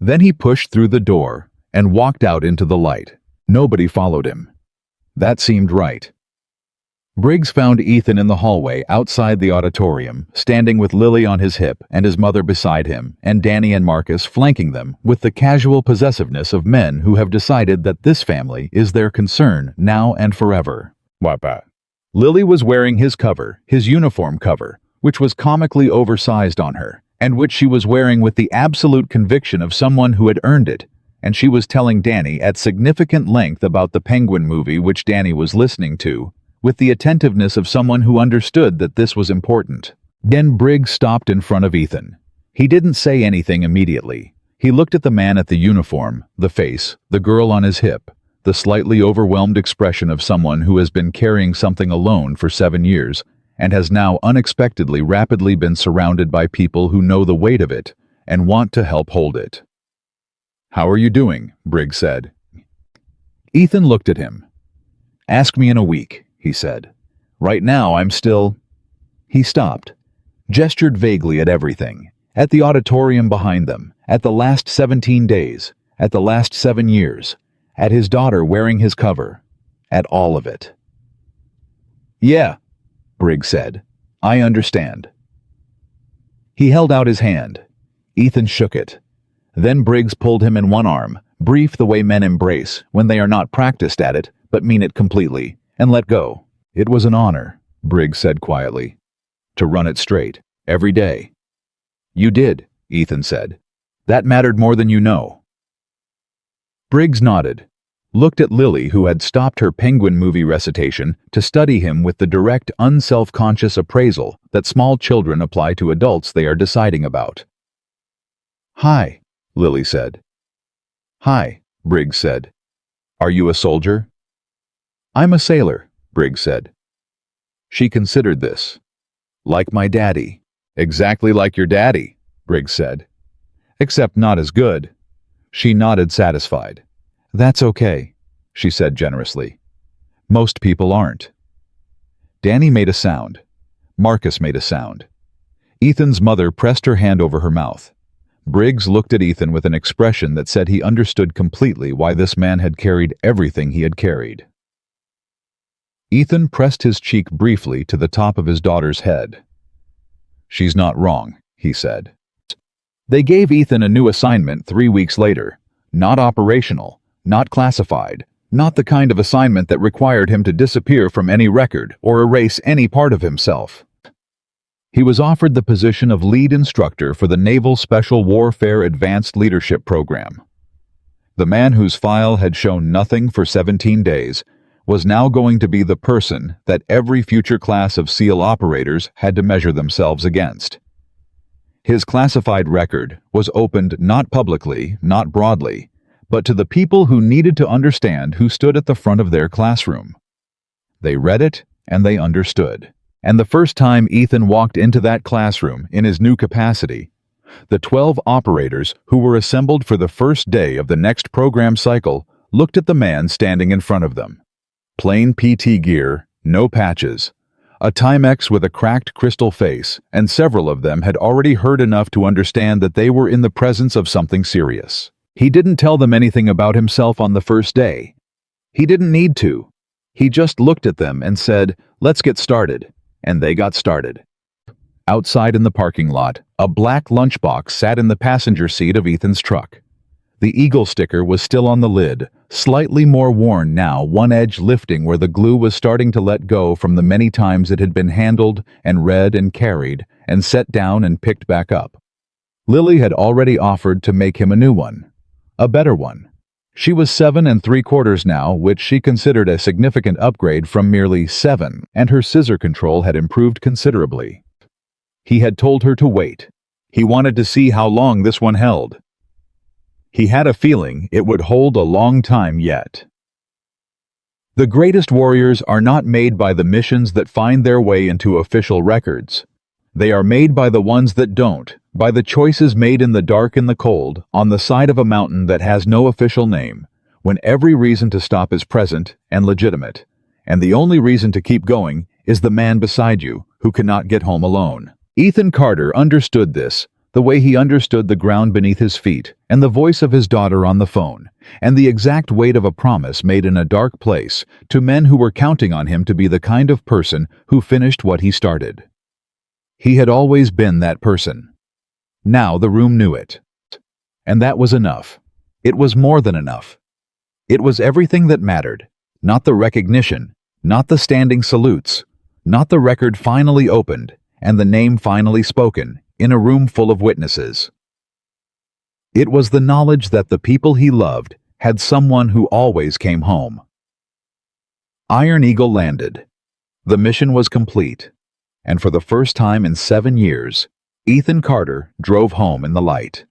Then he pushed through the door and walked out into the light. Nobody followed him. That seemed right. Briggs found Ethan in the hallway outside the auditorium, standing with Lily on his hip and his mother beside him, and Danny and Marcus flanking them with the casual possessiveness of men who have decided that this family is their concern now and forever. Wapa. Lily was wearing his cover, his uniform cover, which was comically oversized on her, and which she was wearing with the absolute conviction of someone who had earned it, and she was telling Danny at significant length about the Penguin movie which Danny was listening to, with the attentiveness of someone who understood that this was important. Then Briggs stopped in front of Ethan. He didn't say anything immediately. He looked at the man at the uniform, the face, the girl on his hip, the slightly overwhelmed expression of someone who has been carrying something alone for 7 years, and has now unexpectedly rapidly been surrounded by people who know the weight of it and want to help hold it. "How are you doing?" Briggs said. Ethan looked at him. "Ask me in a week," he said. "Right now I'm still—" He stopped, gestured vaguely at everything, at the auditorium behind them, at the last 17 days, at the last 7 years, at his daughter wearing his cover, at all of it. "Yeah," Briggs said. "I understand." He held out his hand. Ethan shook it. Then Briggs pulled him in one arm, brief the way men embrace when they are not practiced at it but mean it completely, and let go. "It was an honor," Briggs said quietly, "to run it straight, every day." "You did," Ethan said. "That mattered more than you know." Briggs nodded, looked at Lily, who had stopped her Penguin movie recitation to study him with the direct, unself-conscious appraisal that small children apply to adults they are deciding about. "Hi," Lily said. "Hi," Briggs said. "Are you a soldier?" "I'm a sailor," Briggs said. She considered this. "Like my daddy." "Exactly like your daddy," Briggs said. "Except not as good." She nodded, satisfied. "That's okay," she said generously. "Most people aren't." Danny made a sound. Marcus made a sound. Ethan's mother pressed her hand over her mouth. Briggs looked at Ethan with an expression that said he understood completely why this man had carried everything he had carried. Ethan pressed his cheek briefly to the top of his daughter's head. "She's not wrong," he said. They gave Ethan a new assignment 3 weeks later. Not operational, not classified, not the kind of assignment that required him to disappear from any record or erase any part of himself. He was offered the position of lead instructor for the Naval Special Warfare Advanced Leadership Program. The man whose file had shown nothing for 17 days was now going to be the person that every future class of SEAL operators had to measure themselves against. His classified record was opened not publicly, not broadly, but to the people who needed to understand who stood at the front of their classroom. They read it and they understood. And the first time Ethan walked into that classroom in his new capacity, the 12 operators who were assembled for the first day of the next program cycle looked at the man standing in front of them. Plain PT gear, no patches, a Timex with a cracked crystal face, and several of them had already heard enough to understand that they were in the presence of something serious. He didn't tell them anything about himself on the first day. He didn't need to. He just looked at them and said, "Let's get started." And they got started. Outside in the parking lot, a black lunchbox sat in the passenger seat of Ethan's truck. The Eagle sticker was still on the lid, slightly more worn now, one edge lifting where the glue was starting to let go from the many times it had been handled and read and carried and set down and picked back up. Lily had already offered to make him a new one, a better one. She was 7 3/4 now, which she considered a significant upgrade from merely 7, and her scissor control had improved considerably. He had told her to wait. He wanted to see how long this one held. He had a feeling it would hold a long time yet. The greatest warriors are not made by the missions that find their way into official records. They are made by the ones that don't, by the choices made in the dark and the cold, on the side of a mountain that has no official name, when every reason to stop is present and legitimate, and the only reason to keep going is the man beside you who cannot get home alone. Ethan Carter understood this, the way he understood the ground beneath his feet, and the voice of his daughter on the phone, and the exact weight of a promise made in a dark place to men who were counting on him to be the kind of person who finished what he started. He had always been that person. Now the room knew it. And that was enough. It was more than enough. It was everything that mattered, not the recognition, not the standing salutes, not the record finally opened and the name finally spoken in a room full of witnesses. It was the knowledge that the people he loved had someone who always came home. Iron Eagle landed. The mission was complete. And for the first time in 7 years, Ethan Carter drove home in the light.